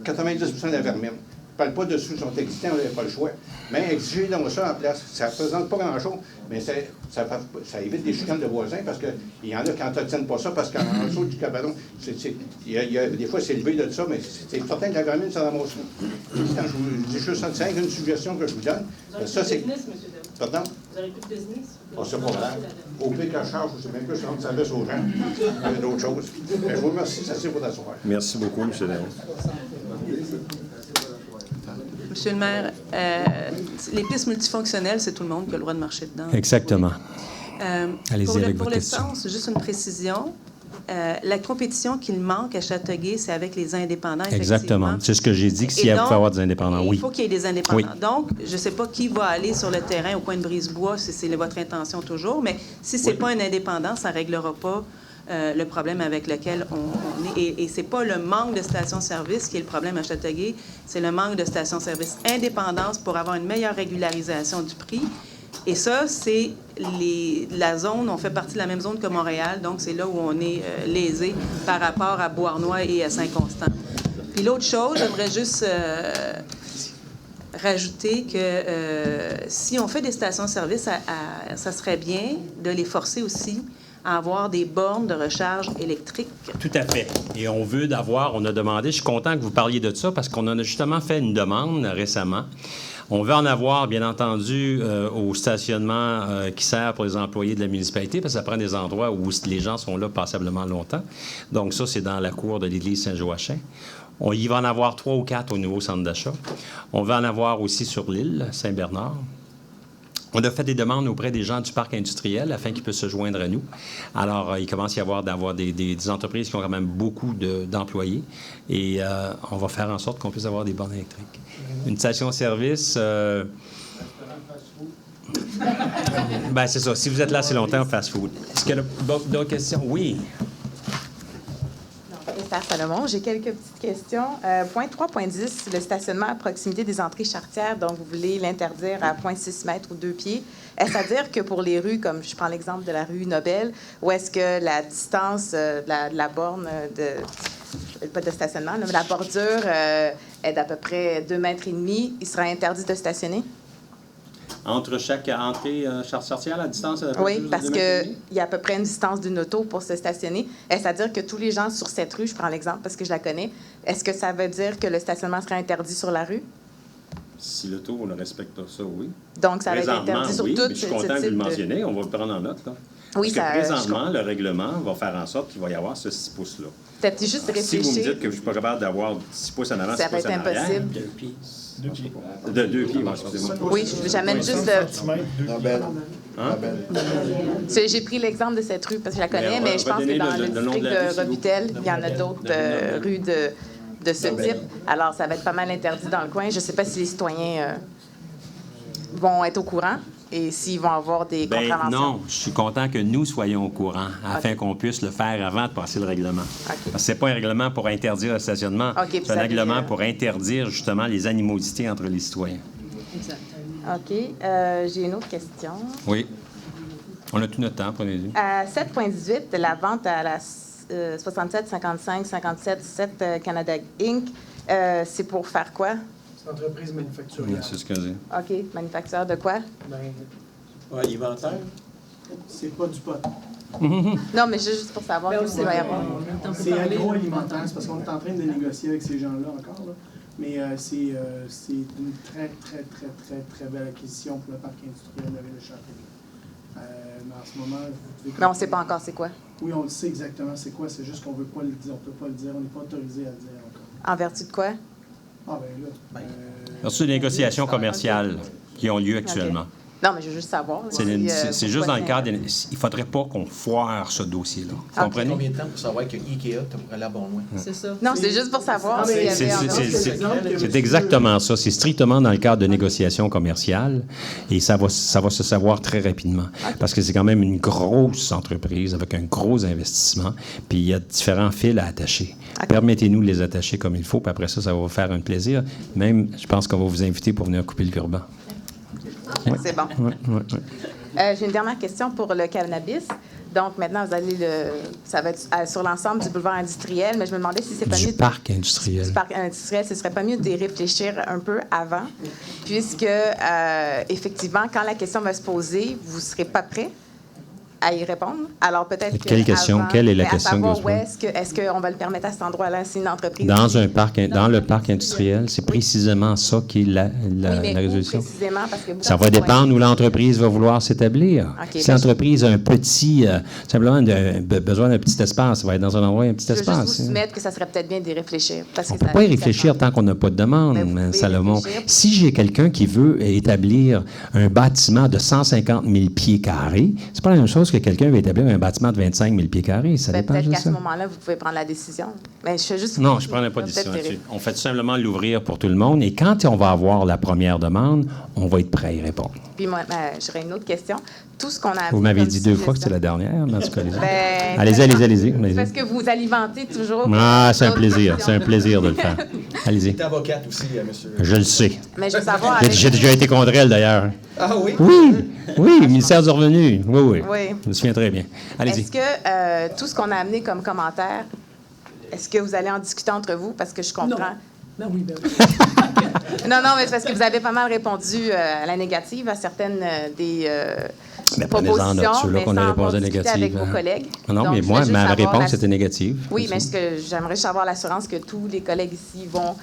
90% de la vermine. Je ne parle pas de sous sont existants, on n'avait pas le choix. Mais exiger donc ça en place, ça ne représente pas grand-chose, mais ça évite des chicanes de voisins parce qu'il y en a qui n'entretiennent pas ça parce qu'en dessous du cabanon, des fois c'est levé de ça, mais c'est certain que la vermine, ça ramasse là. Quand je vous dis juste ça, c'est une suggestion que je vous donne. Ça, c'est. Pardon? Vous n'aurez plus de business? C'est pas grave. Au pire que je charge, je sais même plus si on service aux gens. Il y a d'autres choses. Mais je vous remercie, ça c'est pour t'asseoir. Merci beaucoup, M. Daron. Monsieur le maire, les pistes multifonctionnelles, c'est tout le monde qui a le droit de marcher dedans. Exactement. Allez-y avec votre question. Pour l'essence, juste une précision. La compétition qu'il manque à Châteauguay, c'est avec les indépendants. Exactement. C'est ce que j'ai dit, que s'il faut avoir des indépendants, oui. Il faut qu'il y ait des indépendants. Oui. Donc, je ne sais pas qui va aller sur le terrain au coin de Brisebois, si c'est votre intention toujours, mais si ce n'est pas un indépendant, ça ne réglera pas le problème avec lequel on est. Et ce n'est pas le manque de stations-service qui est le problème à Châteauguay, c'est le manque de stations-service indépendantes pour avoir une meilleure régularisation du prix. Et ça, c'est la zone, on fait partie de la même zone que Montréal, donc c'est là où on est lésé par rapport à Beauharnois et à Saint-Constant. Puis l'autre chose, j'aimerais juste rajouter que si on fait des stations-service, ça serait bien de les forcer aussi à avoir des bornes de recharge électrique. Tout à fait. Et on a demandé, je suis content que vous parliez de ça parce qu'on en a justement fait une demande récemment. On veut en avoir, bien entendu, au stationnement qui sert pour les employés de la municipalité, parce que ça prend des endroits où les gens sont là passablement longtemps. Donc ça, c'est dans la cour de l'église Saint-Joachim. Il va en avoir 3 ou 4 au nouveau centre d'achat. On va en avoir aussi sur l'île Saint-Bernard. On a fait des demandes auprès des gens du parc industriel afin qu'ils puissent se joindre à nous. Alors, il commence à y avoir des entreprises qui ont quand même beaucoup d'employés et on va faire en sorte qu'on puisse avoir des bornes électriques. Une station-service... ben c'est ça. Si vous êtes là assez longtemps, fast-food. Est-ce qu'il y a d'autres questions? Oui. Esther Salomon, j'ai quelques petites questions. Point 3.10, le stationnement à proximité des entrées charretières, donc vous voulez l'interdire à 0.6 mètres ou 2 pieds. Est-ce à dire que pour les rues, comme je prends l'exemple de la rue Nobel, où est-ce que la distance de la borne pas de stationnement, mais la bordure est d'à peu près 2,5 mètres, il sera interdit de stationner? Entre chaque entrée charretière, la distance? Oui, parce qu'il y a à peu près une distance d'une auto pour se stationner. Est-ce à dire que tous les gens sur cette rue, je prends l'exemple parce que je la connais, est-ce que ça veut dire que le stationnement sera interdit sur la rue? Si le tour ne respecte pas ça, oui. Donc, ça va être Présentement, interdit sur oui, tout mais je suis content que vous le mentionniez. On va le prendre en note, là. Oui, Parce ça, que présentement, le règlement va faire en sorte qu'il va y avoir ce 6 pouces-là. Peut-être juste Si réfléchir. vous me dites que je ne suis pas capable d'avoir 6 pouces en avant, Ça 6 va pouces être en arrière... impossible. 2 pieds. 2 pieds. De 2 pieds, moi, excusez-moi. Oui, j'amène juste... J'ai pris l'exemple de cette rue parce que je la connais, mais je pense que dans le district de Robitel, il y en a d'autres rues de ce type. Alors, ça va être pas mal interdit dans le coin. Je ne sais pas si les citoyens vont être au courant et s'ils vont avoir des contraventions. Non, je suis content que nous soyons au courant afin qu'on puisse le faire avant de passer le règlement. Parce que ce n'est pas un règlement pour interdire le stationnement. C'est un règlement pour interdire justement les animosités entre les citoyens. Exact. OK. J'ai une autre question. Oui. On a tout notre temps, prenez-y. À 7.18, la vente à la 67 55 57 7 Canada Inc., c'est pour faire quoi? C'est entreprise manufacturière. Oui, c'est ce que je dis. OK. Manufacture de quoi? Alimentaire? C'est pas du pot. Non, mais juste pour savoir qu'est-ce qu'il va y avoir. C'est agroalimentaire, c'est parce qu'on est en train de négocier avec ces gens-là encore, là. Mais c'est une très, très, très, très, très belle acquisition pour le parc industriel de la ville de Châteauguay. Mais en ce moment, vous pouvez... Mais on ne sait pas encore c'est quoi. Oui, on le sait exactement c'est quoi, c'est juste qu'on ne veut pas le dire, on ne peut pas le dire, on n'est pas autorisé à le dire encore. En vertu de quoi? Ah, ben là... C'est des négociations commerciales qui ont lieu actuellement. Okay. Non, mais je veux juste savoir. C'est juste dans le cadre... Il ne faudrait pas qu'on foire ce dossier-là. Vous comprenez? Combien de temps pour savoir que IKEA pourrait aller à bon loin? C'est ça. Non, c'est juste pour savoir. C'est exactement ça. C'est strictement dans le cadre de négociations commerciales et ça va se savoir très rapidement. Parce que c'est quand même une grosse entreprise avec un gros investissement, puis il y a différents fils à attacher. Permettez-nous de les attacher comme il faut, puis après ça va vous faire un plaisir. Même, je pense qu'on va vous inviter pour venir couper le ruban. Ouais. C'est bon. J'ai une dernière question pour le cannabis. Donc, maintenant, ça va être sur l'ensemble du boulevard industriel, mais je me demandais si c'est pas mieux... Du parc industriel. Du parc industriel, ce serait pas mieux d'y réfléchir un peu avant, puisque, effectivement, quand la question va se poser, vous ne serez pas prêt à y répondre. Alors, peut-être que... Quelle question? Quelle est la question? Est-ce qu'on va le permettre à cet endroit-là, c'est une entreprise... Dans le parc industriel, c'est précisément ça qui est la résolution. Précisément, parce que ça va dépendre où l'entreprise va vouloir s'établir. Si l'entreprise a un petit... simplement besoin d'un petit espace, ça va être dans un endroit un petit espace. Je veux juste vous soumettre que ça serait peut-être bien d'y réfléchir. On ne peut pas y réfléchir tant qu'on n'a pas de demande, Salomon. Si j'ai quelqu'un qui veut établir un bâtiment de 150 000 pieds carrés, c'est pas la même chose que quelqu'un veut établir un bâtiment de 25 000 pieds carrés. Ça dépend peut-être de qu'à ça. ce moment-là, vous pouvez prendre la décision. Mais je fais juste... Non, je ne prendrai pas de décision là-dessus. On fait tout simplement l'ouvrir pour tout le monde. Et quand on va avoir la première demande, on va être prêt à y répondre. Puis moi, j'aurais une autre question. Tout ce qu'on a... Vous m'avez dit 2 fois que c'était la dernière, dans ce cas-là. Allez-y. Parce que vous alimentez toujours... Ah, c'est un plaisir. C'est un plaisir de le faire. Allez-y. Vous êtes avocate aussi, monsieur. Je le sais. Mais je veux savoir... J'ai déjà été contre elle, d'ailleurs. Ah oui? Oui, ministère du Revenu. Oui. Je me souviens très bien. Allez-y. Est-ce que tout ce qu'on a amené comme commentaire, est-ce que vous allez en discuter entre vous? Parce que je comprends... Non, oui. Non, mais c'est parce que vous avez pas mal répondu à la négative à certaines des propositions, mais sans avoir discuté avec vos collègues. Non, donc, mais moi, ma réponse était négative. Oui, mais j'aimerais juste avoir l'assurance que tous les collègues ici vont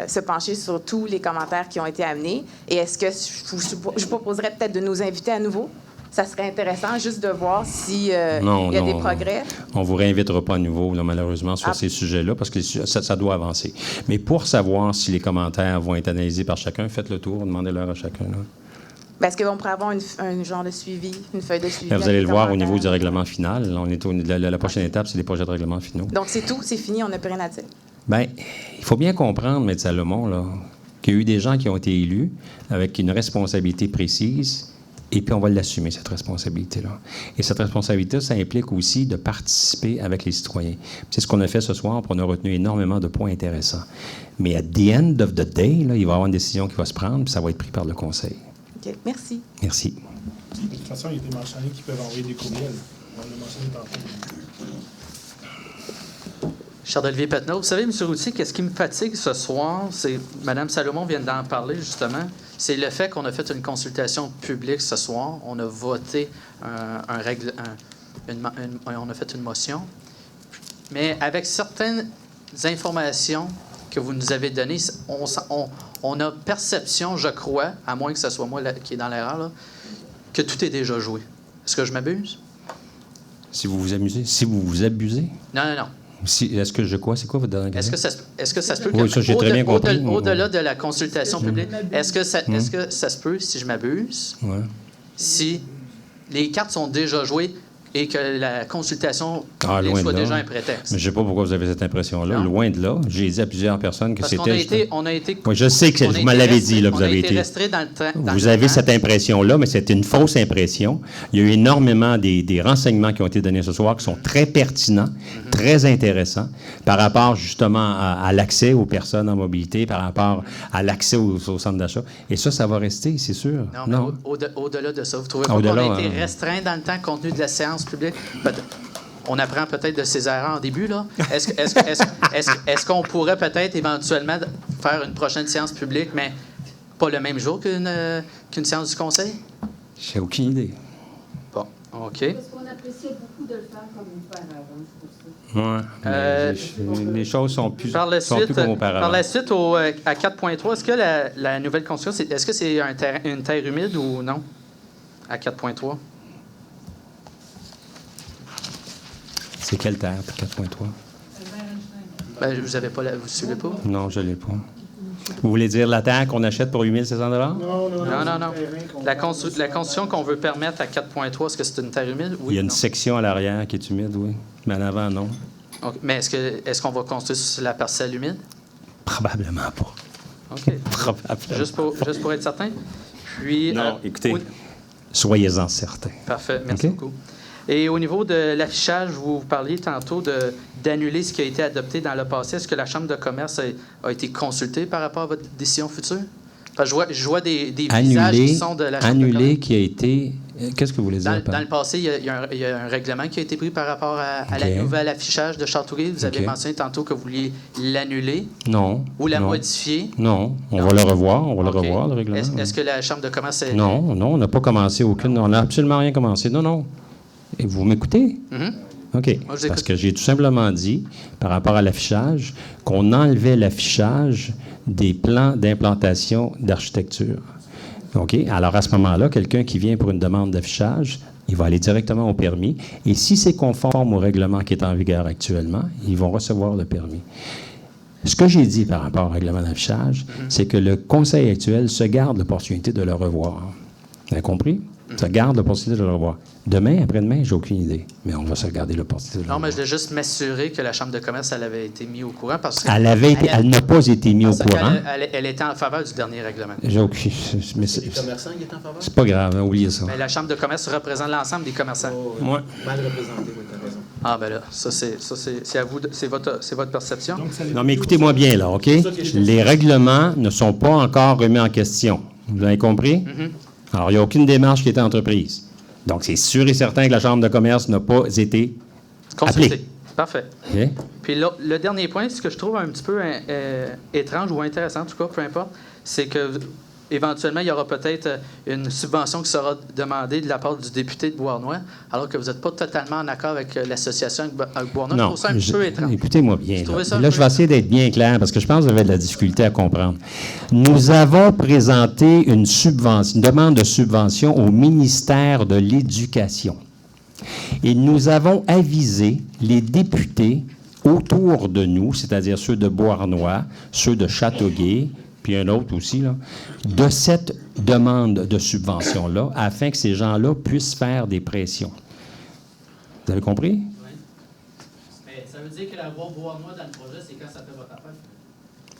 se pencher sur tous les commentaires qui ont été amenés. Et est-ce que je vous proposerais peut-être de nous inviter à nouveau? Ça serait intéressant juste de voir s'il y a des progrès. On ne vous réinvitera pas à nouveau, là, malheureusement, sur ces sujets-là, parce que ça doit avancer. Mais pour savoir si les commentaires vont être analysés par chacun, faites le tour, demandez-leur à chacun. Est-ce qu'on pourrait avoir un genre de suivi, une feuille de suivi? Vous allez le voir au niveau du règlement final. Là, la prochaine étape, c'est les projets de règlement finaux. Donc, c'est tout, c'est fini, on n'a plus rien à dire? Bien, il faut bien comprendre, M. Salomon, là, qu'il y a eu des gens qui ont été élus avec une responsabilité précise. Et puis, on va l'assumer, cette responsabilité-là. Et cette responsabilité, ça implique aussi de participer avec les citoyens. C'est ce qu'on a fait ce soir, puis on a retenu énormément de points intéressants. Mais at the end of the day, là, il va y avoir une décision qui va se prendre, puis ça va être pris par le Conseil. OK, merci. Merci. De toute façon, il a été mentionné qu'ils peuvent envoyer des courriels. On l'a mentionné tantôt. Charles-Olivier Patnaud. Vous savez, M. Routier, qu'est-ce qui me fatigue ce soir, c'est, Mme Salomon vient d'en parler justement, c'est le fait qu'on a fait une consultation publique ce soir. On a voté on a fait une motion, mais avec certaines informations que vous nous avez données, on a perception, je crois, à moins que ce soit moi qui est dans l'erreur, là, que tout est déjà joué. Est-ce que je m'abuse? Si vous vous amusez? Si vous vous abusez? Non, non, non. Est-ce que je quoi? C'est quoi votre dernière question? Est-ce que ça se peut Oui, ça, j'ai très bien compris. Au-delà de la consultation publique, est-ce que ça se peut, si je m'abuse, si les cartes sont déjà jouées et que la consultation publique soit déjà un prétexte? Mais je ne sais pas pourquoi vous avez cette impression-là. Loin de là. J'ai dit à plusieurs personnes que c'était... On a été... Oui, je sais que vous me l'avez dit, là, vous avez été... restreint dans le temps. Vous avez cette impression-là, mais c'est une fausse impression. Il y a eu énormément des renseignements qui ont été donnés ce soir qui sont très pertinents, très intéressants, par rapport justement à l'accès aux personnes en mobilité, par rapport à l'accès au centre d'achat. Et ça va rester, c'est sûr. Non, mais au-delà de ça, vous trouvez pas qu'on a été restreint dans le temps compte tenu de la séance publique? On apprend peut-être de ses erreurs en début, là. Est-ce qu'on pourrait peut-être éventuellement faire une prochaine séance publique, mais pas le même jour qu'une séance du Conseil? J'ai aucune idée. Bon, OK. Parce qu'on appréciait beaucoup de le faire comme auparavant, c'est pour ça. Oui, les choses sont plus, plus comme auparavant. Par la suite, à 4.3, est-ce que la nouvelle construction, est-ce que c'est une terre humide ou non? À 4.3? C'est quelle terre, 4.3? Ben, vous avez pas vous suivez pas? Non, je ne l'ai pas. Vous voulez dire la terre qu'on achète pour 8 700 $? Non. La construction qu'on veut permettre à 4.3, est-ce que c'est une terre humide? Oui, il y a une section à l'arrière qui est humide, oui. Mais en avant, non. Okay. Mais est-ce qu'on va construire sur la parcelle humide? Probablement pas. OK. Probablement. Juste pour être certain? Puis, non, écoutez, soyez-en certains. Parfait, merci beaucoup. Et au niveau de l'affichage, vous parliez tantôt d'annuler ce qui a été adopté dans le passé. Est-ce que la Chambre de commerce a été consultée par rapport à votre décision future? Parce que je vois des visages qui sont de la Chambre de commerce. Qui a été... Qu'est-ce que vous voulez dire? Dans le passé, il y a un règlement qui a été pris par rapport à la nouvelle affichage de Châteauguay. Vous avez mentionné tantôt que vous vouliez l'annuler. Non. Ou la modifier. Non. On va le revoir. On va le revoir, le règlement. Est-ce que la Chambre de commerce... Non, on n'a pas commencé aucune... On n'a absolument rien commencé. Non. Et vous m'écoutez? OK. Parce que j'ai tout simplement dit, par rapport à l'affichage, qu'on enlevait l'affichage des plans d'implantation d'architecture. OK? Alors, à ce moment-là, quelqu'un qui vient pour une demande d'affichage, il va aller directement au permis. Et si c'est conforme au règlement qui est en vigueur actuellement, ils vont recevoir le permis. Ce que j'ai dit par rapport au règlement d'affichage, c'est que le Conseil actuel se garde l'opportunité de le revoir. Vous avez compris? Se garde l'opportunité de le revoir. Demain, après-demain, j'ai aucune idée. Mais on va se garder l'opportunité de le revoir. Non, mais je voulais juste m'assurer que la Chambre de commerce, elle avait été mise au courant. Parce que elle n'a pas été mise au courant. Elle était en faveur du dernier règlement. J'ai aucune... Mais c'est les commerçants qui étaient en faveur? C'est pas grave, oubliez ça. Mais la Chambre de commerce représente l'ensemble des commerçants. Moi. Mal représenté, oui, tu as raison. Ah, ben là, ça, c'est à vous, c'est votre perception. Non, mais écoutez-moi bien, là, OK? Les règlements ne sont pas encore remis en question. Vous avez compris? Alors, il n'y a aucune démarche qui a été entreprise. Donc, c'est sûr et certain que la Chambre de commerce n'a pas été appelée. Parfait. Okay. Puis le dernier point, ce que je trouve un petit peu étrange ou intéressant, en tout cas, peu importe, c'est que éventuellement, il y aura peut-être une subvention qui sera demandée de la part du député de Beauharnois, alors que vous n'êtes pas totalement en accord avec l'association avec Beauharnois. Non, je trouve ça un petit peu étrange. Écoutez-moi bien. Là, je vais essayer d'être bien clair parce que je pense que vous avez de la difficulté à comprendre. Nous avons présenté une demande de subvention au ministère de l'Éducation. Et nous avons avisé les députés autour de nous, c'est-à-dire ceux de Beauharnois, ceux de Châteauguay, puis un autre aussi, là, de cette demande de subvention-là, afin que ces gens-là puissent faire des pressions. Vous avez compris? Oui. Mais ça veut dire que la voix Beauharnois dans le projet, c'est quand ça fait votre affaire?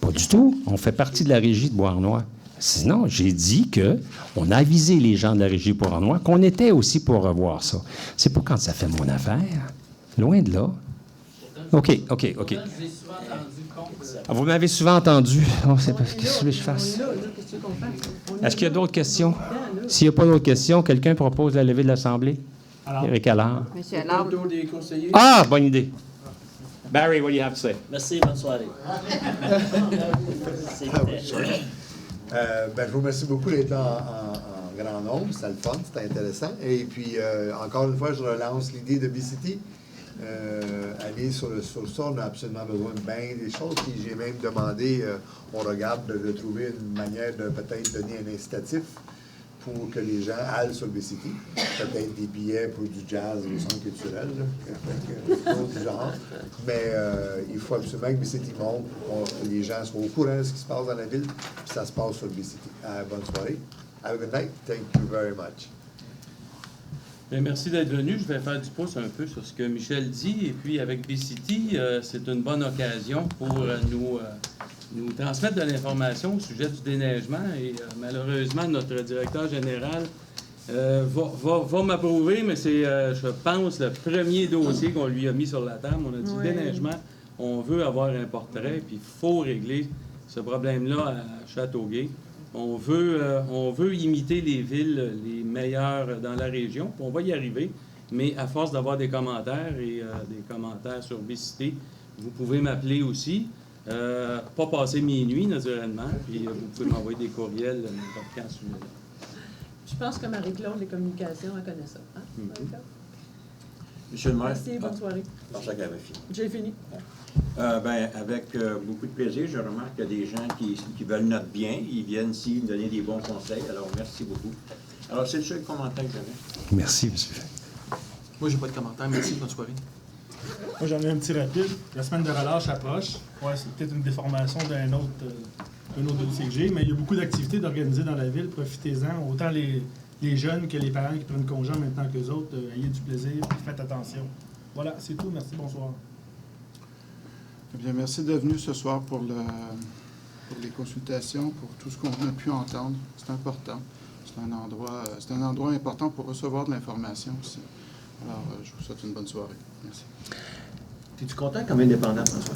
Pas du tout. On fait partie de la régie de Beauharnois. Sinon, j'ai dit qu'on a avisé les gens de la régie Beauharnois qu'on était aussi pour revoir ça. C'est pas quand ça fait mon affaire. Loin de là. OK. Vous m'avez souvent entendu. Oh, c'est pas ce que je fasse. Est-ce qu'il y a d'autres questions? S'il n'y a pas d'autres questions, quelqu'un propose la levée de l'Assemblée? Éric Allard. Monsieur Allard. Ah, bonne idée. Barry, what do you have to say? Merci, bonne soirée. Je vous remercie beaucoup d'être en grand nombre. C'était le fun, c'était intéressant. Et puis, encore une fois, je relance l'idée de B-City. aller sur le sol. On a absolument besoin de bien des choses. Puis j'ai même demandé, on regarde de trouver une manière de peut-être donner un incitatif pour que les gens aillent sur BCT. Peut-être des billets pour du jazz ou du centre culturel, du genre. Mais il faut absolument que BCT monte pour que les gens soient au courant de ce qui se passe dans la ville, puis ça se passe sur BCT. Bonne soirée. Have a good night. Thank you very much. Bien, merci d'être venu. Je vais faire du pouce un peu sur ce que Michel dit. Et puis, avec BCT, c'est une bonne occasion pour nous transmettre de l'information au sujet du déneigement. Et malheureusement, notre directeur général va m'approuver, mais c'est, je pense, le premier dossier qu'on lui a mis sur la table. On a dit déneigement, on veut avoir un portrait, puis il faut régler ce problème-là à Châteauguay. On veut imiter les villes les meilleures dans la région, puis on va y arriver, mais à force d'avoir des commentaires et des commentaires sur BCT, vous pouvez m'appeler aussi. Pas passer minuit, naturellement, puis vous pouvez m'envoyer des courriels n'importe quand sur le... Je pense que Marie-Claude, les communications, elle connaît ça. Hein? Monsieur le maire. Merci, bonne soirée. Je pensais qu'elle avait fini. J'ai fini. Avec beaucoup de plaisir, je remarque qu'il y a des gens qui veulent notre bien. Ils viennent ici nous donner des bons conseils. Alors, merci beaucoup. Alors, c'est le seul commentaire que j'avais. Merci, monsieur. Moi, j'ai pas de commentaire. Merci, bonne soirée. Moi, j'en ai un petit rapide. La semaine de relâche approche. Ouais, c'est peut-être une déformation d'un autre dossier que j'ai, mais il y a beaucoup d'activités d'organiser dans la ville. Profitez-en. Autant les jeunes que les parents qui prennent congé en même temps que les autres. Ayez du plaisir et faites attention. Voilà, c'est tout. Merci, bonsoir. Eh bien, merci d'être venu ce soir pour les consultations, pour tout ce qu'on a pu entendre. C'est important. C'est un endroit important pour recevoir de l'information aussi. Alors, je vous souhaite une bonne soirée. Merci. Es-tu content comme indépendant, François?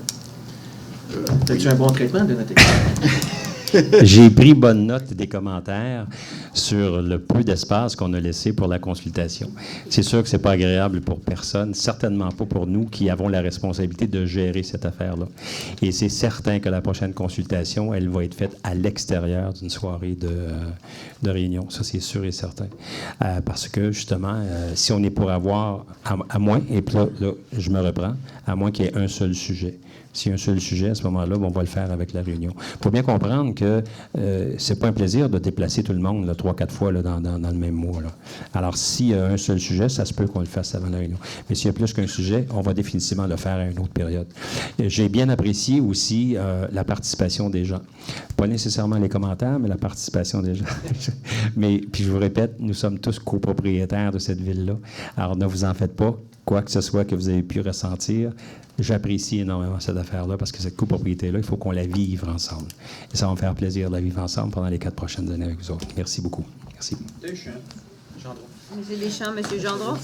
As-tu un bon traitement de notre J'ai pris bonne note des commentaires sur le peu d'espace qu'on a laissé pour la consultation. C'est sûr que ce n'est pas agréable pour personne, certainement pas pour nous qui avons la responsabilité de gérer cette affaire-là. Et c'est certain que la prochaine consultation, elle va être faite à l'extérieur d'une soirée de réunion. Ça, c'est sûr et certain. Parce que, justement, si on est pour avoir, à moins, et puis là, je me reprends, à moins qu'il y ait un seul sujet. S'il y a un seul sujet, à ce moment-là, on va le faire avec la réunion. Il faut bien comprendre que c'est pas un plaisir de déplacer tout le monde 3-4 fois là, dans le même mois. Là. Alors, s'il y a un seul sujet, ça se peut qu'on le fasse avant la réunion. Mais s'il y a plus qu'un sujet, on va définitivement le faire à une autre période. J'ai bien apprécié aussi la participation des gens. Pas nécessairement les commentaires, mais la participation des gens. Mais, puis je vous répète, nous sommes tous copropriétaires de cette ville-là. Alors, ne vous en faites pas. Quoi que ce soit que vous avez pu ressentir, j'apprécie énormément cette affaire-là parce que cette copropriété-là, il faut qu'on la vive ensemble. Et ça va me faire plaisir de la vivre ensemble pendant les 4 prochaines années avec vous autres. Merci beaucoup. Merci. Monsieur Deschamps, Monsieur Gendron.